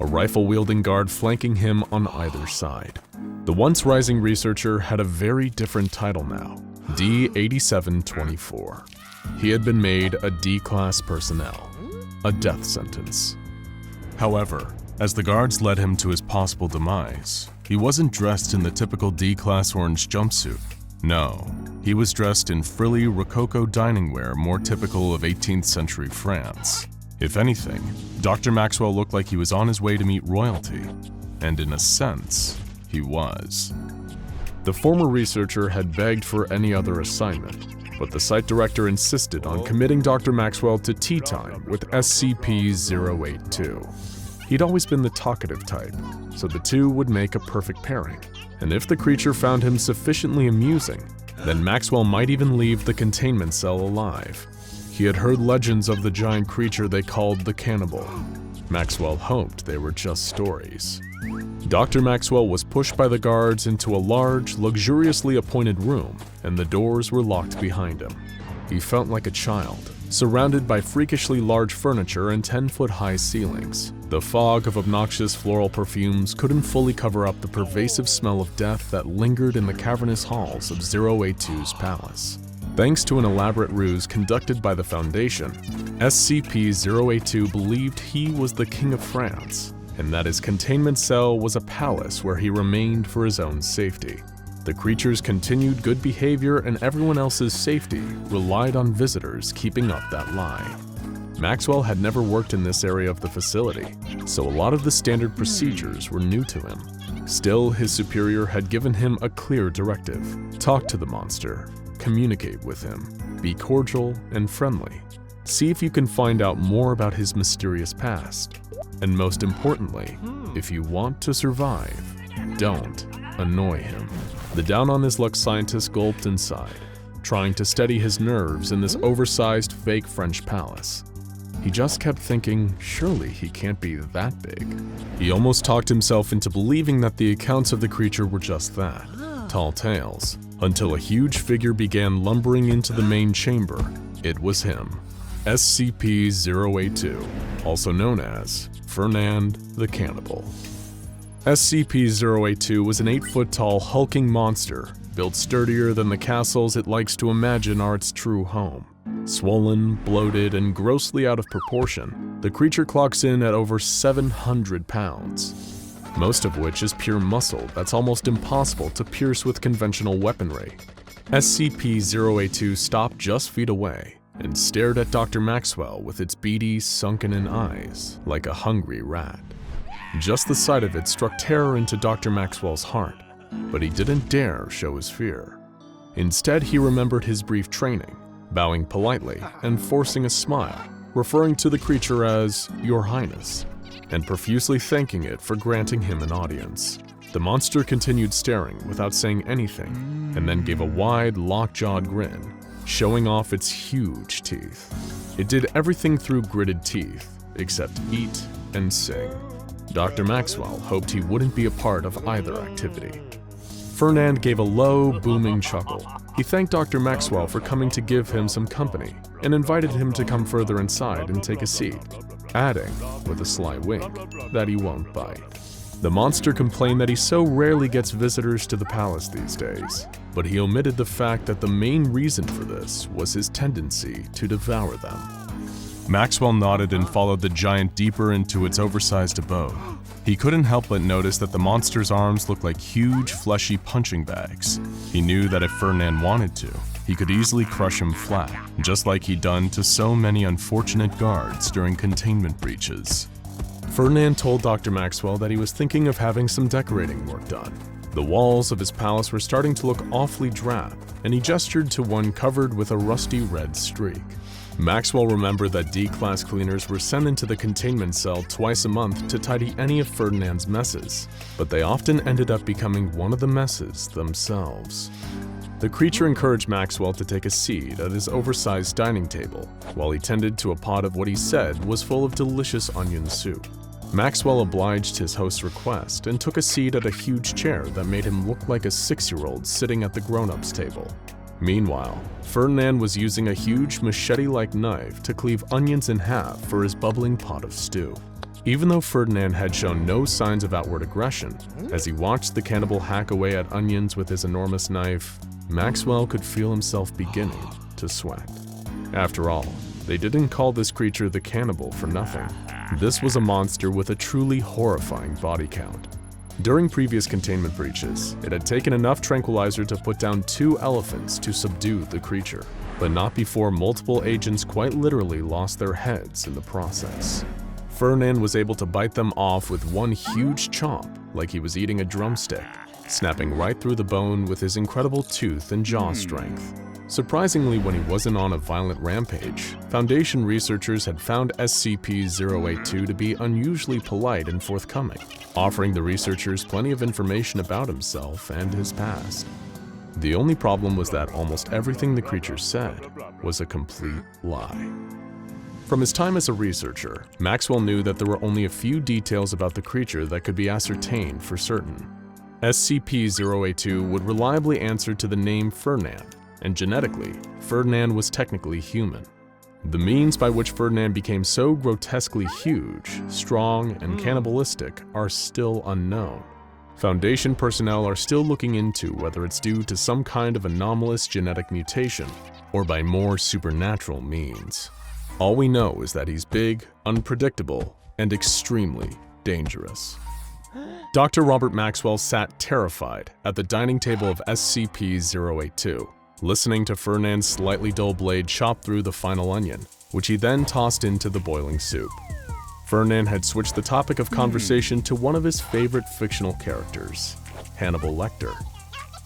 a rifle-wielding guard flanking him on either side. The once rising researcher had a very different title now, D-8724. He had been made a D-Class personnel, a death sentence. However, as the guards led him to his possible demise, he wasn't dressed in the typical D-Class orange jumpsuit. No, he was dressed in frilly Rococo dining wear more typical of 18th century France. If anything, Dr. Maxwell looked like he was on his way to meet royalty, and in a sense, he was. The former researcher had begged for any other assignment, but the site director insisted on committing Dr. Maxwell to tea time with SCP-082. He'd always been the talkative type, so the two would make a perfect pairing. And if the creature found him sufficiently amusing, then Maxwell might even leave the containment cell alive. He had heard legends of the giant creature they called the Cannibal. Maxwell hoped they were just stories. Dr. Maxwell was pushed by the guards into a large, luxuriously appointed room, and the doors were locked behind him. He felt like a child, surrounded by freakishly large furniture and 10-foot-high ceilings. The fog of obnoxious floral perfumes couldn't fully cover up the pervasive smell of death that lingered in the cavernous halls of 082's palace. Thanks to an elaborate ruse conducted by the Foundation, SCP-082 believed he was the King of France, and that his containment cell was a palace where he remained for his own safety. The creature's continued good behavior and everyone else's safety relied on visitors keeping up that lie. Maxwell had never worked in this area of the facility, so a lot of the standard procedures were new to him. Still, his superior had given him a clear directive: talk to the monster, communicate with him, be cordial and friendly. See if you can find out more about his mysterious past. And most importantly, if you want to survive, don't annoy him. The down-on-his-luck scientist gulped and sighed, trying to steady his nerves in this oversized fake French palace. He just kept thinking, surely he can't be that big. He almost talked himself into believing that the accounts of the creature were just that, tall tales, until a huge figure began lumbering into the main chamber. It was him, SCP-082, also known as Fernand the Cannibal. SCP-082 was an 8-foot-tall hulking monster, built sturdier than the castles it likes to imagine are its true home. Swollen, bloated, and grossly out of proportion, the creature clocks in at over 700 pounds, most of which is pure muscle that's almost impossible to pierce with conventional weaponry. SCP-082 stopped just feet away and stared at Dr. Maxwell with its beady, sunken-in eyes, like a hungry rat. Just the sight of it struck terror into Dr. Maxwell's heart, but he didn't dare show his fear. Instead, he remembered his brief training, bowing politely and forcing a smile, referring to the creature as Your Highness, and profusely thanking it for granting him an audience. The monster continued staring without saying anything, and then gave a wide, lockjawed grin, showing off its huge teeth. It did everything through gritted teeth, except eat and sing. Dr. Maxwell hoped he wouldn't be a part of either activity. Fernand gave a low, booming chuckle. He thanked Dr. Maxwell for coming to give him some company and invited him to come further inside and take a seat, adding, with a sly wink, that he won't bite. The monster complained that he so rarely gets visitors to the palace these days, but he omitted the fact that the main reason for this was his tendency to devour them. Maxwell nodded and followed the giant deeper into its oversized abode. He couldn't help but notice that the monster's arms looked like huge, fleshy punching bags. He knew that if Fernand wanted to, he could easily crush him flat, just like he'd done to so many unfortunate guards during containment breaches. Fernand told Dr. Maxwell that he was thinking of having some decorating work done. The walls of his palace were starting to look awfully drab, and he gestured to one covered with a rusty red streak. Maxwell remembered that D-class cleaners were sent into the containment cell twice a month to tidy any of Fernand's messes, but they often ended up becoming one of the messes themselves. The creature encouraged Maxwell to take a seat at his oversized dining table, while he tended to a pot of what he said was full of delicious onion soup. Maxwell obliged his host's request and took a seat at a huge chair that made him look like a 6-year-old sitting at the grown-ups table. Meanwhile, Fernand was using a huge machete-like knife to cleave onions in half for his bubbling pot of stew. Even though Fernand had shown no signs of outward aggression, as he watched the cannibal hack away at onions with his enormous knife, Maxwell could feel himself beginning to sweat. After all, they didn't call this creature the Cannibal for nothing. This was a monster with a truly horrifying body count. During previous containment breaches, it had taken enough tranquilizer to put down 2 elephants to subdue the creature, but not before multiple agents quite literally lost their heads in the process. Fernand was able to bite them off with one huge chomp like he was eating a drumstick, snapping right through the bone with his incredible tooth and jaw strength. Surprisingly, when he wasn't on a violent rampage, Foundation researchers had found SCP-082 to be unusually polite and forthcoming, offering the researchers plenty of information about himself and his past. The only problem was that almost everything the creature said was a complete lie. From his time as a researcher, Maxwell knew that there were only a few details about the creature that could be ascertained for certain. SCP-082 would reliably answer to the name Fernand, and genetically, Fernand was technically human. The means by which Fernand became so grotesquely huge, strong, and cannibalistic are still unknown. Foundation personnel are still looking into whether it's due to some kind of anomalous genetic mutation or by more supernatural means. All we know is that he's big, unpredictable, and extremely dangerous. Dr. Robert Maxwell sat terrified at the dining table of SCP-082, listening to Fernand's slightly dull blade chop through the final onion, which he then tossed into the boiling soup. Fernand had switched the topic of conversation to one of his favorite fictional characters, Hannibal Lecter.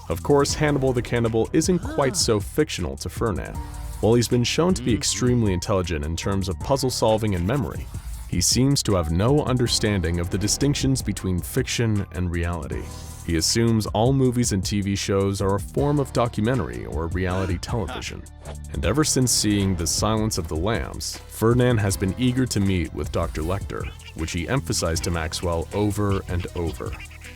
Of course, Hannibal the Cannibal isn't quite so fictional to Fernand. While he's been shown to be extremely intelligent in terms of puzzle solving and memory, he seems to have no understanding of the distinctions between fiction and reality. He assumes all movies and TV shows are a form of documentary or reality television. And ever since seeing The Silence of the Lambs, Fernand has been eager to meet with Dr. Lecter, which he emphasized to Maxwell over and over.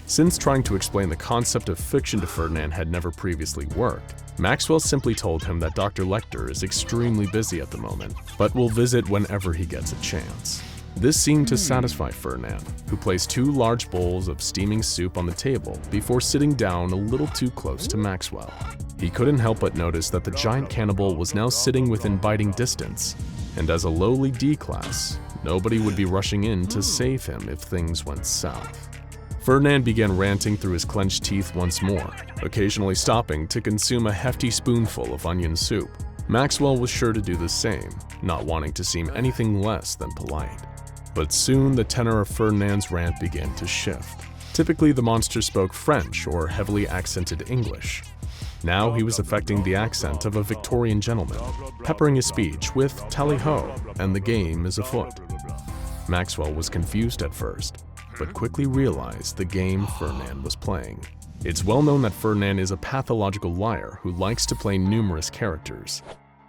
Since trying to explain the concept of fiction to Fernand had never previously worked, Maxwell simply told him that Dr. Lecter is extremely busy at the moment, but will visit whenever he gets a chance. This seemed to satisfy Fernand, who placed 2 large bowls of steaming soup on the table before sitting down a little too close to Maxwell. He couldn't help but notice that the giant cannibal was now sitting within biting distance, and as a lowly D-class, nobody would be rushing in to save him if things went south. Fernand began ranting through his clenched teeth once more, occasionally stopping to consume a hefty spoonful of onion soup. Maxwell was sure to do the same, not wanting to seem anything less than polite. But soon the tenor of Fernand's rant began to shift. Typically the monster spoke French or heavily accented English. Now he was affecting the accent of a Victorian gentleman, peppering his speech with tally-ho and the game is afoot. Maxwell was confused at first, but quickly realized the game Fernand was playing. It's well known that Fernand is a pathological liar who likes to play numerous characters,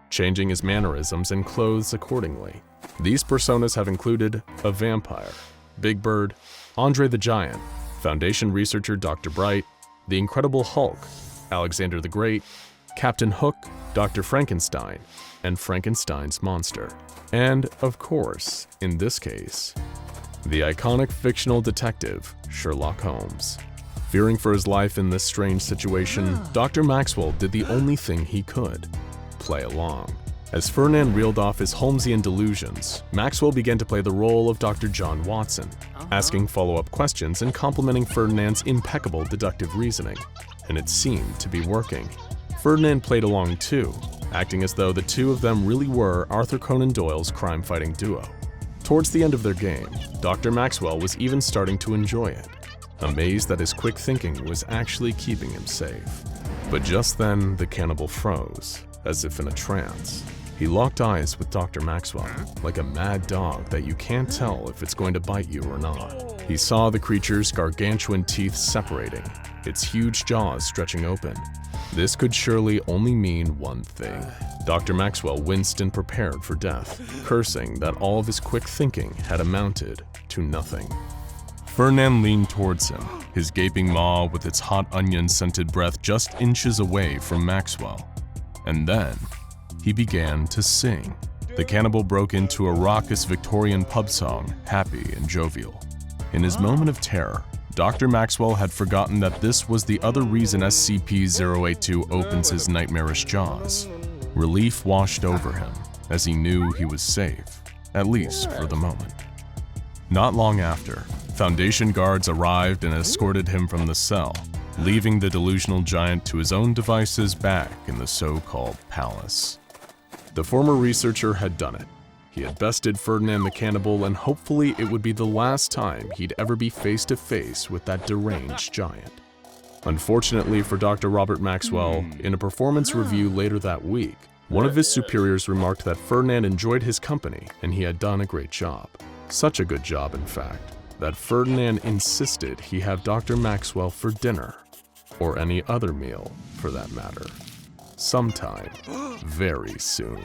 changing his mannerisms and clothes accordingly. These personas have included a vampire, Big Bird, Andre the Giant, Foundation researcher Dr. Bright, the Incredible Hulk, Alexander the Great, Captain Hook, Dr. Frankenstein, and Frankenstein's monster. And, of course, in this case, the iconic fictional detective, Sherlock Holmes. Fearing for his life in this strange situation, Dr. Maxwell did the only thing he could: play along. As Fernand reeled off his Holmesian delusions, Maxwell began to play the role of Dr. John Watson, asking follow-up questions and complimenting Fernand's impeccable deductive reasoning. And it seemed to be working. Fernand played along too, acting as though the two of them really were Arthur Conan Doyle's crime-fighting duo. Towards the end of their game, Dr. Maxwell was even starting to enjoy it, amazed that his quick thinking was actually keeping him safe. But just then, the cannibal froze, as if in a trance. He locked eyes with Dr. Maxwell, like a mad dog that you can't tell if it's going to bite you or not. He saw the creature's gargantuan teeth separating, its huge jaws stretching open. This could surely only mean one thing. Dr. Maxwell winced and prepared for death, cursing that all of his quick thinking had amounted to nothing. Fernand leaned towards him, his gaping maw with its hot onion-scented breath just inches away from Maxwell. And then, he began to sing. The cannibal broke into a raucous Victorian pub song, happy and jovial. In his moment of terror, Dr. Maxwell had forgotten that this was the other reason SCP-082 opens his nightmarish jaws. Relief washed over him, as he knew he was safe, at least for the moment. Not long after, Foundation guards arrived and escorted him from the cell, leaving the delusional giant to his own devices back in the so-called palace. The former researcher had done it. He had bested Fernand the Cannibal, and hopefully it would be the last time he'd ever be face to face with that deranged giant. Unfortunately for Dr. Robert Maxwell, in a performance review later that week, one of his superiors remarked that Fernand enjoyed his company and he had done a great job. Such a good job, in fact, that Fernand insisted he have Dr. Maxwell for dinner, or any other meal for that matter, sometime very soon.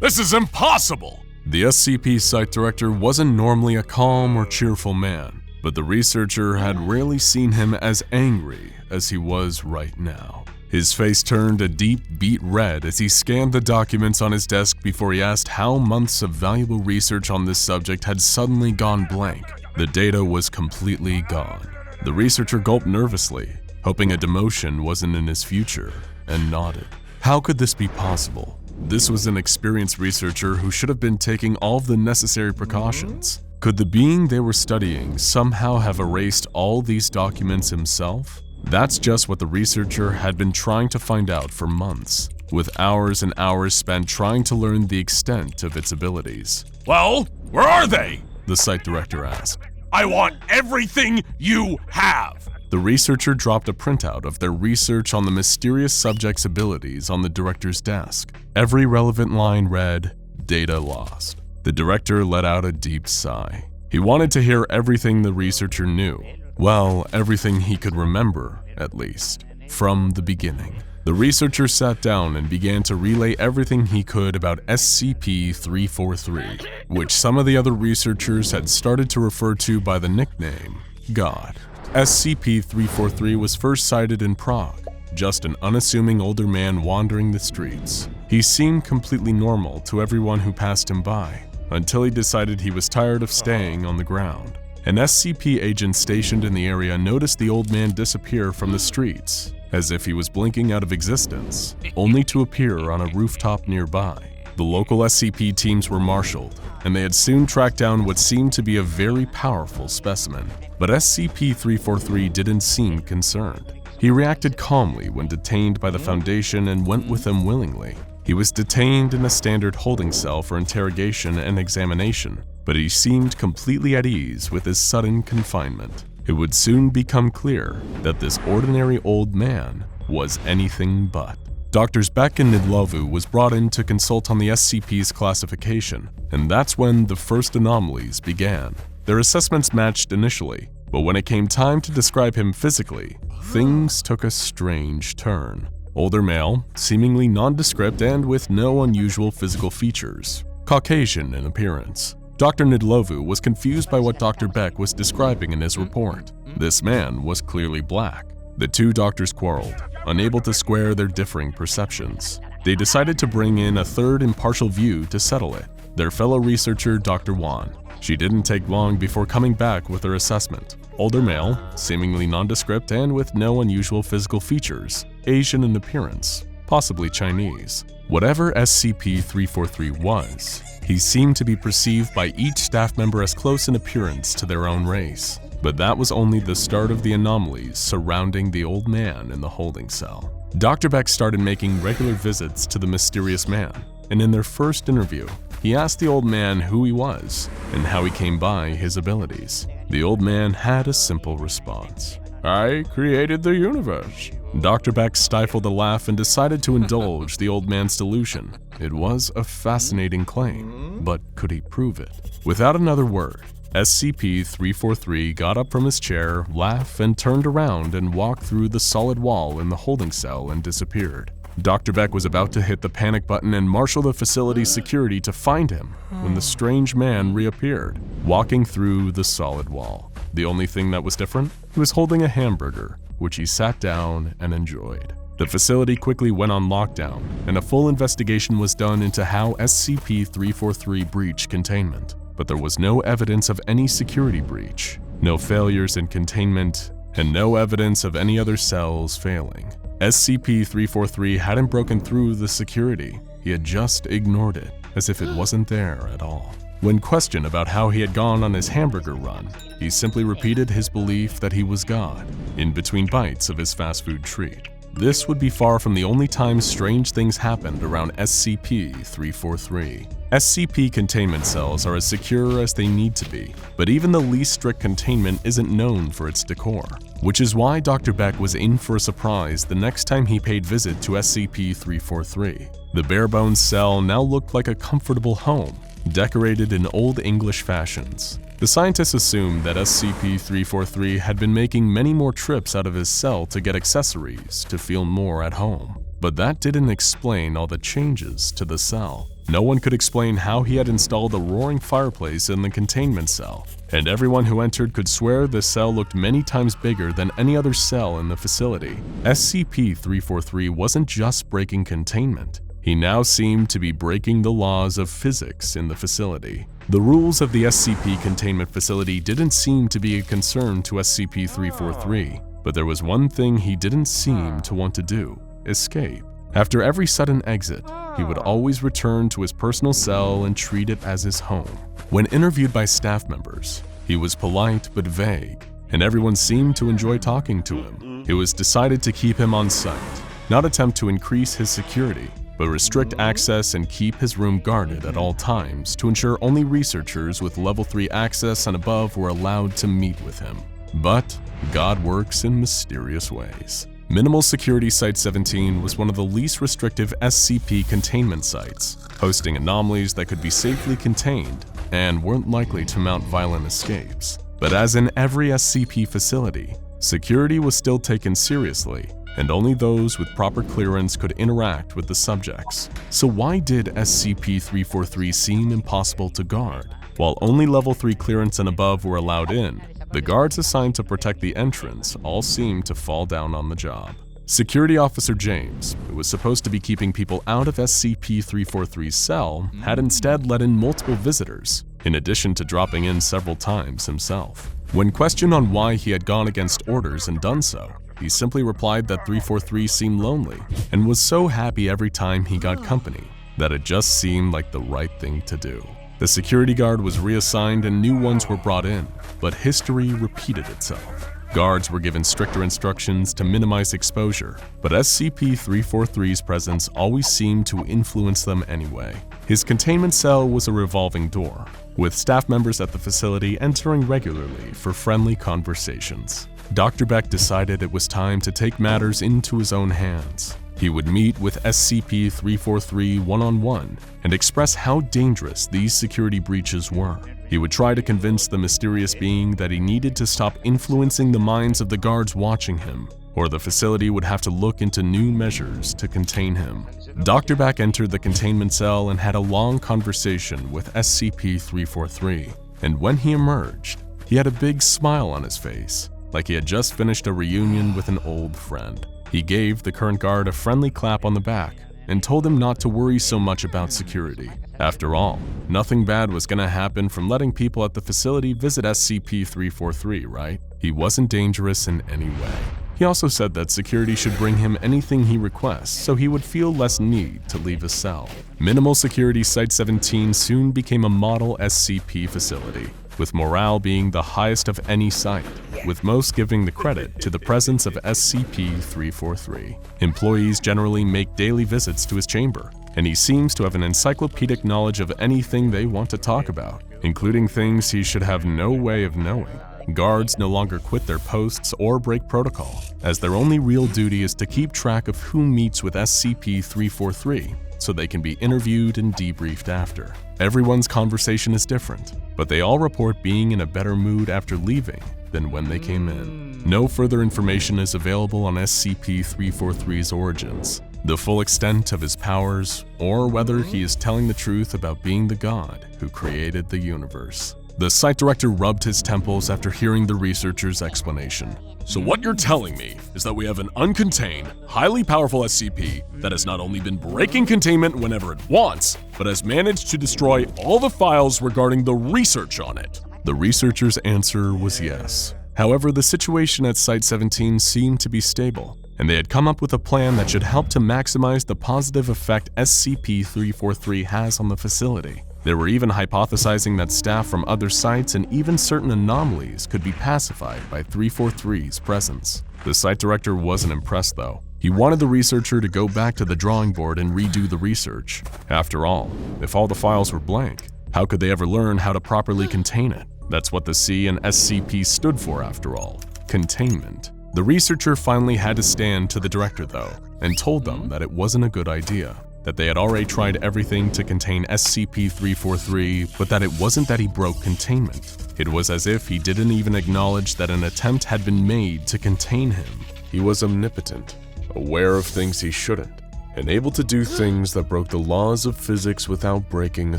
This is impossible! The SCP site director wasn't normally a calm or cheerful man, but the researcher had rarely seen him as angry as he was right now. His face turned a deep beet red as he scanned the documents on his desk before he asked how months of valuable research on this subject had suddenly gone blank. The data was completely gone. The researcher gulped nervously, hoping a demotion wasn't in his future, and nodded. How could this be possible? This was an experienced researcher who should have been taking all of the necessary precautions. Could the being they were studying somehow have erased all these documents himself? That's just what the researcher had been trying to find out for months. with hours and hours spent trying to learn the extent of its abilities. Well, where are they? The site director asked. I want everything you have. The researcher dropped a printout of their research on the mysterious subject's abilities on the director's desk. Every relevant line read, "Data lost." The director let out a deep sigh. He wanted to hear everything the researcher knew. Well, everything he could remember, at least, from the beginning. The researcher sat down and began to relay everything he could about SCP-343, which some of the other researchers had started to refer to by the nickname God. SCP-343 was first sighted in Prague, just an unassuming older man wandering the streets. He seemed completely normal to everyone who passed him by, until he decided he was tired of staying on the ground. An SCP agent stationed in the area noticed the old man disappear from the streets, as if he was blinking out of existence, only to appear on a rooftop nearby. The local SCP teams were marshaled, and they had soon tracked down what seemed to be a very powerful specimen. But SCP-343 didn't seem concerned. He reacted calmly when detained by the Foundation and went with them willingly. He was detained in a standard holding cell for interrogation and examination, but he seemed completely at ease with his sudden confinement. It would soon become clear that this ordinary old man was anything but. Doctors Beck and Nidlovu was brought in to consult on the SCP's classification, and that's when the first anomalies began. Their assessments matched initially, but when it came time to describe him physically, things took a strange turn. Older male, seemingly nondescript and with no unusual physical features. Caucasian in appearance. Dr. Nidlovu was confused by what Dr. Beck was describing in his report. This man was clearly black. The two doctors quarreled, unable to square their differing perceptions. They decided to bring in a third impartial view to settle it, their fellow researcher Dr. Wan. She didn't take long before coming back with her assessment. Older male, seemingly nondescript and with no unusual physical features, Asian in appearance, possibly Chinese. Whatever SCP-343 was, he seemed to be perceived by each staff member as close in appearance to their own race. But that was only the start of the anomalies surrounding the old man in the holding cell. Dr. Beck started making regular visits to the mysterious man, and in their first interview, he asked the old man who he was and how he came by his abilities. The old man had a simple response. "I created the universe." Dr. Beck stifled a laugh and decided to indulge the old man's delusion. It was a fascinating claim, but could he prove it? Without another word, SCP-343 got up from his chair, laughed, and turned around and walked through the solid wall in the holding cell and disappeared. Dr. Beck was about to hit the panic button and marshal the facility's security to find him when the strange man reappeared, walking through the solid wall. The only thing that was different? He was holding a hamburger, which he sat down and enjoyed. The facility quickly went on lockdown, and a full investigation was done into how SCP-343 breached containment. But there was no evidence of any security breach, no failures in containment, and no evidence of any other cells failing. SCP-343 hadn't broken through the security, he had just ignored it, as if it wasn't there at all. When questioned about how he had gone on his hamburger run, he simply repeated his belief that he was God, in between bites of his fast food treat. This would be far from the only time strange things happened around SCP-343. SCP containment cells are as secure as they need to be, but even the least strict containment isn't known for its decor, which is why Dr. Beck was in for a surprise the next time he paid visit to SCP-343. The bare-bones cell now looked like a comfortable home, decorated in Old English fashions. The scientists assumed that SCP-343 had been making many more trips out of his cell to get accessories to feel more at home. But that didn't explain all the changes to the cell. No one could explain how he had installed a roaring fireplace in the containment cell, and everyone who entered could swear the cell looked many times bigger than any other cell in the facility. SCP-343 wasn't just breaking containment. He now seemed to be breaking the laws of physics in the facility. The rules of the SCP containment facility didn't seem to be a concern to SCP-343, but there was one thing he didn't seem to want to do: escape. After every sudden exit, he would always return to his personal cell and treat it as his home. When interviewed by staff members, he was polite but vague, and everyone seemed to enjoy talking to him. It was decided to keep him on site, not attempt to increase his security, but restrict access and keep his room guarded at all times to ensure only researchers with level 3 access and above were allowed to meet with him. But God works in mysterious ways. Minimal Security Site-17 was one of the least restrictive SCP containment sites, hosting anomalies that could be safely contained and weren't likely to mount violent escapes. But as in every SCP facility, security was still taken seriously, and only those with proper clearance could interact with the subjects. So why did SCP-343 seem impossible to guard? While only level 3 clearance and above were allowed in, the guards assigned to protect the entrance all seemed to fall down on the job. Security Officer James, who was supposed to be keeping people out of SCP-343's cell, had instead let in multiple visitors, in addition to dropping in several times himself. When questioned on why he had gone against orders and done so, he simply replied that 343 seemed lonely and was so happy every time he got company that it just seemed like the right thing to do. The security guard was reassigned and new ones were brought in, but history repeated itself. Guards were given stricter instructions to minimize exposure, but SCP-343's presence always seemed to influence them anyway. His containment cell was a revolving door, with staff members at the facility entering regularly for friendly conversations. Dr. Beck decided it was time to take matters into his own hands. He would meet with SCP-343 one-on-one and express how dangerous these security breaches were. He would try to convince the mysterious being that he needed to stop influencing the minds of the guards watching him, or the facility would have to look into new measures to contain him. Dr. Beck entered the containment cell and had a long conversation with SCP-343, and when he emerged, he had a big smile on his face, like he had just finished a reunion with an old friend. He gave the current guard a friendly clap on the back and told him not to worry so much about security. After all, nothing bad was going to happen from letting people at the facility visit SCP-343, right? He wasn't dangerous in any way. He also said that security should bring him anything he requests so he would feel less need to leave his cell. Minimal Security Site-17 soon became a model SCP facility, with morale being the highest of any site, with most giving the credit to the presence of SCP-343. Employees generally make daily visits to his chamber, and he seems to have an encyclopedic knowledge of anything they want to talk about, including things he should have no way of knowing. Guards no longer quit their posts or break protocol, as their only real duty is to keep track of who meets with SCP-343, so they can be interviewed and debriefed after. Everyone's conversation is different, but they all report being in a better mood after leaving than when they came in. No further information is available on SCP-343's origins, the full extent of his powers, or whether he is telling the truth about being the god who created the universe. The site director rubbed his temples after hearing the researcher's explanation. So what you're telling me is that we have an uncontained, highly powerful SCP that has not only been breaking containment whenever it wants, but has managed to destroy all the files regarding the research on it. The researcher's answer was yes. However, the situation at Site-17 seemed to be stable, and they had come up with a plan that should help to maximize the positive effect SCP-343 has on the facility. They were even hypothesizing that staff from other sites and even certain anomalies could be pacified by 343's presence. The site director wasn't impressed though. He wanted the researcher to go back to the drawing board and redo the research. After all, if all the files were blank, how could they ever learn how to properly contain it? That's what the C in SCP stood for after all, containment. The researcher finally had to stand to the director though, and told them that it wasn't a good idea, that they had already tried everything to contain SCP-343, but that it wasn't that he broke containment. It was as if he didn't even acknowledge that an attempt had been made to contain him. He was omnipotent, aware of things he shouldn't, and able to do things that broke the laws of physics without breaking a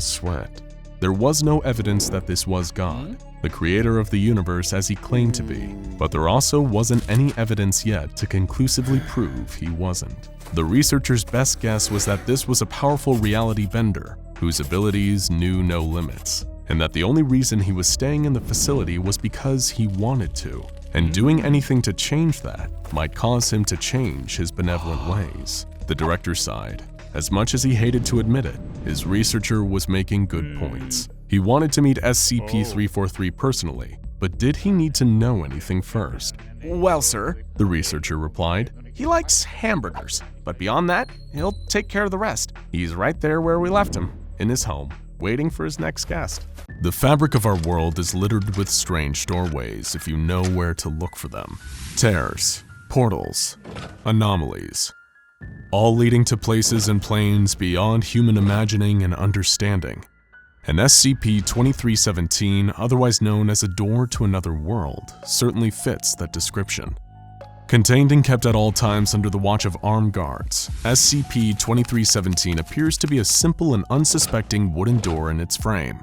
sweat. There was no evidence that this was God, the creator of the universe as he claimed to be, but there also wasn't any evidence yet to conclusively prove he wasn't. The researcher's best guess was that this was a powerful reality bender whose abilities knew no limits, and that the only reason he was staying in the facility was because he wanted to, and doing anything to change that might cause him to change his benevolent ways. The director sighed. As much as he hated to admit it, his researcher was making good points. He wanted to meet SCP-343 personally, but did he need to know anything first? Well, sir, The researcher replied. He likes hamburgers, but beyond that, he'll take care of the rest. He's right there where we left him, in his home, waiting for his next guest. The fabric of our world is littered with strange doorways if you know where to look for them. Tears, portals, anomalies, all leading to places and planes beyond human imagining and understanding. And SCP-2317, otherwise known as a door to another world, certainly fits that description. Contained and kept at all times under the watch of armed guards, SCP-2317 appears to be a simple and unsuspecting wooden door in its frame.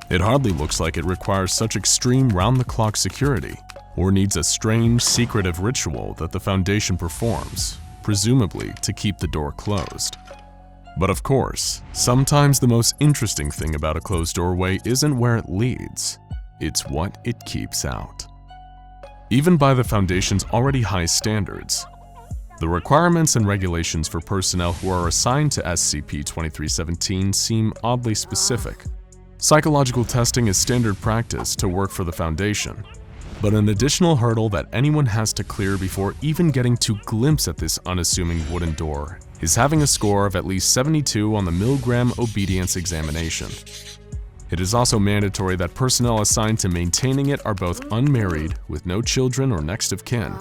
It hardly looks like it requires such extreme round-the-clock security, or needs a strange, secretive ritual that the Foundation performs, presumably to keep the door closed. But of course, sometimes the most interesting thing about a closed doorway isn't where it leads, it's what it keeps out. Even by the Foundation's already high standards, the requirements and regulations for personnel who are assigned to SCP-2317 seem oddly specific. Psychological testing is standard practice to work for the Foundation, but an additional hurdle that anyone has to clear before even getting to glimpse at this unassuming wooden door is having a score of at least 72 on the Milgram Obedience Examination. It is also mandatory that personnel assigned to maintaining it are both unmarried, with no children or next of kin,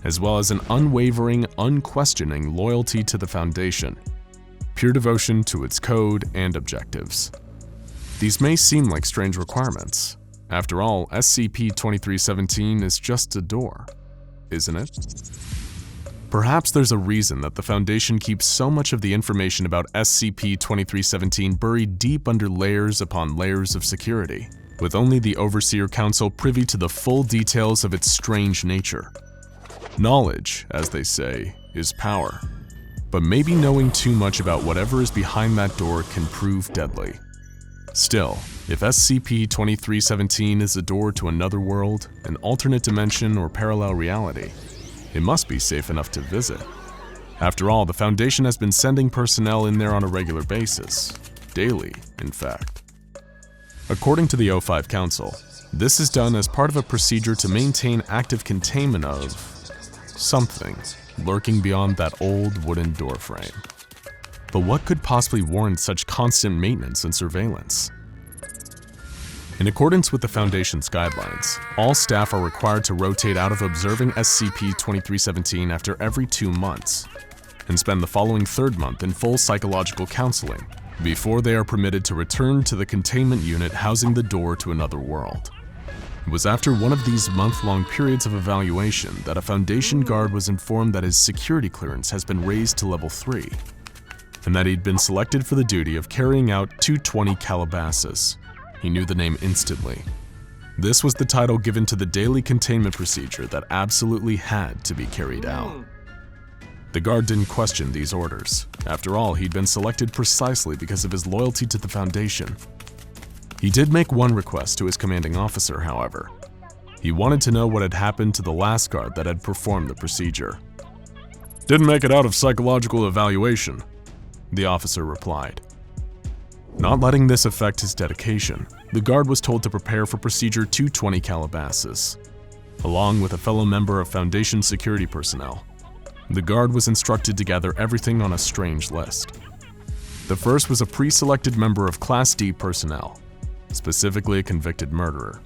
as well as an unwavering, unquestioning loyalty to the Foundation, pure devotion to its code and objectives. These may seem like strange requirements. After all, SCP-2317 is just a door, isn't it? Perhaps there's a reason that the Foundation keeps so much of the information about SCP-2317 buried deep under layers upon layers of security, with only the Overseer Council privy to the full details of its strange nature. Knowledge, as they say, is power. But maybe knowing too much about whatever is behind that door can prove deadly. Still, if SCP-2317 is a door to another world, an alternate dimension, or parallel reality, it must be safe enough to visit. After all, the Foundation has been sending personnel in there on a regular basis. Daily, in fact. According to the O5 Council, this is done as part of a procedure to maintain active containment of something lurking beyond that old wooden doorframe. But what could possibly warrant such constant maintenance and surveillance? In accordance with the Foundation's guidelines, all staff are required to rotate out of observing SCP-2317 after every 2 months, and spend the following 3rd month in full psychological counseling, before they are permitted to return to the containment unit housing the door to another world. It was after one of these month-long periods of evaluation that a Foundation guard was informed that his security clearance has been raised to level 3, and that he'd been selected for the duty of carrying out 220 Calabasas. He knew the name instantly. This was the title given to the daily containment procedure that absolutely had to be carried out. The guard didn't question these orders. After all, he'd been selected precisely because of his loyalty to the Foundation. He did make one request to his commanding officer, however. He wanted to know what had happened to the last guard that had performed the procedure. Didn't make it out of psychological evaluation, the officer replied. Not letting this affect his dedication, the guard was told to prepare for Procedure 220 Calabasas. Along with a fellow member of Foundation security personnel, the guard was instructed to gather everything on a strange list. The first was a pre-selected member of Class D personnel, specifically a convicted murderer.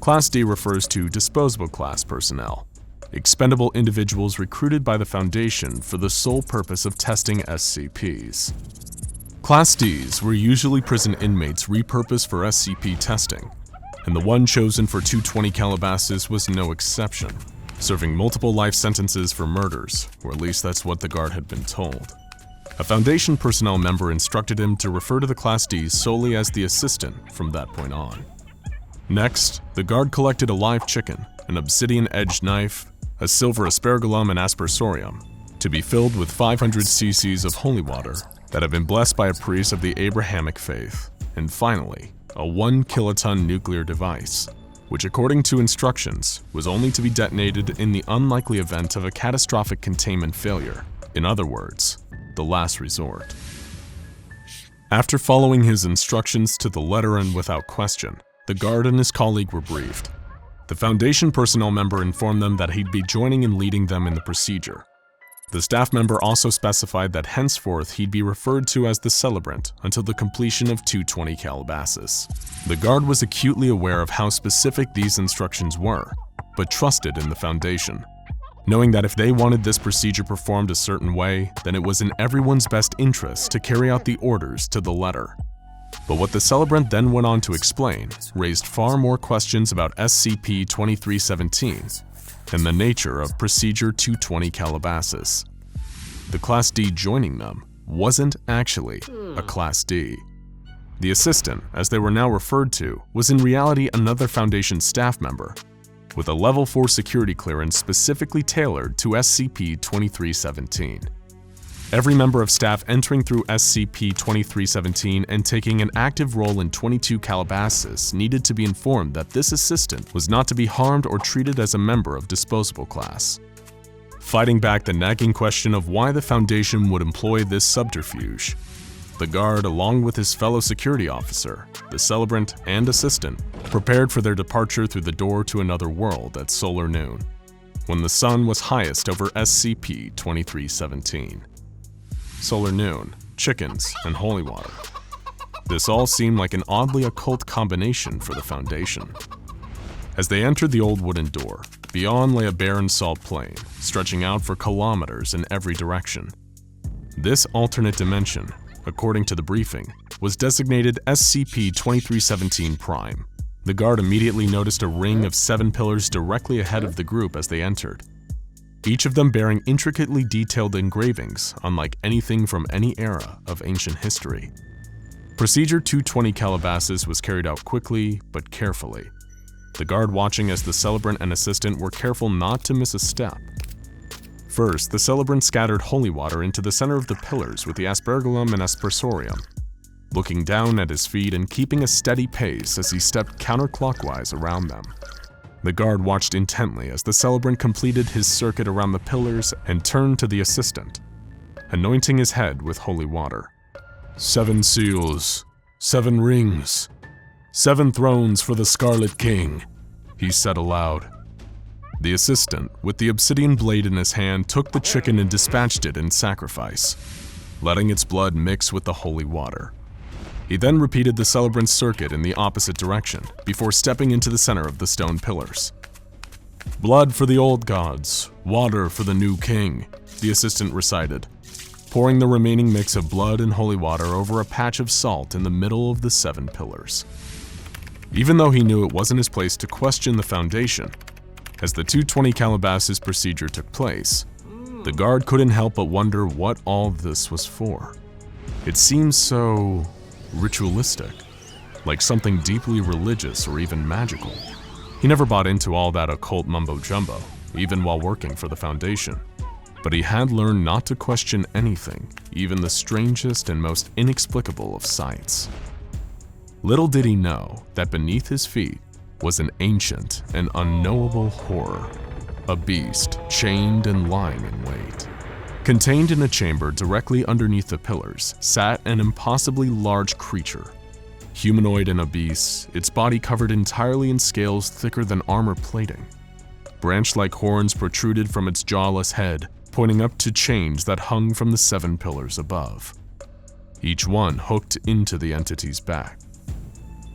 Class D refers to disposable class personnel, expendable individuals recruited by the Foundation for the sole purpose of testing SCPs. Class Ds were usually prison inmates repurposed for SCP testing, and the one chosen for 220 Calabasas was no exception, serving multiple life sentences for murders, or at least that's what the guard had been told. A Foundation personnel member instructed him to refer to the Class Ds solely as the assistant from that point on. Next, the guard collected a live chicken, an obsidian-edged knife, a silver aspergillum and aspersorium, to be filled with 500 cc's of holy water that have been blessed by a priest of the Abrahamic faith, and finally, a 1 kiloton nuclear device, which according to instructions was only to be detonated in the unlikely event of a catastrophic containment failure, in other words, the last resort. After following his instructions to the letter and without question, the guard and his colleague were briefed. The Foundation personnel member informed them that he'd be joining and leading them in the procedure, The staff member also specified that henceforth he'd be referred to as the celebrant until the completion of 220 Calabasas. The guard was acutely aware of how specific these instructions were, but trusted in the Foundation, knowing that if they wanted this procedure performed a certain way, then it was in everyone's best interest to carry out the orders to the letter. But what the celebrant then went on to explain raised far more questions about SCP-343 and the nature of Procedure 220 Calabasas. The Class D joining them wasn't actually a Class D. The assistant, as they were now referred to, was in reality another Foundation staff member, with a Level 4 security clearance specifically tailored to SCP-343. Every member of staff entering through SCP-343 and taking an active role in 22 Calabasas needed to be informed that this assistant was not to be harmed or treated as a member of disposable class. Fighting back the nagging question of why the Foundation would employ this subterfuge, the guard, along with his fellow security officer, the celebrant, and assistant, prepared for their departure through the door to another world at solar noon, when the sun was highest over SCP-343. Solar noon, chickens, and holy water. This all seemed like an oddly occult combination for the Foundation. As they entered the old wooden door, beyond lay a barren salt plain, stretching out for kilometers in every direction. This alternate dimension, according to the briefing, was designated SCP-343 Prime. The guard immediately noticed a ring of 7 pillars directly ahead of the group as they entered, each of them bearing intricately detailed engravings unlike anything from any era of ancient history. Procedure 220 Calabasas was carried out quickly but carefully, the guard watching as the celebrant and assistant were careful not to miss a step. First, the celebrant scattered holy water into the center of the pillars with the aspergillum and aspersorium, looking down at his feet and keeping a steady pace as he stepped counterclockwise around them. The guard watched intently as the celebrant completed his circuit around the pillars and turned to the assistant, anointing his head with holy water. 7 seals, 7 rings, 7 thrones for the Scarlet King, he said aloud. The assistant, with the obsidian blade in his hand, took the chicken and dispatched it in sacrifice, letting its blood mix with the holy water. He then repeated the celebrant's circuit in the opposite direction before stepping into the center of the stone pillars. Blood for the old gods, water for the new king, the assistant recited, pouring the remaining mix of blood and holy water over a patch of salt in the middle of the 7 pillars. Even though he knew it wasn't his place to question the Foundation, as the 220 Calabasas procedure took place, the guard couldn't help but wonder what all this was for. It seems so ritualistic, like something deeply religious or even magical. He never bought into all that occult mumbo-jumbo, even while working for the Foundation. But he had learned not to question anything, even the strangest and most inexplicable of sights. Little did he know that beneath his feet was an ancient and unknowable horror, a beast chained and lying in wait. Contained in a chamber directly underneath the pillars sat an impossibly large creature. Humanoid and obese, its body covered entirely in scales thicker than armor plating. Branch-like horns protruded from its jawless head, pointing up to chains that hung from the 7 pillars above, each one hooked into the entity's back.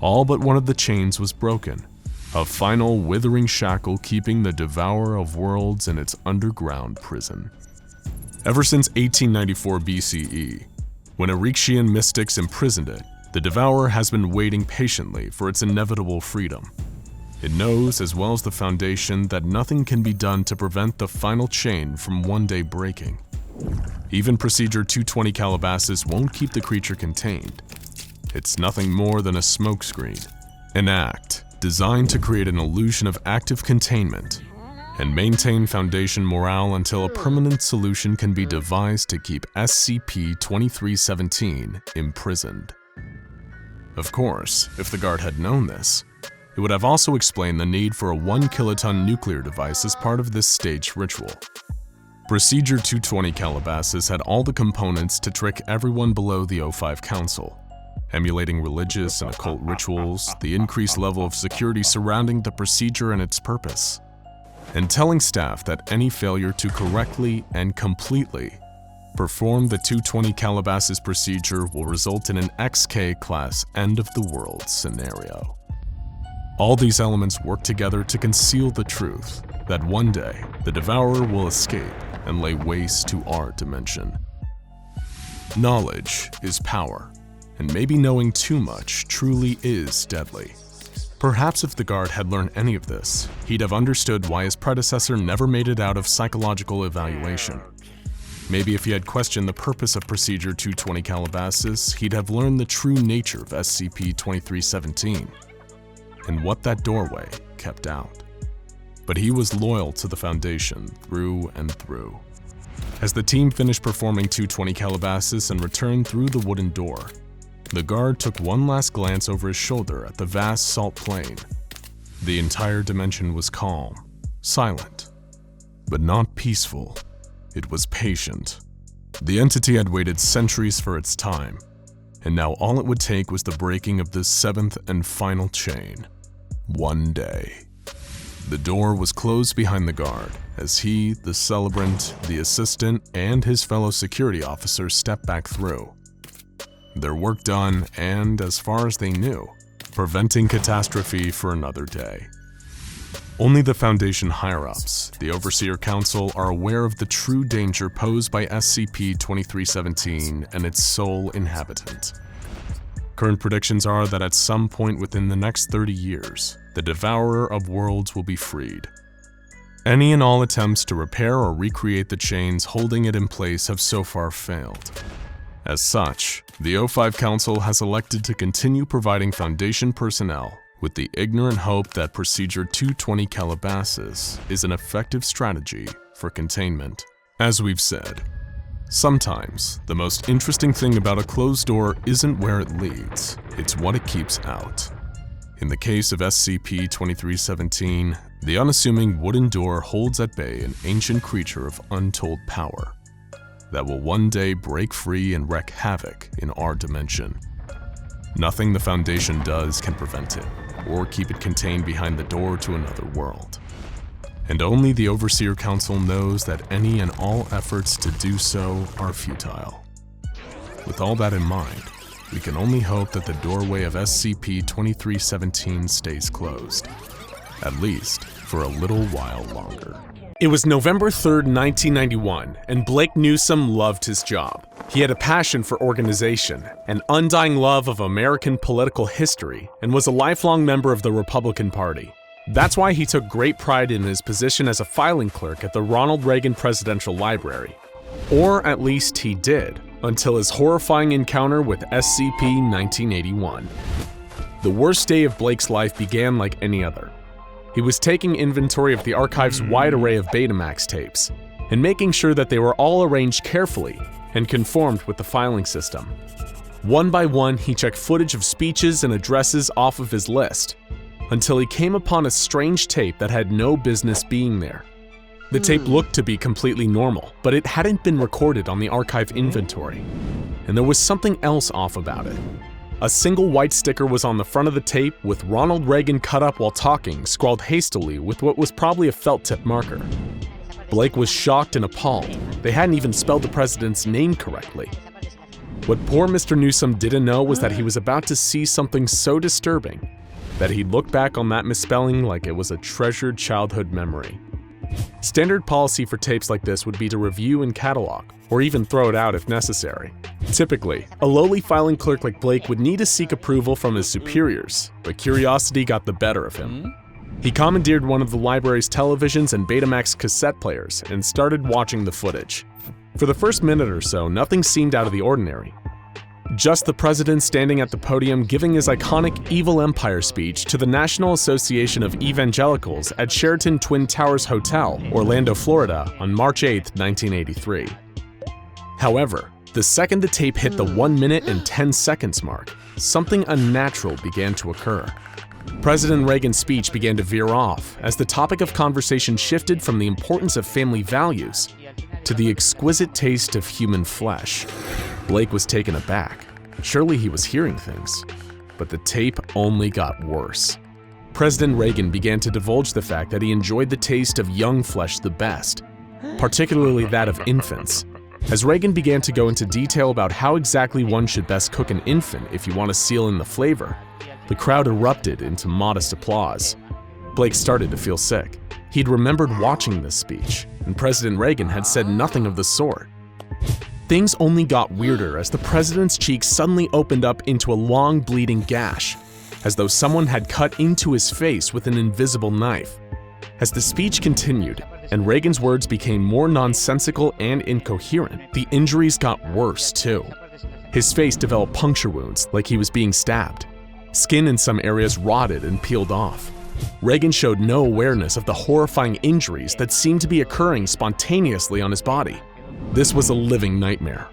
All but one of the chains was broken, a final withering shackle keeping the Devourer of Worlds in its underground prison. Ever since 1894 BCE, when Erexian mystics imprisoned it, the Devourer has been waiting patiently for its inevitable freedom. It knows, as well as the Foundation, that nothing can be done to prevent the final chain from one day breaking. Even Procedure 220 Calabasas won't keep the creature contained. It's nothing more than a smokescreen, an act designed to create an illusion of active containment and maintain Foundation morale until a permanent solution can be devised to keep SCP-343 imprisoned. Of course, if the guard had known this, it would have also explained the need for a 1-kiloton nuclear device as part of this staged ritual. Procedure 220 Calabasas had all the components to trick everyone below the O5 Council, emulating religious and occult rituals, the increased level of security surrounding the procedure and its purpose. and telling staff that any failure to correctly and completely perform the 220 Calabasas procedure will result in an XK class end of the world scenario. All these elements work together to conceal the truth that one day the Devourer will escape and lay waste to our dimension. Knowledge is power, and maybe knowing too much truly is deadly. Perhaps if the guard had learned any of this, he'd have understood why his predecessor never made it out of psychological evaluation. Maybe if he had questioned the purpose of Procedure 220 Calabasas, he'd have learned the true nature of SCP-343 and what that doorway kept out. But he was loyal to the Foundation through and through. As the team finished performing 220 Calabasas and returned through the wooden door, the guard took one last glance over his shoulder at the vast salt plain. The entire dimension was calm, silent, but not peaceful. It was patient. The entity had waited centuries for its time, and now all it would take was the breaking of the seventh and final chain. One day. The door was closed behind the guard as he, the celebrant, the assistant, and his fellow security officers stepped back through. Their work done and, as far as they knew, preventing catastrophe for another day. Only the Foundation higher-ups, the Overseer Council, are aware of the true danger posed by SCP-343 and its sole inhabitant. Current predictions are that at some point within the next 30 years, the Devourer of Worlds will be freed. Any and all attempts to repair or recreate the chains holding it in place have so far failed. As such, the O5 Council has elected to continue providing Foundation personnel with the ignorant hope that Procedure 220 Calabasas is an effective strategy for containment. As we've said, sometimes the most interesting thing about a closed door isn't where it leads, it's what it keeps out. In the case of SCP-343, the unassuming wooden door holds at bay an ancient creature of untold power that will one day break free and wreak havoc in our dimension. Nothing the Foundation does can prevent it, or keep it contained behind the door to another world. And only the Overseer Council knows that any and all efforts to do so are futile. With all that in mind, we can only hope that the doorway of SCP-343 stays closed, at least for a little while longer. It was November 3rd, 1991, and Blake Newsome loved his job. He had a passion for organization, an undying love of American political history, and was a lifelong member of the Republican Party. That's why he took great pride in his position as a filing clerk at the Ronald Reagan Presidential Library. Or at least he did, until his horrifying encounter with SCP-1981. The worst day of Blake's life began like any other. He was taking inventory of the archive's wide array of Betamax tapes, and making sure that they were all arranged carefully and conformed with the filing system. One by one, he checked footage of speeches and addresses off of his list, until he came upon a strange tape that had no business being there. The tape looked to be completely normal, but it hadn't been recorded on the archive inventory, and there was something else off about it. A single white sticker was on the front of the tape with Ronald Reagan cut up while talking, scrawled hastily with what was probably a felt tip marker. Blake was shocked and appalled. They hadn't even spelled the president's name correctly. What poor Mr. Newsome didn't know was that he was about to see something so disturbing that he'd look back on that misspelling like it was a treasured childhood memory. Standard policy for tapes like this would be to review and catalog, or even throw it out if necessary. Typically, a lowly filing clerk like Blake would need to seek approval from his superiors, but curiosity got the better of him. He commandeered one of the library's televisions and Betamax cassette players and started watching the footage. For the first minute or so, nothing seemed out of the ordinary. Just the president standing at the podium giving his iconic Evil Empire speech to the National Association of Evangelicals at Sheraton Twin Towers Hotel, Orlando, Florida, on March 8, 1983. However, the second the tape hit the 1 minute and 10 seconds mark, something unnatural began to occur. President Reagan's speech began to veer off as the topic of conversation shifted from the importance of family values to the exquisite taste of human flesh. Blake was taken aback. Surely he was hearing things. But the tape only got worse. President Reagan began to divulge the fact that he enjoyed the taste of young flesh the best, particularly that of infants. As Reagan began to go into detail about how exactly one should best cook an infant if you want to seal in the flavor, the crowd erupted into modest applause. Blake started to feel sick. He'd remembered watching this speech, and President Reagan had said nothing of the sort. Things only got weirder as the president's cheek suddenly opened up into a long bleeding gash, as though someone had cut into his face with an invisible knife. As the speech continued, and Reagan's words became more nonsensical and incoherent, the injuries got worse too. His face developed puncture wounds like he was being stabbed. Skin in some areas rotted and peeled off. Reagan showed no awareness of the horrifying injuries that seemed to be occurring spontaneously on his body. This was a living nightmare.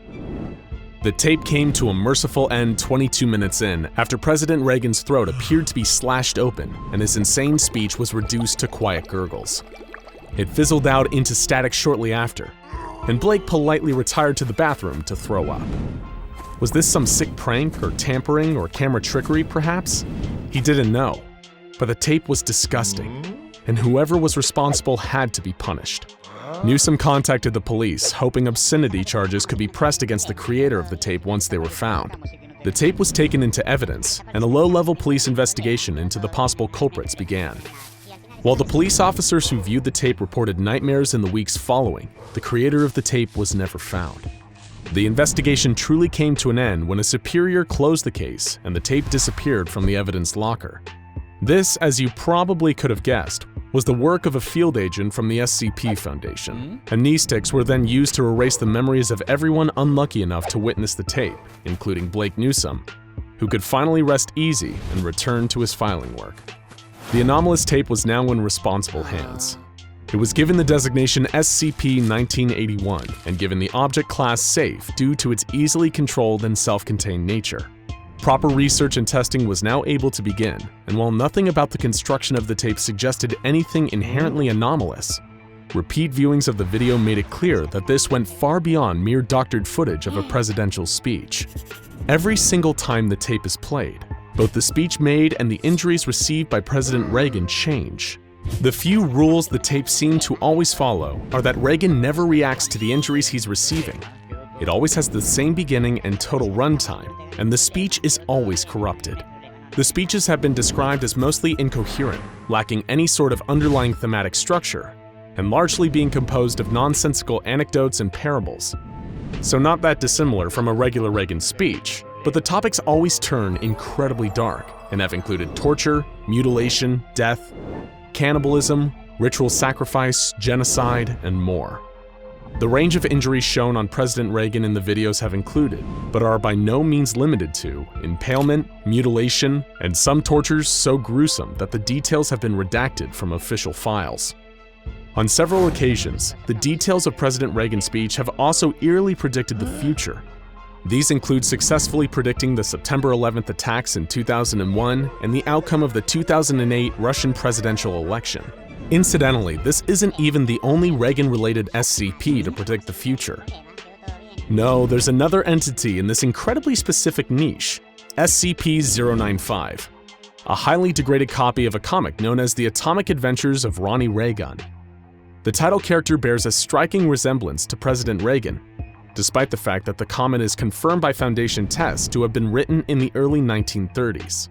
The tape came to a merciful end 22 minutes in, after President Reagan's throat appeared to be slashed open and his insane speech was reduced to quiet gurgles. It fizzled out into static shortly after, and Blake politely retired to the bathroom to throw up. Was this some sick prank or tampering or camera trickery, perhaps? He didn't know, but the tape was disgusting, and whoever was responsible had to be punished. Newsom contacted the police, hoping obscenity charges could be pressed against the creator of the tape once they were found. The tape was taken into evidence, and a low-level police investigation into the possible culprits began. While the police officers who viewed the tape reported nightmares in the weeks following, the creator of the tape was never found. The investigation truly came to an end when a superior closed the case and the tape disappeared from the evidence locker. This, as you probably could have guessed, was the work of a field agent from the SCP Foundation, and knee sticks were then used to erase the memories of everyone unlucky enough to witness the tape, including Blake Newsom, who could finally rest easy and return to his filing work. The anomalous tape was now in responsible hands. It was given the designation SCP-1981 and given the object class Safe due to its easily controlled and self-contained nature. Proper research and testing was now able to begin, and while nothing about the construction of the tape suggested anything inherently anomalous, repeat viewings of the video made it clear that this went far beyond mere doctored footage of a presidential speech. Every single time the tape is played, both the speech made and the injuries received by President Reagan change. The few rules the tape seemed to always follow are that Reagan never reacts to the injuries he's receiving. It always has the same beginning and total runtime, and the speech is always corrupted. The speeches have been described as mostly incoherent, lacking any sort of underlying thematic structure, and largely being composed of nonsensical anecdotes and parables. So not that dissimilar from a regular Reagan speech, but the topics always turn incredibly dark and have included torture, mutilation, death, cannibalism, ritual sacrifice, genocide, and more. The range of injuries shown on President Reagan in the videos have included, but are by no means limited to, impalement, mutilation, and some tortures so gruesome that the details have been redacted from official files. On several occasions, the details of President Reagan's speech have also eerily predicted the future. These include successfully predicting the September 11th attacks in 2001 and the outcome of the 2008 Russian presidential election. Incidentally, this isn't even the only Reagan-related SCP to predict the future. No, there's another entity in this incredibly specific niche, SCP-095, a highly degraded copy of a comic known as The Atomic Adventures of Ronnie Reagan. The title character bears a striking resemblance to President Reagan, despite the fact that the comic is confirmed by Foundation tests to have been written in the early 1930s.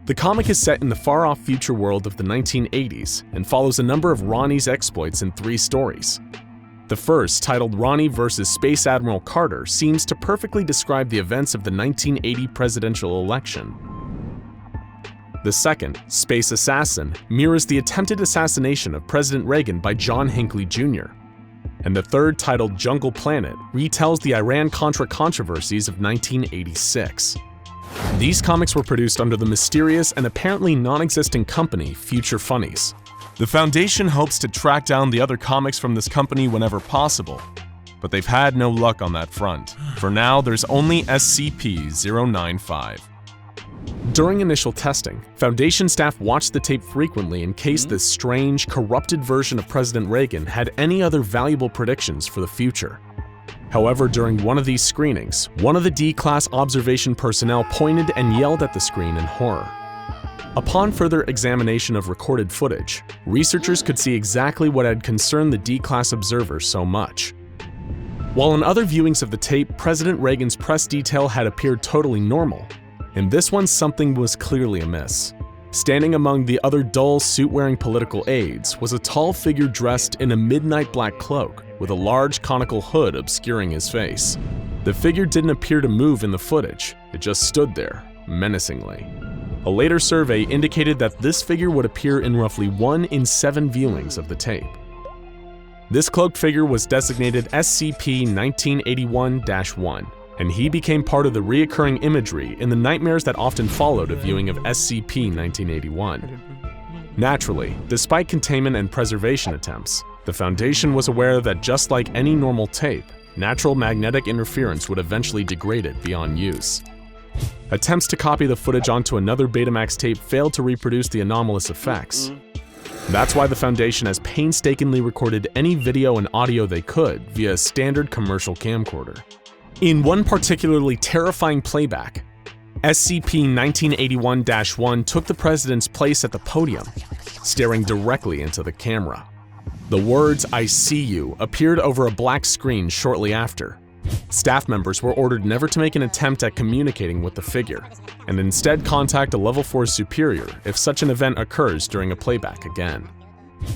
The comic is set in the far-off future world of the 1980s and follows a number of Ronnie's exploits in 3 stories. The first, titled Ronnie vs. Space Admiral Carter, seems to perfectly describe the events of the 1980 presidential election. The second, Space Assassin, mirrors the attempted assassination of President Reagan by John Hinckley Jr. And the third, titled Jungle Planet, retells the Iran-Contra controversies of 1986. These comics were produced under the mysterious and apparently non-existent company Future Funnies. The Foundation hopes to track down the other comics from this company whenever possible, but they've had no luck on that front. For now, there's only SCP-095. During initial testing, Foundation staff watched the tape frequently in case this strange, corrupted version of President Reagan had any other valuable predictions for the future. However, during one of these screenings, one of the D-Class observation personnel pointed and yelled at the screen in horror. Upon further examination of recorded footage, researchers could see exactly what had concerned the D-class observers so much. While in other viewings of the tape, President Reagan's press detail had appeared totally normal, in this one something was clearly amiss. Standing among the other dull, suit-wearing political aides was a tall figure dressed in a midnight black cloak with a large conical hood obscuring his face. The figure didn't appear to move in the footage, it just stood there, menacingly. A later survey indicated that this figure would appear in roughly 1 in 7 viewings of the tape. This cloaked figure was designated SCP-1981-1, and he became part of the reoccurring imagery in the nightmares that often followed a viewing of SCP-1981. Naturally, despite containment and preservation attempts, the Foundation was aware that just like any normal tape, natural magnetic interference would eventually degrade it beyond use. Attempts to copy the footage onto another Betamax tape failed to reproduce the anomalous effects. That's why the Foundation has painstakingly recorded any video and audio they could via a standard commercial camcorder. In one particularly terrifying playback, SCP-1981-1 took the president's place at the podium, staring directly into the camera. The words "I see you" appeared over a black screen shortly after. Staff members were ordered never to make an attempt at communicating with the figure, and instead contact a Level 4 superior if such an event occurs during a playback again.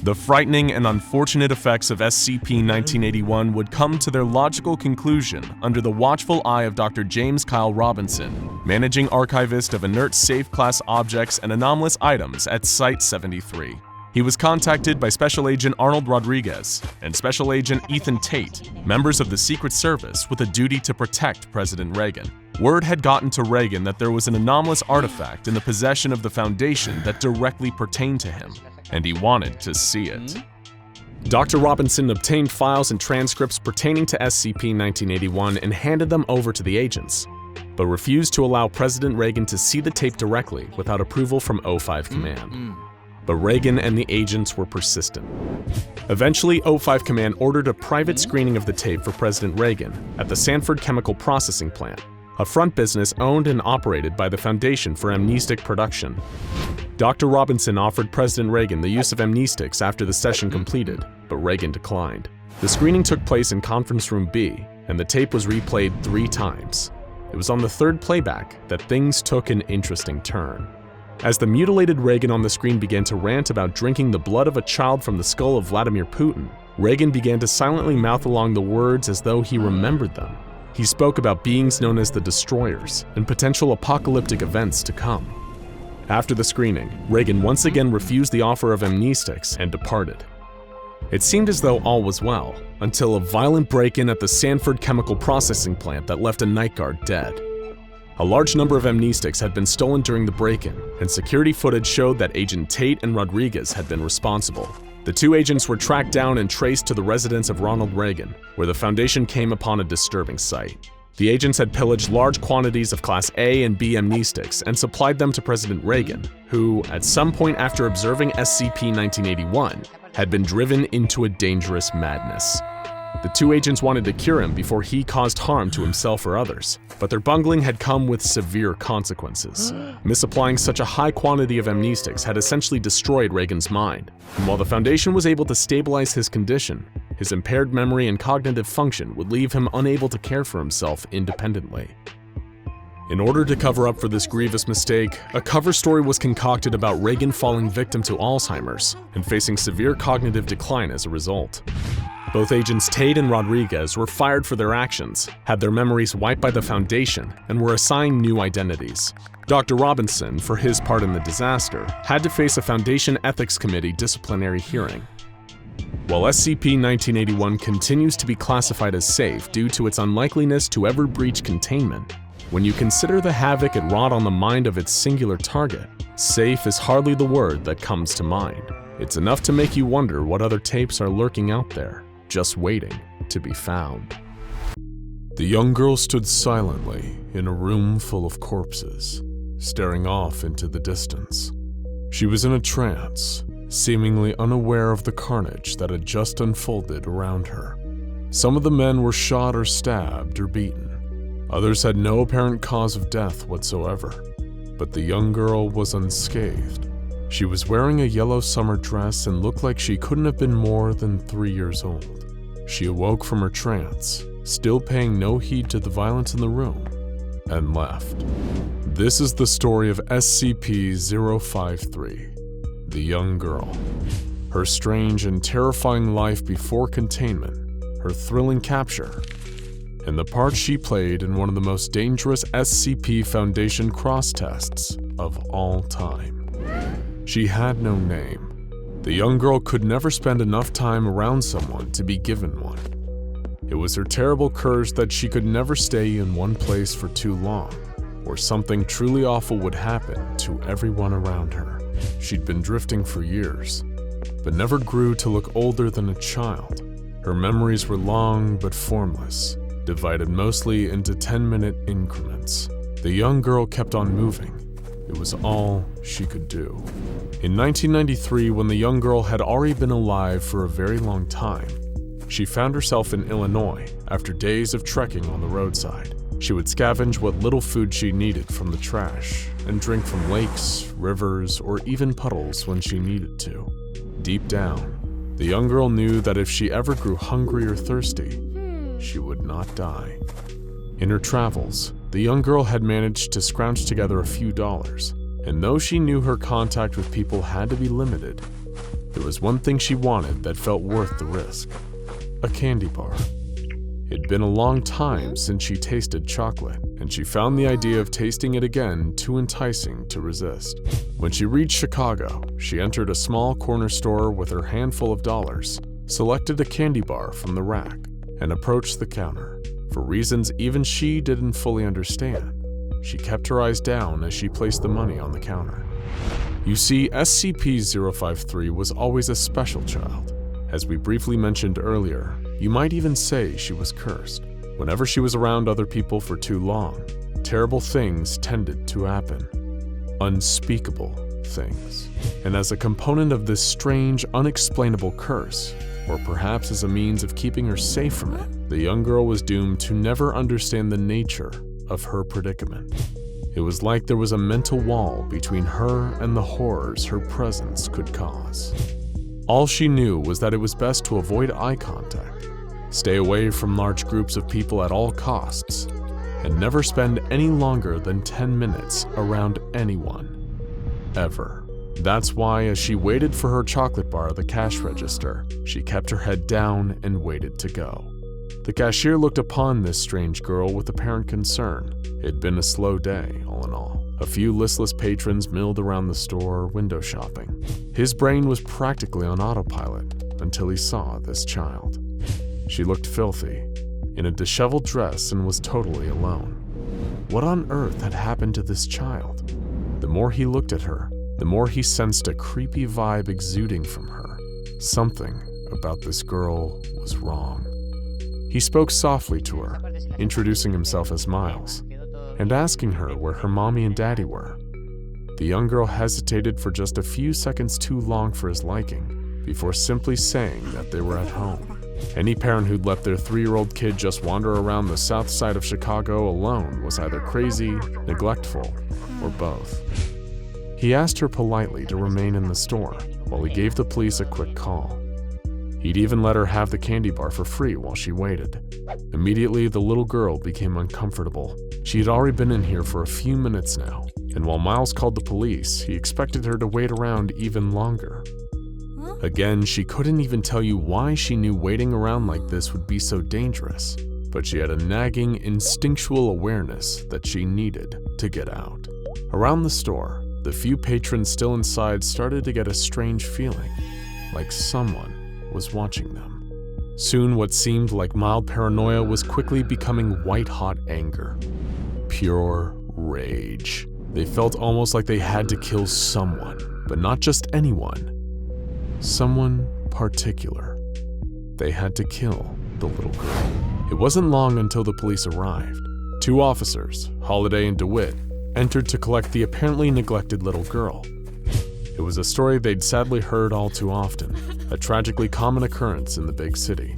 The frightening and unfortunate effects of SCP-1981 would come to their logical conclusion under the watchful eye of Dr. James Kyle Robinson, Managing Archivist of Inert Safe Class Objects and Anomalous Items at Site-73. He was contacted by Special Agent Arnold Rodriguez and Special Agent Ethan Tate, members of the Secret Service with a duty to protect President Reagan. Word had gotten to Reagan that there was an anomalous artifact in the possession of the Foundation that directly pertained to him, and he wanted to see it. Dr. Robinson obtained files and transcripts pertaining to SCP-1981 and handed them over to the agents, but refused to allow President Reagan to see the tape directly without approval from O5 Command. But Reagan and the agents were persistent. Eventually, O5 Command ordered a private screening of the tape for President Reagan at the Sanford Chemical Processing Plant, a front business owned and operated by the Foundation for Amnestic Production. Dr. Robinson offered President Reagan the use of amnestics after the session completed, but Reagan declined. The screening took place in Conference Room B, and the tape was replayed 3 times. It was on the 3rd playback that things took an interesting turn. As the mutilated Reagan on the screen began to rant about drinking the blood of a child from the skull of Vladimir Putin, Reagan began to silently mouth along the words as though he remembered them. He spoke about beings known as the Destroyers and potential apocalyptic events to come. After the screening, Reagan once again refused the offer of amnestics and departed. It seemed as though all was well, until a violent break-in at the Sanford Chemical Processing Plant that left a night guard dead. A large number of amnestics had been stolen during the break-in, and security footage showed that Agent Tate and Rodriguez had been responsible. The 2 agents were tracked down and traced to the residence of Ronald Reagan, where the Foundation came upon a disturbing sight. The agents had pillaged large quantities of Class A and B amnestics and supplied them to President Reagan, who, at some point after observing SCP-1981, had been driven into a dangerous madness. The 2 agents wanted to cure him before he caused harm to himself or others, but their bungling had come with severe consequences. Misapplying such a high quantity of amnestics had essentially destroyed Reagan's mind, and while the Foundation was able to stabilize his condition, his impaired memory and cognitive function would leave him unable to care for himself independently. In order to cover up for this grievous mistake, a cover story was concocted about Reagan falling victim to Alzheimer's and facing severe cognitive decline as a result. Both agents Tate and Rodriguez were fired for their actions, had their memories wiped by the Foundation, and were assigned new identities. Dr. Robinson, for his part in the disaster, had to face a Foundation Ethics Committee disciplinary hearing. While SCP-1981 continues to be classified as safe due to its unlikeliness to ever breach containment, when you consider the havoc it wrought on the mind of its singular target, safe is hardly the word that comes to mind. It's enough to make you wonder what other tapes are lurking out there, just waiting to be found. The young girl stood silently in a room full of corpses, staring off into the distance. She was in a trance, seemingly unaware of the carnage that had just unfolded around her. Some of the men were shot or stabbed or beaten. Others had no apparent cause of death whatsoever. but the young girl was unscathed. She was wearing a yellow summer dress and looked like she couldn't have been more than 3 years old. She awoke from her trance, still paying no heed to the violence in the room, and left. This is the story of SCP-343, the young girl. Her strange and terrifying life before containment, her thrilling capture, and the part she played in one of the most dangerous SCP Foundation cross-tests of all time. She had no name. The young girl could never spend enough time around someone to be given one. It was her terrible curse that she could never stay in one place for too long, or something truly awful would happen to everyone around her. She'd been drifting for years, but never grew to look older than a child. Her memories were long but formless, divided mostly into 10-minute increments. The young girl kept on moving. It was all she could do. In 1993, when the young girl had already been alive for a very long time, she found herself in Illinois after days of trekking on the roadside. She would scavenge what little food she needed from the trash and drink from lakes, rivers, or even puddles when she needed to. Deep down, the young girl knew that if she ever grew hungry or thirsty, she would not die. In her travels, the young girl had managed to scrounge together a few dollars, and though she knew her contact with people had to be limited, there was one thing she wanted that felt worth the risk: a candy bar. It'd been a long time since she tasted chocolate, and she found the idea of tasting it again too enticing to resist. When she reached Chicago, she entered a small corner store with her handful of dollars, selected a candy bar from the rack, and approached the counter. For reasons even she didn't fully understand, she kept her eyes down as she placed the money on the counter. You see, SCP-053 was always a special child. As we briefly mentioned earlier, you might even say she was cursed. Whenever she was around other people for too long, terrible things tended to happen. Unspeakable things. And as a component of this strange, unexplainable curse, or perhaps as a means of keeping her safe from it, the young girl was doomed to never understand the nature of her predicament. It was like there was a mental wall between her and the horrors her presence could cause. All she knew was that it was best to avoid eye contact, stay away from large groups of people at all costs, and never spend any longer than 10 minutes around anyone, ever. That's why, as she waited for her chocolate bar at the cash register, she kept her head down and waited to go. The cashier looked upon this strange girl with apparent concern. It'd been a slow day, all in all. A few listless patrons milled around the store, window shopping. His brain was practically on autopilot until he saw this child. She looked filthy, in a disheveled dress, and was totally alone. What on earth had happened to this child? The more he looked at her, the more he sensed a creepy vibe exuding from her. Something about this girl was wrong. He spoke softly to her, introducing himself as Miles, and asking her where her mommy and daddy were. The young girl hesitated for just a few seconds too long for his liking, before simply saying that they were at home. Any parent who'd let their 3-year-old kid just wander around the south side of Chicago alone was either crazy, neglectful, or both. He asked her politely to remain in the store while he gave the police a quick call. He'd even let her have the candy bar for free while she waited. Immediately, the little girl became uncomfortable. She had already been in here for a few minutes now, and while Miles called the police, he expected her to wait around even longer. Again, she couldn't even tell you why she knew waiting around like this would be so dangerous, but she had a nagging, instinctual awareness that she needed to get out. Around the store, the few patrons still inside started to get a strange feeling, like someone was watching them. Soon, what seemed like mild paranoia was quickly becoming white-hot anger. Pure rage. They felt almost like they had to kill someone, but not just anyone. Someone particular. They had to kill the little girl. It wasn't long until the police arrived. 2 officers, Holiday and DeWitt, entered to collect the apparently neglected little girl. It was a story they'd sadly heard all too often, a tragically common occurrence in the big city.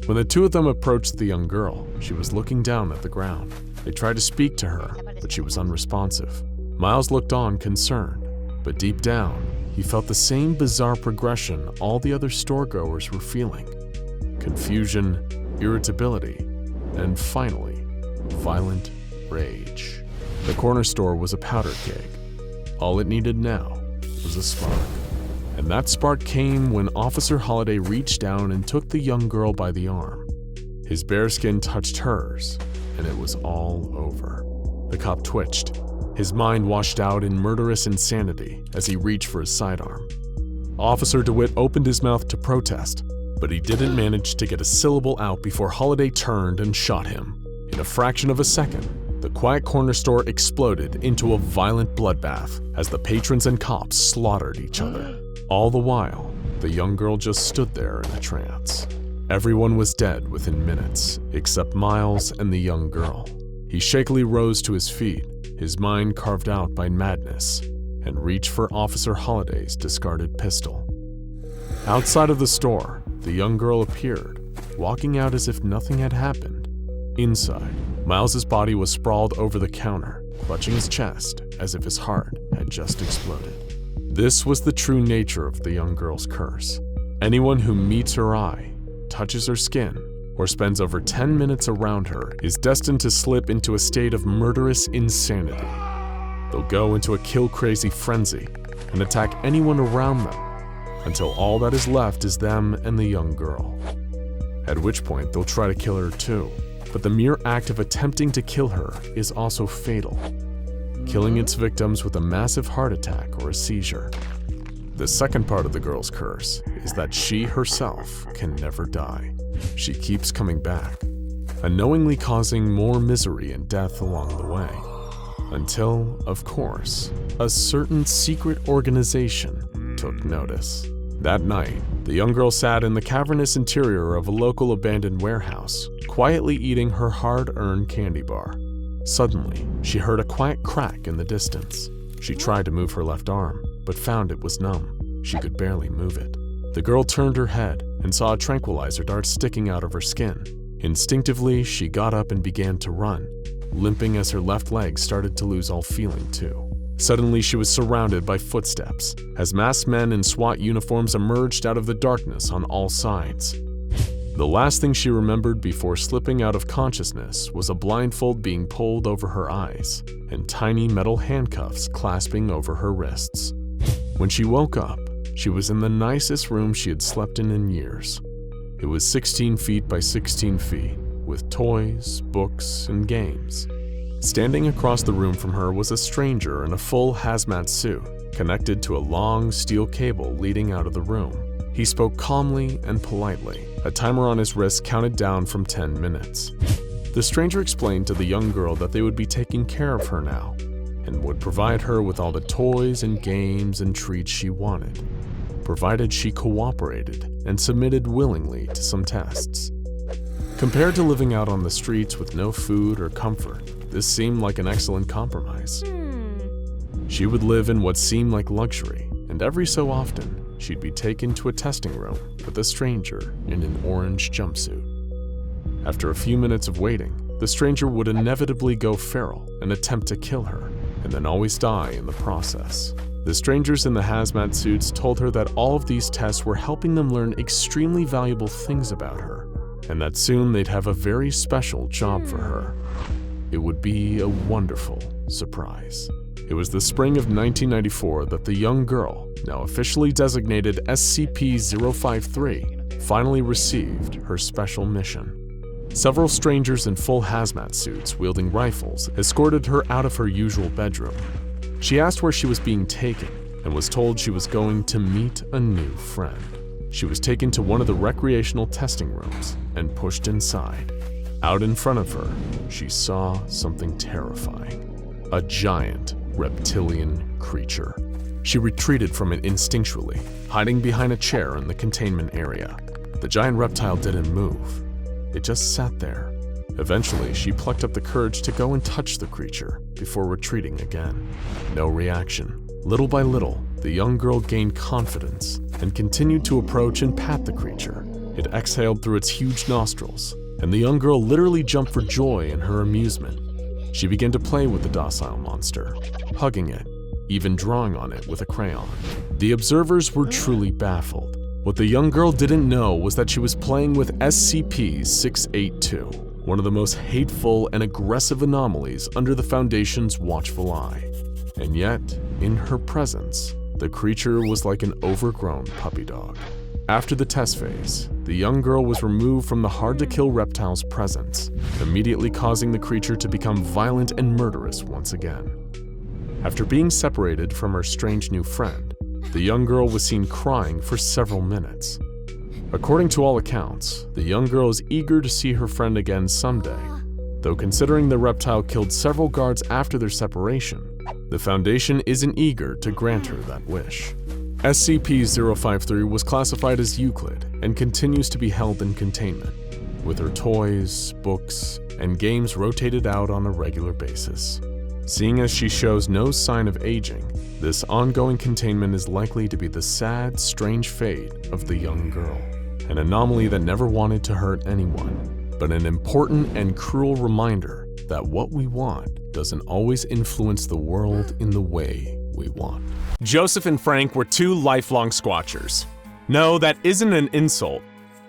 When the 2 of them approached the young girl, she was looking down at the ground. They tried to speak to her, but she was unresponsive. Miles looked on concerned, but deep down, he felt the same bizarre progression all the other storegoers were feeling. Confusion, irritability, and finally, violent rage. The corner store was a powder keg. All it needed now was a spark. And that spark came when Officer Holliday reached down and took the young girl by the arm. His bare skin touched hers, and it was all over. The cop twitched. His mind washed out in murderous insanity as he reached for his sidearm. Officer DeWitt opened his mouth to protest, but he didn't manage to get a syllable out before Holliday turned and shot him. In a fraction of a second, the quiet corner store exploded into a violent bloodbath as the patrons and cops slaughtered each other. All the while, the young girl just stood there in a trance. Everyone was dead within minutes, except Miles and the young girl. He shakily rose to his feet, his mind carved out by madness, and reached for Officer Holliday's discarded pistol. Outside of the store, the young girl appeared, walking out as if nothing had happened. Inside, Miles's body was sprawled over the counter, clutching his chest as if his heart had just exploded. This was the true nature of the young girl's curse. Anyone who meets her eye, touches her skin, or spends over 10 minutes around her is destined to slip into a state of murderous insanity. They'll go into a kill-crazy frenzy and attack anyone around them until all that is left is them and the young girl. At which point they'll try to kill her too, but the mere act of attempting to kill her is also fatal, killing its victims with a massive heart attack or a seizure. The second part of the girl's curse is that she herself can never die. She keeps coming back, unknowingly causing more misery and death along the way. Until, of course, a certain secret organization took notice. That night, the young girl sat in the cavernous interior of a local abandoned warehouse, quietly eating her hard-earned candy bar. Suddenly, she heard a quiet crack in the distance. She tried to move her left arm, but found it was numb. She could barely move it. The girl turned her head and saw a tranquilizer dart sticking out of her skin. Instinctively, she got up and began to run, limping as her left leg started to lose all feeling too. Suddenly, she was surrounded by footsteps as masked men in SWAT uniforms emerged out of the darkness on all sides. The last thing she remembered before slipping out of consciousness was a blindfold being pulled over her eyes and tiny metal handcuffs clasping over her wrists. When she woke up, she was in the nicest room she had slept in years. It was 16 feet by 16 feet, with toys, books, and games. Standing across the room from her was a stranger in a full hazmat suit, connected to a long steel cable leading out of the room. He spoke calmly and politely. A timer on his wrist counted down from 10 minutes. The stranger explained to the young girl that they would be taking care of her now, and would provide her with all the toys and games and treats she wanted, provided she cooperated and submitted willingly to some tests. Compared to living out on the streets with no food or comfort, this seemed like an excellent compromise. She would live in what seemed like luxury, and every so often, she'd be taken to a testing room with a stranger in an orange jumpsuit. After a few minutes of waiting, the stranger would inevitably go feral and attempt to kill her, and then always die in the process. The strangers in the hazmat suits told her that all of these tests were helping them learn extremely valuable things about her, and that soon they'd have a very special job for her. It would be a wonderful surprise. It was the spring of 1994 that the young girl, now officially designated SCP-343, finally received her special mission. Several strangers in full hazmat suits wielding rifles escorted her out of her usual bedroom. She asked where she was being taken and was told she was going to meet a new friend. She was taken to one of the recreational testing rooms and pushed inside. Out in front of her, she saw something terrifying. A giant reptilian creature. She retreated from it instinctually, hiding behind a chair in the containment area. The giant reptile didn't move. It just sat there. Eventually, she plucked up the courage to go and touch the creature before retreating again. No reaction. Little by little, the young girl gained confidence and continued to approach and pat the creature. It exhaled through its huge nostrils, and the young girl literally jumped for joy in her amusement. She began to play with the docile monster, hugging it, even drawing on it with a crayon. The observers were truly baffled. What the young girl didn't know was that she was playing with SCP-343, one of the most hateful and aggressive anomalies under the Foundation's watchful eye. And yet, in her presence, the creature was like an overgrown puppy dog. After the test phase, the young girl was removed from the hard-to-kill reptile's presence, immediately causing the creature to become violent and murderous once again. After being separated from her strange new friend, the young girl was seen crying for several minutes. According to all accounts, the young girl is eager to see her friend again someday, though considering the reptile killed several guards after their separation, the Foundation isn't eager to grant her that wish. SCP-053 was classified as Euclid and continues to be held in containment, with her toys, books, and games rotated out on a regular basis. Seeing as she shows no sign of aging, this ongoing containment is likely to be the sad, strange fate of the young girl, an anomaly that never wanted to hurt anyone, but an important and cruel reminder that what we want doesn't always influence the world in the way we want. Joseph and Frank were two lifelong squatchers. No, that isn't an insult.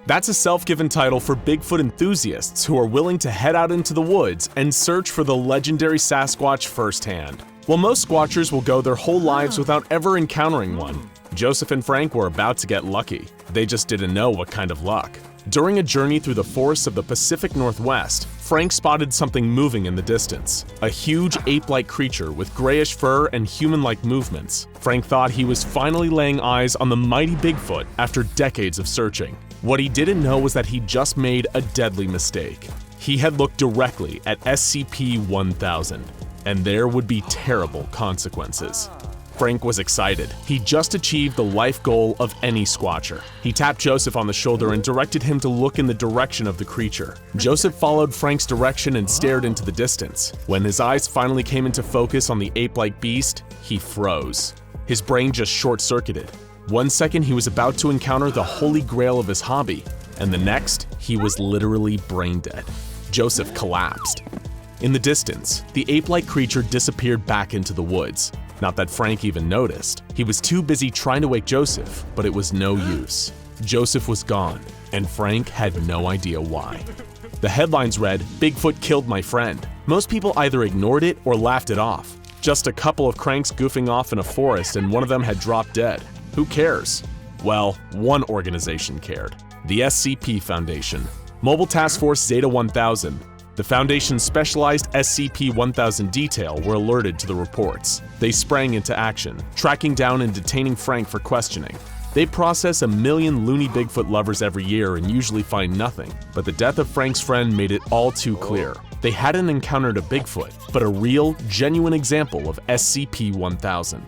That's a self-given title for Bigfoot enthusiasts who are willing to head out into the woods and search for the legendary Sasquatch firsthand. While most squatchers will go their whole lives without ever encountering one, Joseph and Frank were about to get lucky. They just didn't know what kind of luck. During a journey through the forests of the Pacific Northwest, Frank spotted something moving in the distance. A huge ape-like creature with grayish fur and human-like movements. Frank thought he was finally laying eyes on the mighty Bigfoot after decades of searching. What he didn't know was that he just made a deadly mistake. He had looked directly at SCP-1000, and there would be terrible consequences. Frank was excited. He just achieved the life goal of any squatcher. He tapped Joseph on the shoulder and directed him to look in the direction of the creature. Joseph followed Frank's direction and stared into the distance. When his eyes finally came into focus on the ape-like beast, he froze. His brain just short-circuited. 1 second he was about to encounter the holy grail of his hobby, and the next, he was literally brain dead. Joseph collapsed. In the distance, the ape-like creature disappeared back into the woods. Not that Frank even noticed. He was too busy trying to wake Joseph, but it was no use. Joseph was gone, and Frank had no idea why. The headlines read, "Bigfoot killed my friend." Most people either ignored it or laughed it off. Just a couple of cranks goofing off in a forest and one of them had dropped dead. Who cares? Well, one organization cared. The SCP Foundation. Mobile Task Force Zeta 1000. The Foundation's specialized SCP-1000 detail were alerted to the reports. They sprang into action, tracking down and detaining Frank for questioning. They process 1 million loony Bigfoot lovers every year and usually find nothing, but the death of Frank's friend made it all too clear. They hadn't encountered a Bigfoot, but a real, genuine example of SCP-1000.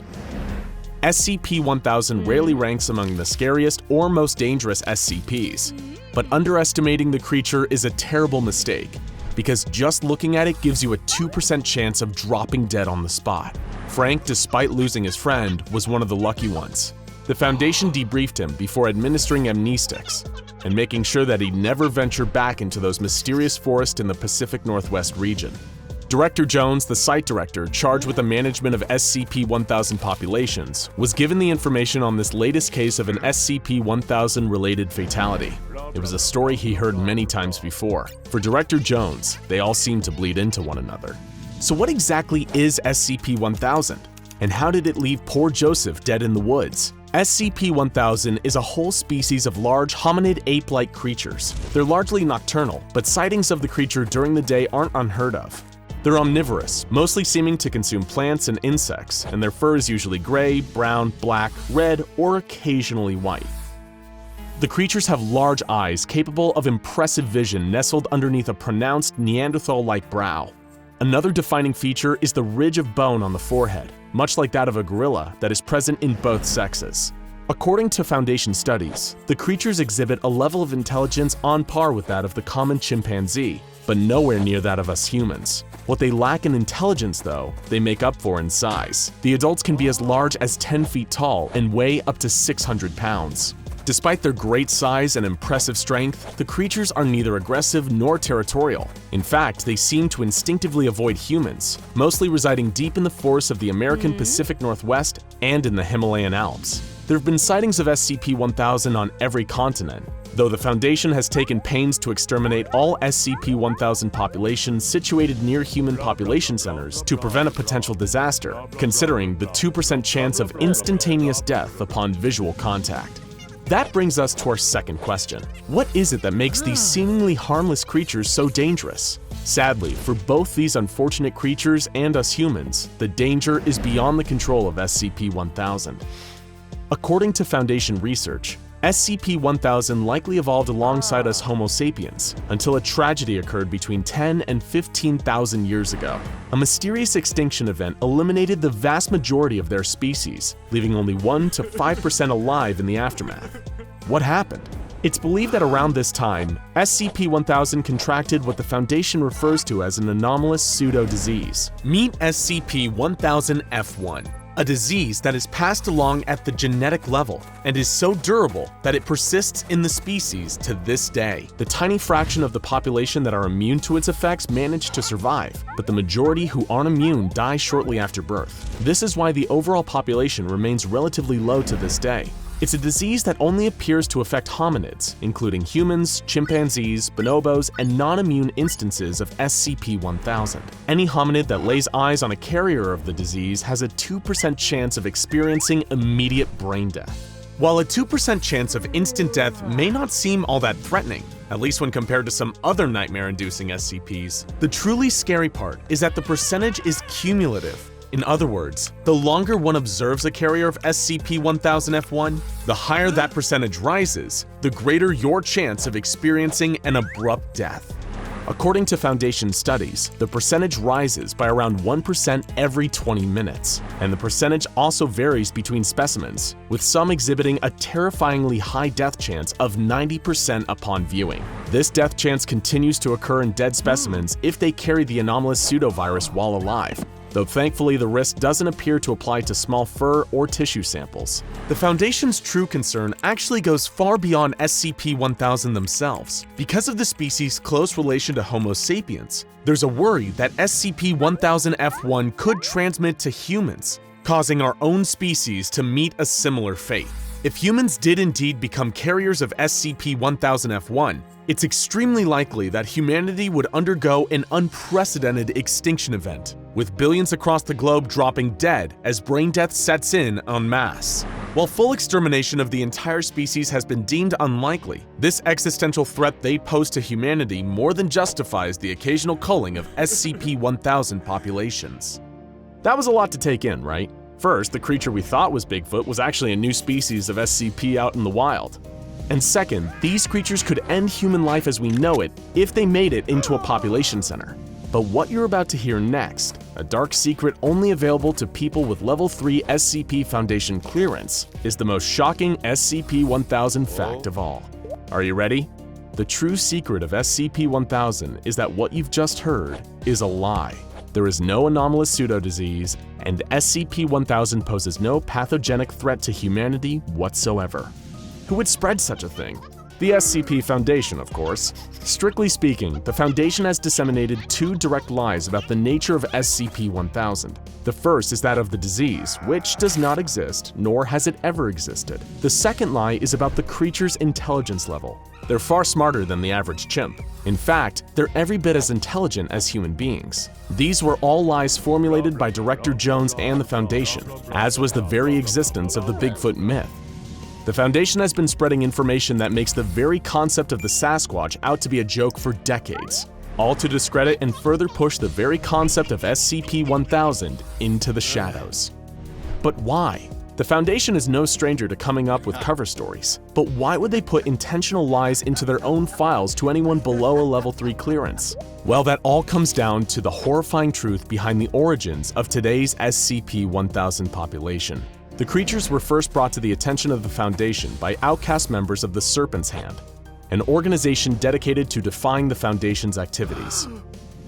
SCP-1000 rarely ranks among the scariest or most dangerous SCPs, but underestimating the creature is a terrible mistake, because just looking at it gives you a 2% chance of dropping dead on the spot. Frank, despite losing his friend, was one of the lucky ones. The Foundation debriefed him before administering amnestics and making sure that he'd never venture back into those mysterious forests in the Pacific Northwest region. Director Jones, the site director charged with the management of SCP-1000 populations, was given the information on this latest case of an SCP-1000 related fatality. It was a story he heard many times before. For Director Jones, they all seemed to bleed into one another. So what exactly is SCP-1000? And how did it leave poor Joseph dead in the woods? SCP-1000 is a whole species of large hominid ape-like creatures. They're largely nocturnal, but sightings of the creature during the day aren't unheard of. They're omnivorous, mostly seeming to consume plants and insects, and their fur is usually gray, brown, black, red, or occasionally white. The creatures have large eyes capable of impressive vision nestled underneath a pronounced Neanderthal-like brow. Another defining feature is the ridge of bone on the forehead, much like that of a gorilla, that is present in both sexes. According to Foundation studies, the creatures exhibit a level of intelligence on par with that of the common chimpanzee, but nowhere near that of us humans. What they lack in intelligence, though, they make up for in size. The adults can be as large as 10 feet tall and weigh up to 600 pounds. Despite their great size and impressive strength, the creatures are neither aggressive nor territorial. In fact, they seem to instinctively avoid humans, mostly residing deep in the forests of the American Pacific Northwest and in the Himalayan Alps. There have been sightings of SCP-1000 on every continent, though the Foundation has taken pains to exterminate all SCP-1000 populations situated near human population centers to prevent a potential disaster, considering the 2% chance of instantaneous death upon visual contact. That brings us to our second question. What is it that makes these seemingly harmless creatures so dangerous? Sadly, for both these unfortunate creatures and us humans, the danger is beyond the control of SCP-1000. According to Foundation research, SCP-1000 likely evolved alongside us Homo sapiens until a tragedy occurred between 10 and 15,000 years ago. A mysterious extinction event eliminated the vast majority of their species, leaving only 1 to 5% alive in the aftermath. What happened? It's believed that around this time, SCP-1000 contracted what the Foundation refers to as an anomalous pseudo-disease. Meet SCP-1000-F1. A disease that is passed along at the genetic level and is so durable that it persists in the species to this day. The tiny fraction of the population that are immune to its effects manage to survive, but the majority who aren't immune die shortly after birth. This is why the overall population remains relatively low to this day. It's a disease that only appears to affect hominids, including humans, chimpanzees, bonobos, and non-immune instances of SCP-1000. Any hominid that lays eyes on a carrier of the disease has a 2% chance of experiencing immediate brain death. While a 2% chance of instant death may not seem all that threatening, at least when compared to some other nightmare-inducing SCPs, the truly scary part is that the percentage is cumulative. In other words, the longer one observes a carrier of SCP-1000-F1, the higher that percentage rises, the greater your chance of experiencing an abrupt death. According to Foundation studies, the percentage rises by around 1% every 20 minutes, and the percentage also varies between specimens, with some exhibiting a terrifyingly high death chance of 90% upon viewing. This death chance continues to occur in dead specimens if they carry the anomalous pseudovirus while alive, though thankfully the risk doesn't appear to apply to small fur or tissue samples. The Foundation's true concern actually goes far beyond SCP-1000 themselves. Because of the species' close relation to Homo sapiens, there's a worry that SCP-1000-F1 could transmit to humans, causing our own species to meet a similar fate. If humans did indeed become carriers of SCP-1000-F1, it's extremely likely that humanity would undergo an unprecedented extinction event, with billions across the globe dropping dead as brain death sets in en masse. While full extermination of the entire species has been deemed unlikely, this existential threat they pose to humanity more than justifies the occasional culling of SCP-1000 populations. That was a lot to take in, right? First, the creature we thought was Bigfoot was actually a new species of SCP out in the wild. And second, these creatures could end human life as we know it if they made it into a population center. But what you're about to hear next, a dark secret only available to people with Level 3 SCP Foundation clearance, is the most shocking SCP-1000 fact of all. Are you ready? The true secret of SCP-1000 is that what you've just heard is a lie. There is no anomalous pseudo-disease, and SCP-1000 poses no pathogenic threat to humanity whatsoever. Who would spread such a thing? The SCP Foundation, of course. Strictly speaking, the Foundation has disseminated 2 direct lies about the nature of SCP-1000. The first is that of the disease, which does not exist, nor has it ever existed. The second lie is about the creature's intelligence level. They're far smarter than the average chimp. In fact, they're every bit as intelligent as human beings. These were all lies formulated by Director Jones and the Foundation, as was the very existence of the Bigfoot myth. The Foundation has been spreading information that makes the very concept of the Sasquatch out to be a joke for decades, all to discredit and further push the very concept of SCP-1000 into the shadows. But why? The Foundation is no stranger to coming up with cover stories, but why would they put intentional lies into their own files to anyone below a Level 3 clearance? Well, that all comes down to the horrifying truth behind the origins of today's SCP-1000 population. The creatures were first brought to the attention of the Foundation by outcast members of the Serpent's Hand, an organization dedicated to defying the Foundation's activities.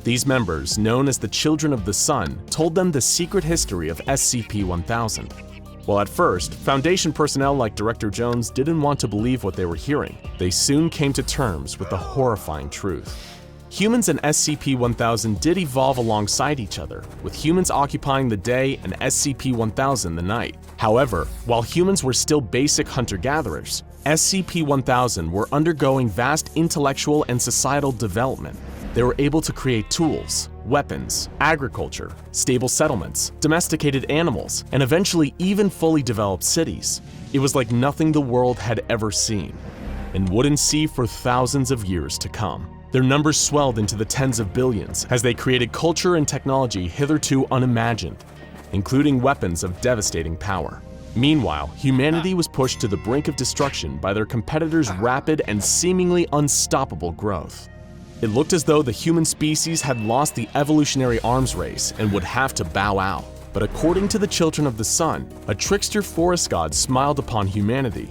These members, known as the Children of the Sun, told them the secret history of SCP-1000. Well, at first, Foundation personnel like Director Jones didn't want to believe what they were hearing. They soon came to terms with the horrifying truth. Humans and SCP-1000 did evolve alongside each other, with humans occupying the day and SCP-1000 the night. However, while humans were still basic hunter-gatherers, SCP-1000 were undergoing vast intellectual and societal development. They were able to create tools, weapons, agriculture, stable settlements, domesticated animals, and eventually even fully developed cities. It was like nothing the world had ever seen, and wouldn't see for thousands of years to come. Their numbers swelled into the tens of billions as they created culture and technology hitherto unimagined, including weapons of devastating power. Meanwhile, humanity was pushed to the brink of destruction by their competitors' rapid and seemingly unstoppable growth. It looked as though the human species had lost the evolutionary arms race and would have to bow out. But according to the Children of the Sun, a trickster forest god smiled upon humanity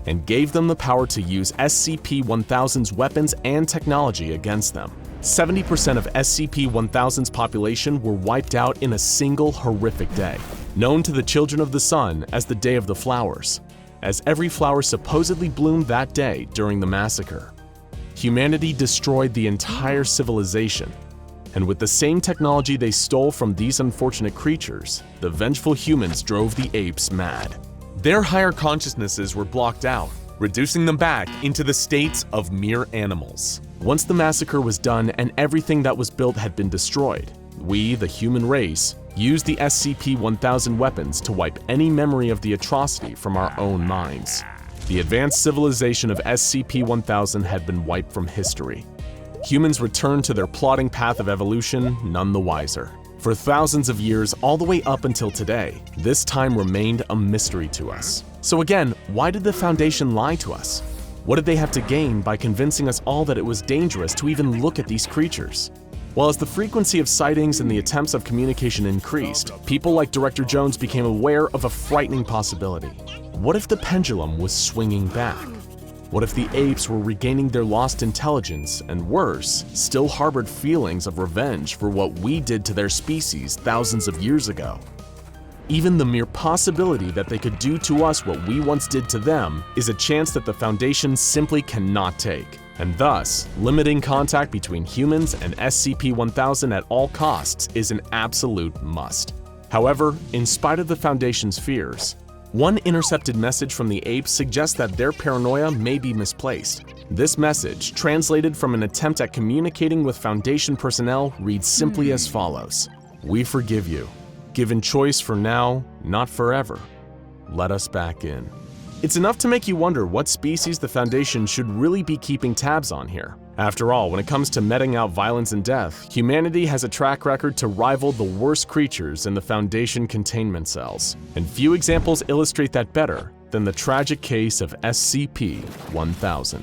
and gave them the power to use SCP-1000's weapons and technology against them. 70% of SCP-1000's population were wiped out in a single horrific day, known to the Children of the Sun as the Day of the Flowers, as every flower supposedly bloomed that day during the massacre. Humanity destroyed the entire civilization, and with the same technology they stole from these unfortunate creatures, the vengeful humans drove the apes mad. Their higher consciousnesses were blocked out, reducing them back into the states of mere animals. Once the massacre was done and everything that was built had been destroyed, we, the human race, used the SCP-1000 weapons to wipe any memory of the atrocity from our own minds. The advanced civilization of SCP-1000 had been wiped from history. Humans returned to their plodding path of evolution, none the wiser. For thousands of years, all the way up until today, this time remained a mystery to us. So again, why did the Foundation lie to us? What did they have to gain by convincing us all that it was dangerous to even look at these creatures? Well, as the frequency of sightings and the attempts of communication increased, people like Director Jones became aware of a frightening possibility. What if the pendulum was swinging back? What if the apes were regaining their lost intelligence and, worse, still harbored feelings of revenge for what we did to their species thousands of years ago? Even the mere possibility that they could do to us what we once did to them is a chance that the Foundation simply cannot take, and thus, limiting contact between humans and SCP-1000 at all costs is an absolute must. However, in spite of the Foundation's fears, one intercepted message from the apes suggests that their paranoia may be misplaced. This message, translated from an attempt at communicating with Foundation personnel, reads simply as follows: "We forgive you. Given choice for now, not forever. Let us back in." It's enough to make you wonder what species the Foundation should really be keeping tabs on here. After all, when it comes to meting out violence and death, humanity has a track record to rival the worst creatures in the Foundation containment cells, and few examples illustrate that better than the tragic case of SCP-1000.